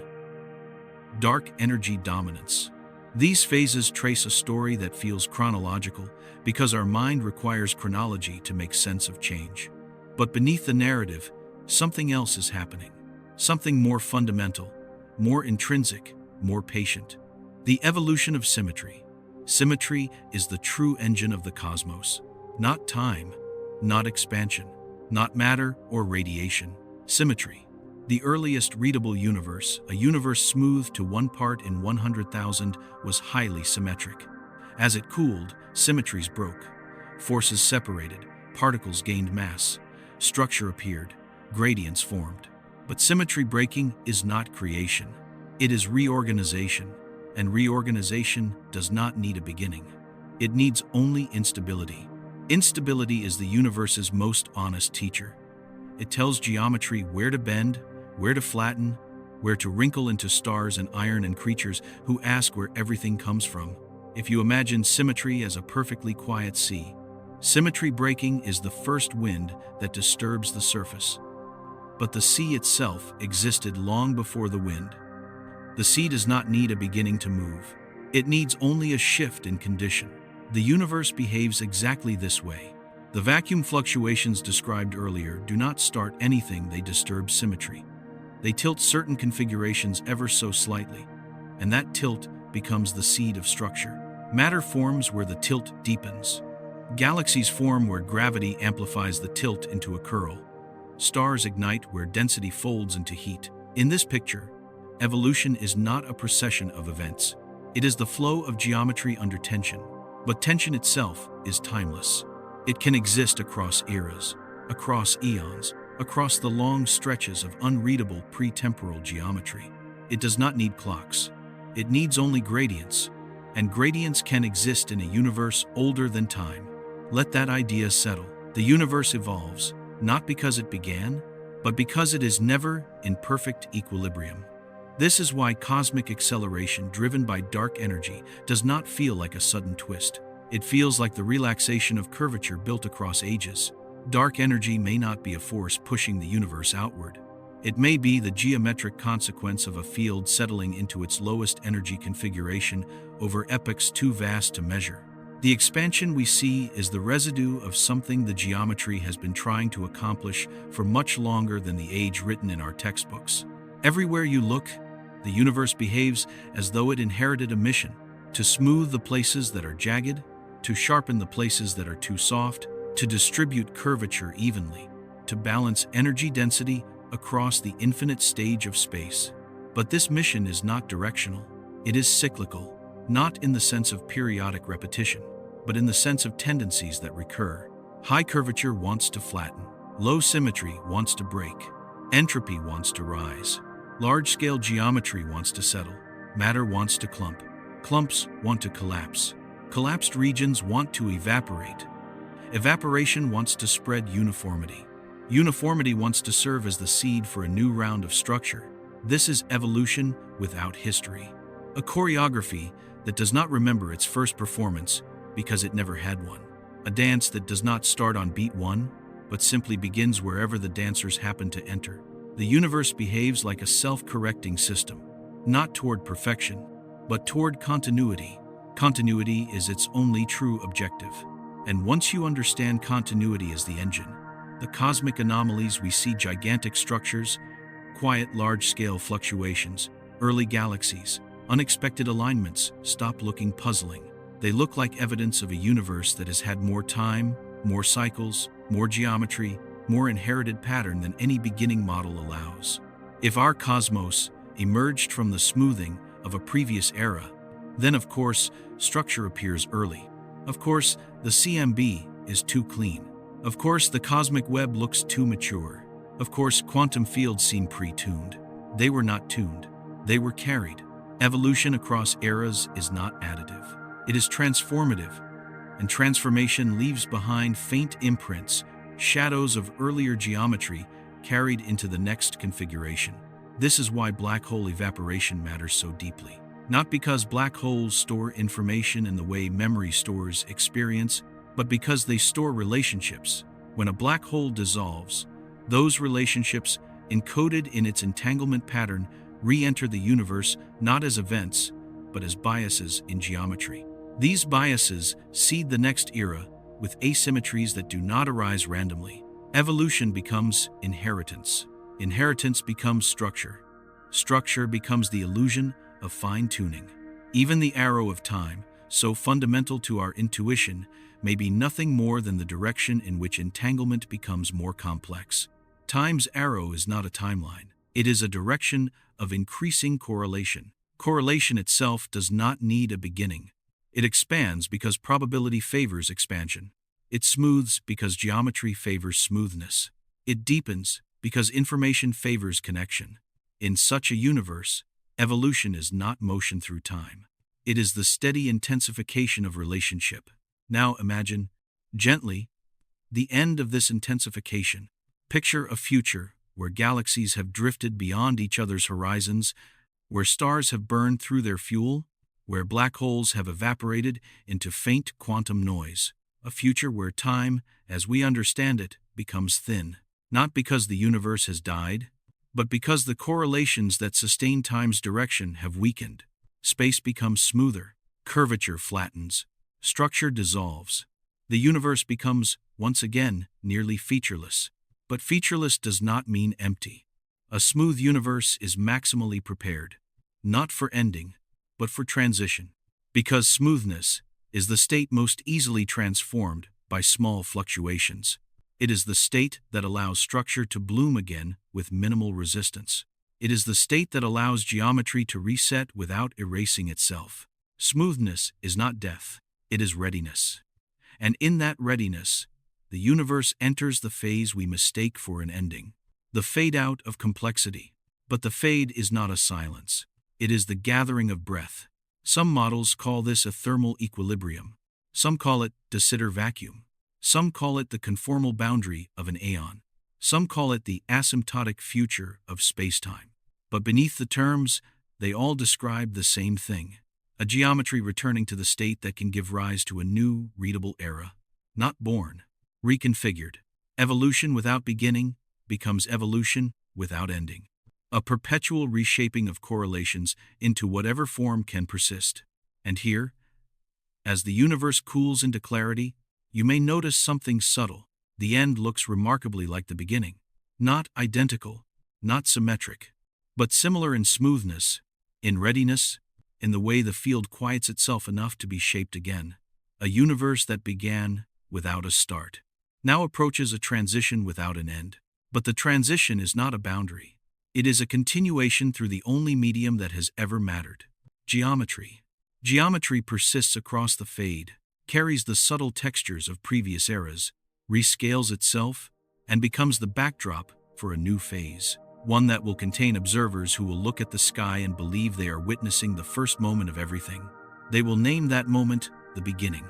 dark energy dominance. These phases trace a story that feels chronological because our mind requires chronology to make sense of change. But beneath the narrative, something else is happening. Something more fundamental, more intrinsic, more patient. The evolution of symmetry. Symmetry is the true engine of the cosmos. Not time, not expansion, not matter or radiation. Symmetry. The earliest readable universe, a universe smoothed to 1 part in 100,000, was highly symmetric. As it cooled, symmetries broke. Forces separated, particles gained mass, structure appeared, gradients formed. But symmetry breaking is not creation. It is reorganization, and reorganization does not need a beginning. It needs only instability. Instability is the universe's most honest teacher. It tells geometry where to bend, where to flatten, where to wrinkle into stars and iron and creatures who ask where everything comes from. If you imagine symmetry as a perfectly quiet sea, symmetry breaking is the first wind that disturbs the surface. But the sea itself existed long before the wind. The sea does not need a beginning to move. It needs only a shift in condition. The universe behaves exactly this way. The vacuum fluctuations described earlier do not start anything, they disturb symmetry. They tilt certain configurations ever so slightly, and that tilt becomes the seed of structure. Matter forms where the tilt deepens. Galaxies form where gravity amplifies the tilt into a curl. Stars ignite where density folds into heat. In this picture, evolution is not a procession of events. It is the flow of geometry under tension. But tension itself is timeless. It can exist across eras, across eons, across the long stretches of unreadable pre-temporal geometry. It does not need clocks. It needs only gradients, and gradients can exist in a universe older than time. Let that idea settle. The universe evolves, not because it began, but because it is never in perfect equilibrium. This is why cosmic acceleration driven by dark energy does not feel like a sudden twist. It feels like the relaxation of curvature built across ages. Dark energy may not be a force pushing the universe outward. It may be the geometric consequence of a field settling into its lowest energy configuration over epochs too vast to measure. The expansion we see is the residue of something the geometry has been trying to accomplish for much longer than the age written in our textbooks. Everywhere you look, the universe behaves as though it inherited a mission: to smooth the places that are jagged, to sharpen the places that are too soft, to distribute curvature evenly, to balance energy density across the infinite stage of space. But this mission is not directional. It is cyclical, not in the sense of periodic repetition, but in the sense of tendencies that recur. High curvature wants to flatten. Low symmetry wants to break. Entropy wants to rise. Large-scale geometry wants to settle. Matter wants to clump. Clumps want to collapse. Collapsed regions want to evaporate. Evaporation wants to spread uniformity. Uniformity wants to serve as the seed for a new round of structure. This is evolution without history. A choreography that does not remember its first performance because it never had one. A dance that does not start on beat 1, but simply begins wherever the dancers happen to enter. The universe behaves like a self-correcting system, not toward perfection, but toward continuity. Continuity is its only true objective. And once you understand continuity as the engine, the cosmic anomalies we see, gigantic structures, quiet large-scale fluctuations, early galaxies, unexpected alignments, stop looking puzzling. They look like evidence of a universe that has had more time, more cycles, more geometry, more inherited pattern than any beginning model allows. If our cosmos emerged from the smoothing of a previous era, then of course, structure appears early. Of course, the CMB is too clean. Of course, the cosmic web looks too mature. Of course, quantum fields seem pre-tuned. They were not tuned. They were carried. Evolution across eras is not additive. It is transformative, and transformation leaves behind faint imprints, shadows of earlier geometry carried into the next configuration. This is why black hole evaporation matters so deeply. Not because black holes store information in the way memory stores experience, but because they store relationships. When a black hole dissolves, those relationships, encoded in its entanglement pattern, re-enter the universe not as events, but as biases in geometry. These biases seed the next era with asymmetries that do not arise randomly. Evolution becomes inheritance. Inheritance becomes structure. Structure becomes the illusion of fine-tuning. Even the arrow of time, so fundamental to our intuition, may be nothing more than the direction in which entanglement becomes more complex. Time's arrow is not a timeline. It is a direction of increasing correlation. Correlation itself does not need a beginning. It expands because probability favors expansion. It smooths because geometry favors smoothness. It deepens because information favors connection. In such a universe, evolution is not motion through time. It is the steady intensification of relationship. Now imagine, gently, the end of this intensification. Picture a future where galaxies have drifted beyond each other's horizons, where stars have burned through their fuel, where black holes have evaporated into faint quantum noise. A future where time, as we understand it, becomes thin. Not because the universe has died, but because the correlations that sustain time's direction have weakened. Space becomes smoother, curvature flattens, structure dissolves. The universe becomes, once again, nearly featureless. But featureless does not mean empty. A smooth universe is maximally prepared, not for ending, but for transition. Because smoothness is the state most easily transformed by small fluctuations. It is the state that allows structure to bloom again with minimal resistance. It is the state that allows geometry to reset without erasing itself. Smoothness is not death, it is readiness. And in that readiness, the universe enters the phase we mistake for an ending, the fade-out of complexity. But the fade is not a silence. It is the gathering of breath. Some models call this a thermal equilibrium. Some call it de Sitter vacuum. Some call it the conformal boundary of an aeon. Some call it the asymptotic future of spacetime. But beneath the terms, they all describe the same thing: a geometry returning to the state that can give rise to a new, readable era. Not born, reconfigured. Evolution without beginning becomes evolution without ending. A perpetual reshaping of correlations into whatever form can persist. And here, as the universe cools into clarity, you may notice something subtle. The end looks remarkably like the beginning. Not identical, not symmetric, but similar in smoothness, in readiness, in the way the field quiets itself enough to be shaped again. A universe that began without a start now approaches a transition without an end. But the transition is not a boundary. It is a continuation through the only medium that has ever mattered: geometry. Geometry persists across the fade, carries the subtle textures of previous eras, rescales itself, and becomes the backdrop for a new phase. One that will contain observers who will look at the sky and believe they are witnessing the first moment of everything. They will name that moment the beginning.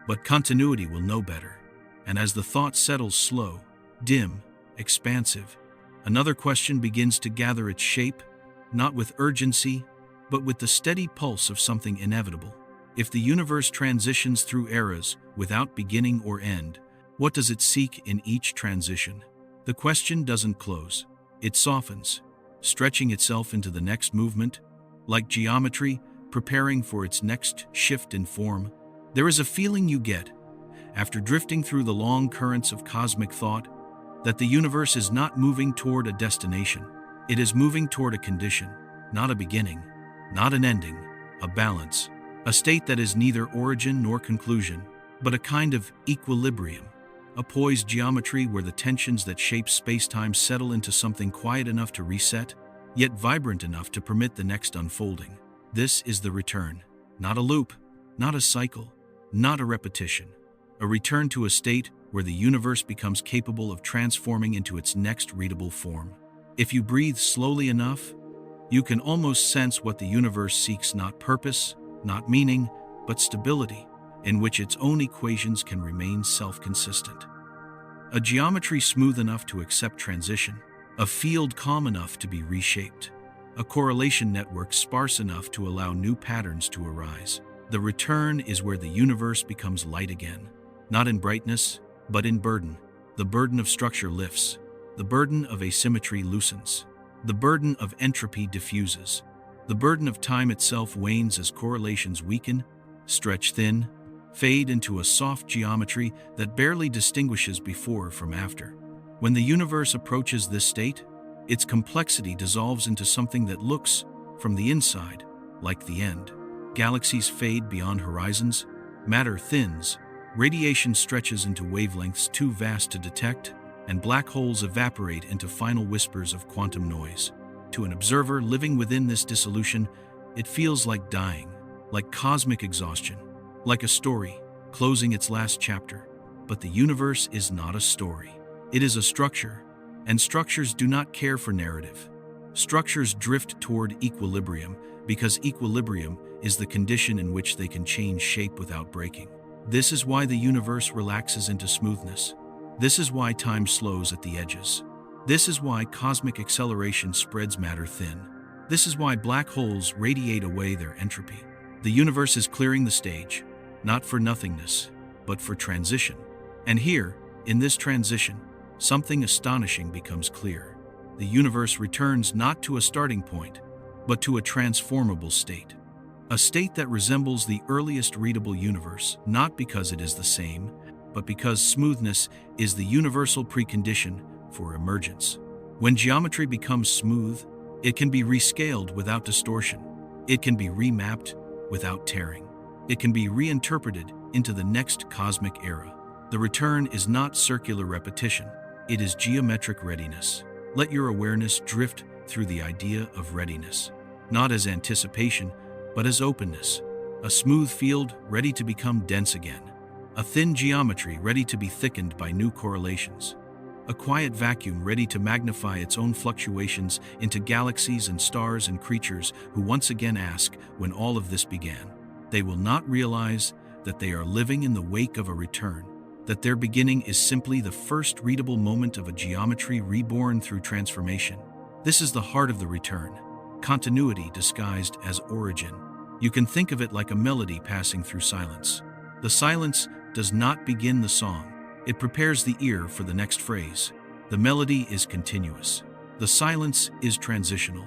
But continuity will know better. And as the thought settles slow, dim, expansive, another question begins to gather its shape, not with urgency, but with the steady pulse of something inevitable. If the universe transitions through eras without beginning or end, what does it seek in each transition? The question doesn't close. It softens, stretching itself into the next movement, like geometry preparing for its next shift in form. There is a feeling you get, after drifting through the long currents of cosmic thought, that the universe is not moving toward a destination. It is moving toward a condition, not a beginning, not an ending, a balance. a state that is neither origin nor conclusion, but a kind of equilibrium, a poised geometry where the tensions that shape spacetime settle into something quiet enough to reset, yet vibrant enough to permit the next unfolding. This is the return, not a loop, not a cycle, not a repetition, a return to a state where the universe becomes capable of transforming into its next readable form. If you breathe slowly enough, you can almost sense what the universe seeks: not purpose, not meaning, but stability, in which its own equations can remain self-consistent. A geometry smooth enough to accept transition, a field calm enough to be reshaped, a correlation network sparse enough to allow new patterns to arise. The return is where the universe becomes light again, not in brightness, but in burden. The burden of structure lifts, the burden of asymmetry loosens, the burden of entropy diffuses, the burden of time itself wanes as correlations weaken, stretch thin, fade into a soft geometry that barely distinguishes before from after. When the universe approaches this state, its complexity dissolves into something that looks, from the inside, like the end. Galaxies fade beyond horizons, matter thins, radiation stretches into wavelengths too vast to detect, and black holes evaporate into final whispers of quantum noise. To an observer living within this dissolution, it feels like dying, like cosmic exhaustion, like a story closing its last chapter. But the universe is not a story. It is a structure, and structures do not care for narrative. Structures drift toward equilibrium because equilibrium is the condition in which they can change shape without breaking. This is why the universe relaxes into smoothness. This is why time slows at the edges. This is why cosmic acceleration spreads matter thin. This is why black holes radiate away their entropy. The universe is clearing the stage, not for nothingness, but for transition. And here, in this transition, something astonishing becomes clear. The universe returns not to a starting point, but to a transformable state. A state that resembles the earliest readable universe, not because it is the same, but because smoothness is the universal precondition for emergence. When geometry becomes smooth, it can be rescaled without distortion. It can be remapped without tearing. It can be reinterpreted into the next cosmic era. The return is not circular repetition. It is geometric readiness. Let your awareness drift through the idea of readiness, not as anticipation, but as openness. A smooth field ready to become dense again. A thin geometry ready to be thickened by new correlations. A quiet vacuum ready to magnify its own fluctuations into galaxies and stars and creatures who once again ask when all of this began. They will not realize that they are living in the wake of a return, that their beginning is simply the first readable moment of a geometry reborn through transformation. This is the heart of the return, continuity disguised as origin. You can think of it like a melody passing through silence. The silence does not begin the song. It prepares the ear for the next phrase. The melody is continuous. The silence is transitional.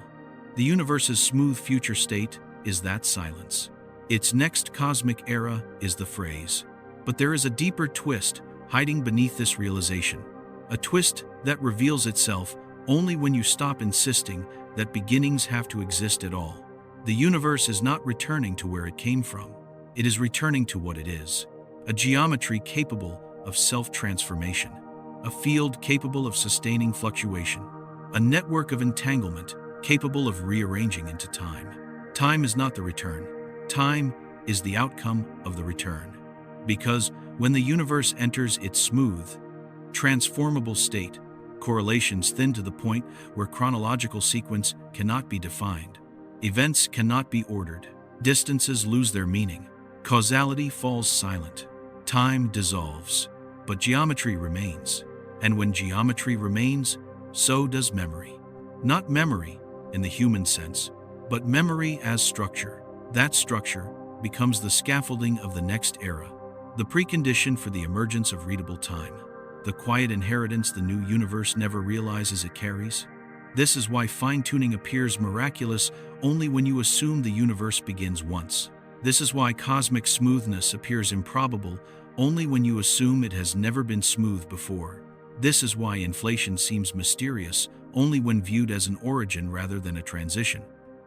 The universe's smooth future state is that silence. Its next cosmic era is the phrase. But there is a deeper twist hiding beneath this realization, a twist that reveals itself only when you stop insisting that beginnings have to exist at all. The universe is not returning to where it came from. It is returning to what it is, a geometry capable of self-transformation, a field capable of sustaining fluctuation, a network of entanglement capable of rearranging into time. Time is not the return. Time is the outcome of the return. Because when the universe enters its smooth, transformable state, correlations thin to the point where chronological sequence cannot be defined. Events cannot be ordered. Distances lose their meaning. Causality falls silent. Time dissolves. But geometry remains. And when geometry remains, so does memory. Not memory in the human sense, but memory as structure. That structure becomes the scaffolding of the next era, the precondition for the emergence of readable time, the quiet inheritance the new universe never realizes it carries. This is why fine-tuning appears miraculous only when you assume the universe begins once. This is why cosmic smoothness appears improbable only when you assume it has never been smooth before. This is why inflation seems mysterious only when viewed as an origin rather than a transition.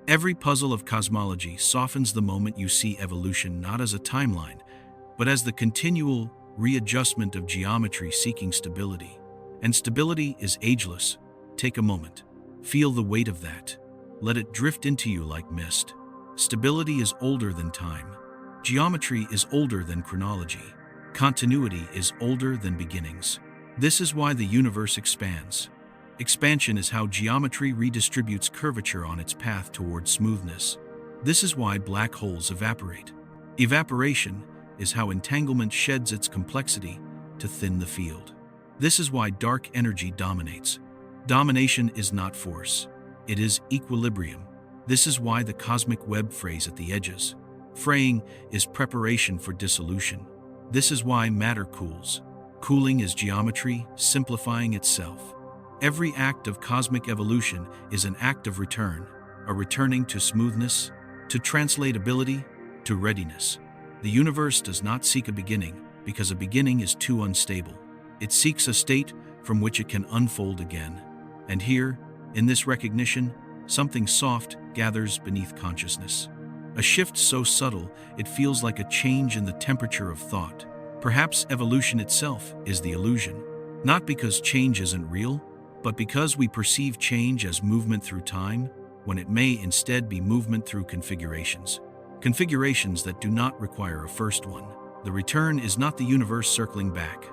Every puzzle of cosmology softens the moment you see evolution not as a timeline, but as the continual readjustment of geometry seeking stability. And stability is ageless. Take a moment. Feel the weight of that. Let it drift into you like mist. Stability is older than time. Geometry is older than chronology. Continuity is older than beginnings. This is why the universe expands. Expansion is how geometry redistributes curvature on its path toward smoothness. This is why black holes evaporate. Evaporation is how entanglement sheds its complexity to thin the field. This is why dark energy dominates. Domination is not force. It is equilibrium. This is why the cosmic web frays at the edges. Fraying is preparation for dissolution. This is why matter cools. Cooling is geometry simplifying itself. Every act of cosmic evolution is an act of return, a returning to smoothness, to translatability, to readiness. The universe does not seek a beginning because a beginning is too unstable. It seeks a state from which it can unfold again. And here, in this recognition, something soft gathers beneath consciousness. A shift so subtle it feels like a change in the temperature of thought. Perhaps evolution itself is the illusion, not because change isn't real, but because we perceive change as movement through time, when it may instead be movement through configurations. Configurations that do not require a first one. The return is not the universe circling back.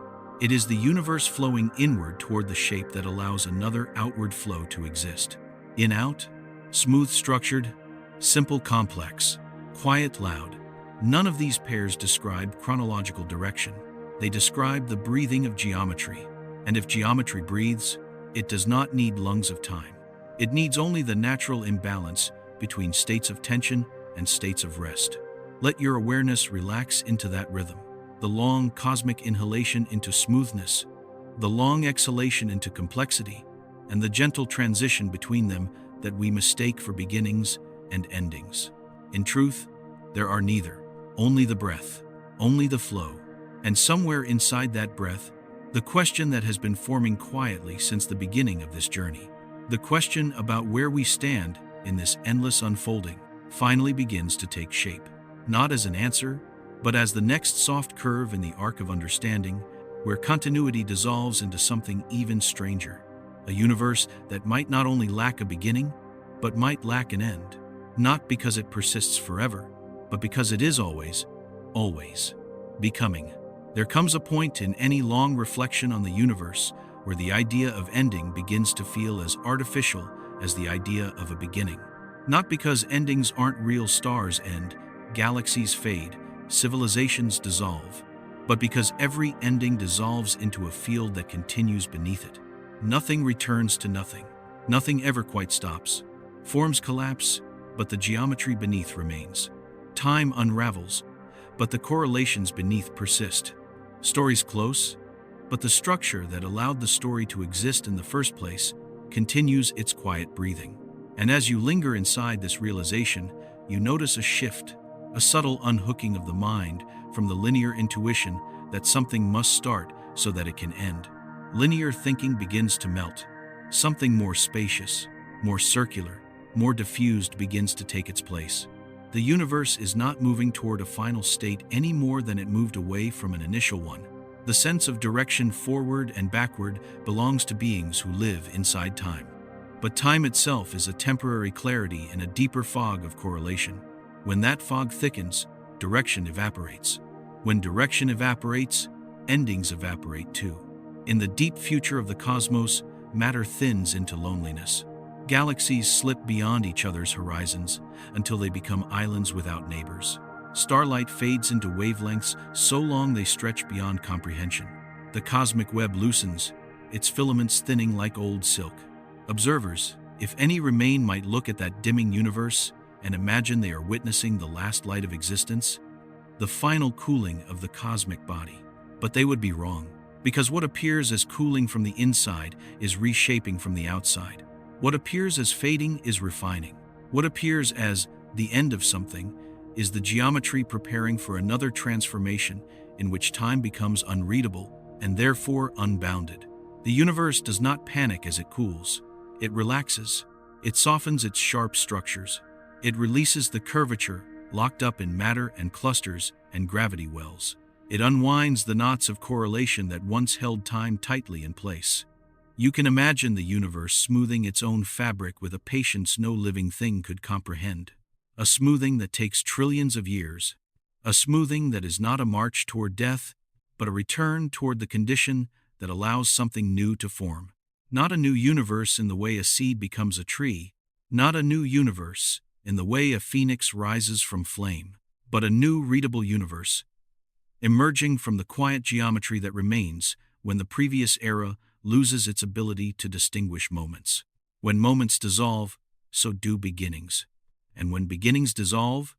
It is the universe flowing inward toward the shape that allows another outward flow to exist. In-out, smooth structured, simple complex, quiet loud. None of these pairs describe chronological direction. They describe the breathing of geometry. And if geometry breathes, it does not need lungs of time. It needs only the natural imbalance between states of tension and states of rest. Let your awareness relax into that rhythm. The long cosmic inhalation into smoothness, the long exhalation into complexity, and the gentle transition between them that we mistake for beginnings and endings. In truth, there are neither, only the breath, only the flow, and somewhere inside that breath, the question that has been forming quietly since the beginning of this journey. The question about where we stand in this endless unfolding finally begins to take shape, not as an answer, but as the next soft curve in the arc of understanding, where continuity dissolves into something even stranger, a universe that might not only lack a beginning, but might lack an end, not because it persists forever, but because it is always becoming. There comes a point in any long reflection on the universe where the idea of ending begins to feel as artificial as the idea of a beginning. Not because endings aren't real, stars end, galaxies fade, civilizations dissolve, but because every ending dissolves into a field that continues beneath it. Nothing returns to nothing. Nothing ever quite stops. Forms collapse, but the geometry beneath remains. Time unravels, but the correlations beneath persist. Stories close, but the structure that allowed the story to exist in the first place continues its quiet breathing. And as you linger inside this realization, you notice a shift, a subtle unhooking of the mind from the linear intuition that something must start so that it can end. Linear thinking begins to melt. Something more spacious, more circular, more diffused begins to take its place. The universe is not moving toward a final state any more than it moved away from an initial one. The sense of direction forward and backward belongs to beings who live inside time. But time itself is a temporary clarity in a deeper fog of correlation. When that fog thickens, direction evaporates. When direction evaporates, endings evaporate too. In the deep future of the cosmos, matter thins into loneliness. Galaxies slip beyond each other's horizons until they become islands without neighbors. Starlight fades into wavelengths so long they stretch beyond comprehension. The cosmic web loosens, its filaments thinning like old silk. Observers, if any remain, might look at that dimming universe and imagine they are witnessing the last light of existence, the final cooling of the cosmic body. But they would be wrong, because what appears as cooling from the inside is reshaping from the outside. What appears as fading is refining. What appears as the end of something is the geometry preparing for another transformation in which time becomes unreadable and therefore unbounded. The universe does not panic as it cools. It relaxes. It softens its sharp structures. It releases the curvature locked up in matter and clusters and gravity wells. It unwinds the knots of correlation that once held time tightly in place. You can imagine the universe smoothing its own fabric with a patience no living thing could comprehend. A smoothing that takes trillions of years. A smoothing that is not a march toward death, but a return toward the condition that allows something new to form. Not a new universe in the way a seed becomes a tree, not a new universe in the way a phoenix rises from flame, but a new readable universe, emerging from the quiet geometry that remains when the previous era loses its ability to distinguish moments. When moments dissolve, so do beginnings. And when beginnings dissolve,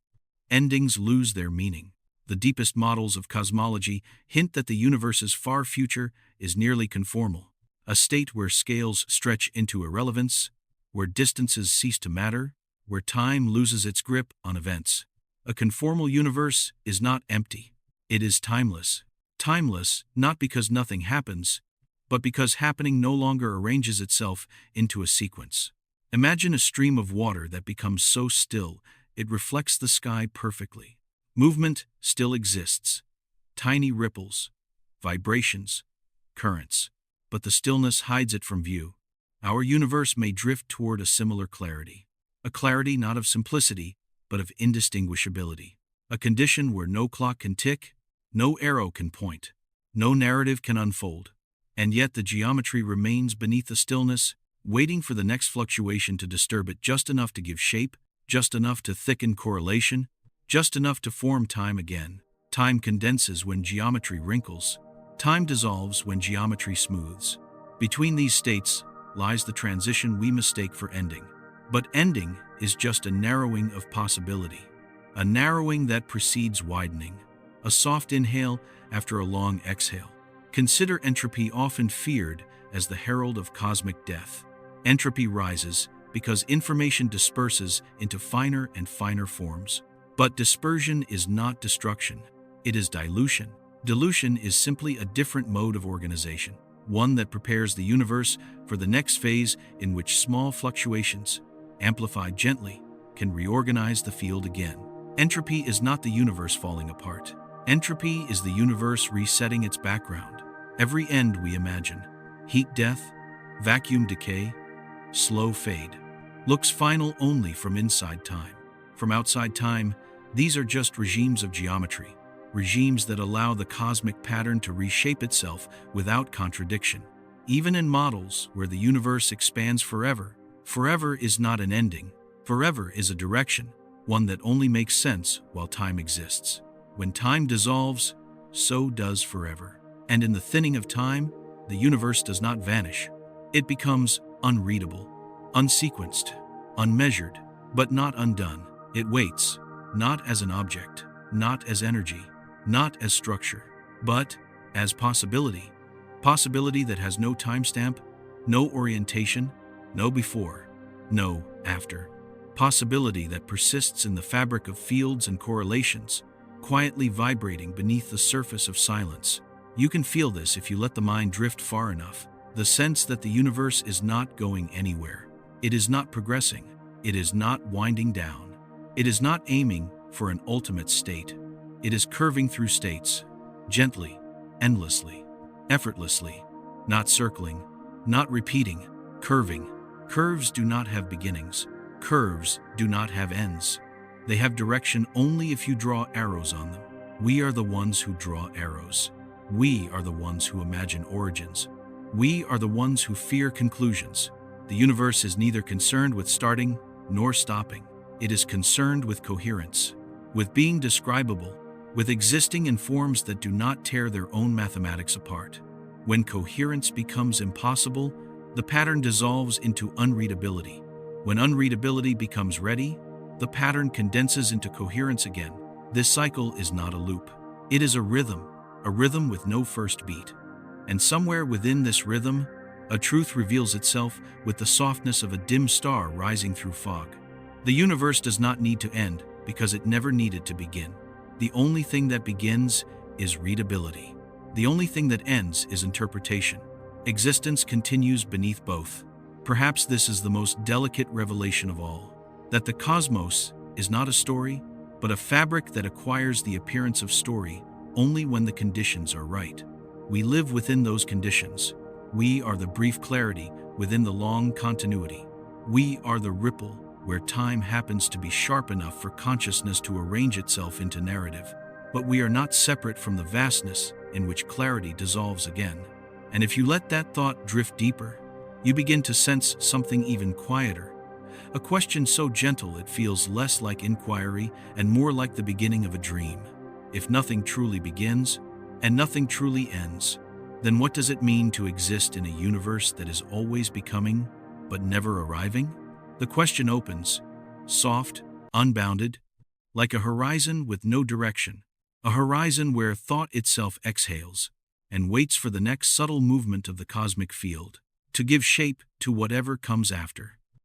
endings lose their meaning. The deepest models of cosmology hint that the universe's far future is nearly conformal, a state where scales stretch into irrelevance, where distances cease to matter, where time loses its grip on events. A conformal universe is not empty. It is timeless. Timeless not because nothing happens, but because happening no longer arranges itself into a sequence. Imagine a stream of water that becomes so still it reflects the sky perfectly. Movement still exists. Tiny ripples, vibrations, currents, but the stillness hides it from view. Our universe may drift toward a similar clarity. A clarity not of simplicity, but of indistinguishability. A condition where no clock can tick, no arrow can point, no narrative can unfold. And yet the geometry remains beneath the stillness, waiting for the next fluctuation to disturb it just enough to give shape, just enough to thicken correlation, just enough to form time again. Time condenses when geometry wrinkles. Time dissolves when geometry smooths. Between these states lies the transition we mistake for ending. But ending is just a narrowing of possibility. A narrowing that precedes widening. A soft inhale after a long exhale. Consider entropy, often feared as the herald of cosmic death. Entropy rises because information disperses into finer and finer forms. But dispersion is not destruction. It is dilution. Dilution is simply a different mode of organization, one that prepares the universe for the next phase in which small fluctuations, amplified gently, can reorganize the field again. Entropy is not the universe falling apart. Entropy is the universe resetting its background. Every end we imagine, heat death, vacuum decay, slow fade, looks final only from inside time. From outside time, these are just regimes of geometry, regimes that allow the cosmic pattern to reshape itself without contradiction. Even in models where the universe expands forever, forever is not an ending. Forever is a direction, one that only makes sense while time exists. When time dissolves, so does forever. And in the thinning of time, the universe does not vanish. It becomes unreadable, unsequenced, unmeasured, but not undone. It waits, not as an object, not as energy, not as structure, but as possibility. Possibility that has no timestamp, no orientation, no before, no after. Possibility that persists in the fabric of fields and correlations, quietly vibrating beneath the surface of silence. You can feel this if you let the mind drift far enough. The sense that the universe is not going anywhere. It is not progressing. It is not winding down. It is not aiming for an ultimate state. It is curving through states, gently, endlessly, effortlessly, not circling, not repeating, curving. Curves do not have beginnings. Curves do not have ends. They have direction only if you draw arrows on them. We are the ones who draw arrows. We are the ones who imagine origins. We are the ones who fear conclusions. The universe is neither concerned with starting nor stopping. It is concerned with coherence, with being describable, with existing in forms that do not tear their own mathematics apart. When coherence becomes impossible, the pattern dissolves into unreadability. When unreadability becomes ready, the pattern condenses into coherence again. This cycle is not a loop. It is a rhythm with no first beat. And somewhere within this rhythm, a truth reveals itself with the softness of a dim star rising through fog. The universe does not need to end because it never needed to begin. The only thing that begins is readability. The only thing that ends is interpretation. Existence continues beneath both. Perhaps this is the most delicate revelation of all, that the cosmos is not a story, but a fabric that acquires the appearance of story only when the conditions are right. We live within those conditions. We are the brief clarity within the long continuity. We are the ripple where time happens to be sharp enough for consciousness to arrange itself into narrative. But we are not separate from the vastness in which clarity dissolves again. And if you let that thought drift deeper, you begin to sense something even quieter. A question so gentle it feels less like inquiry and more like the beginning of a dream. If nothing truly begins and nothing truly ends, then what does it mean to exist in a universe that is always becoming but never arriving? The question opens, soft, unbounded, like a horizon with no direction, a horizon where thought itself exhales and waits for the next subtle movement of the cosmic field to give shape to whatever comes after.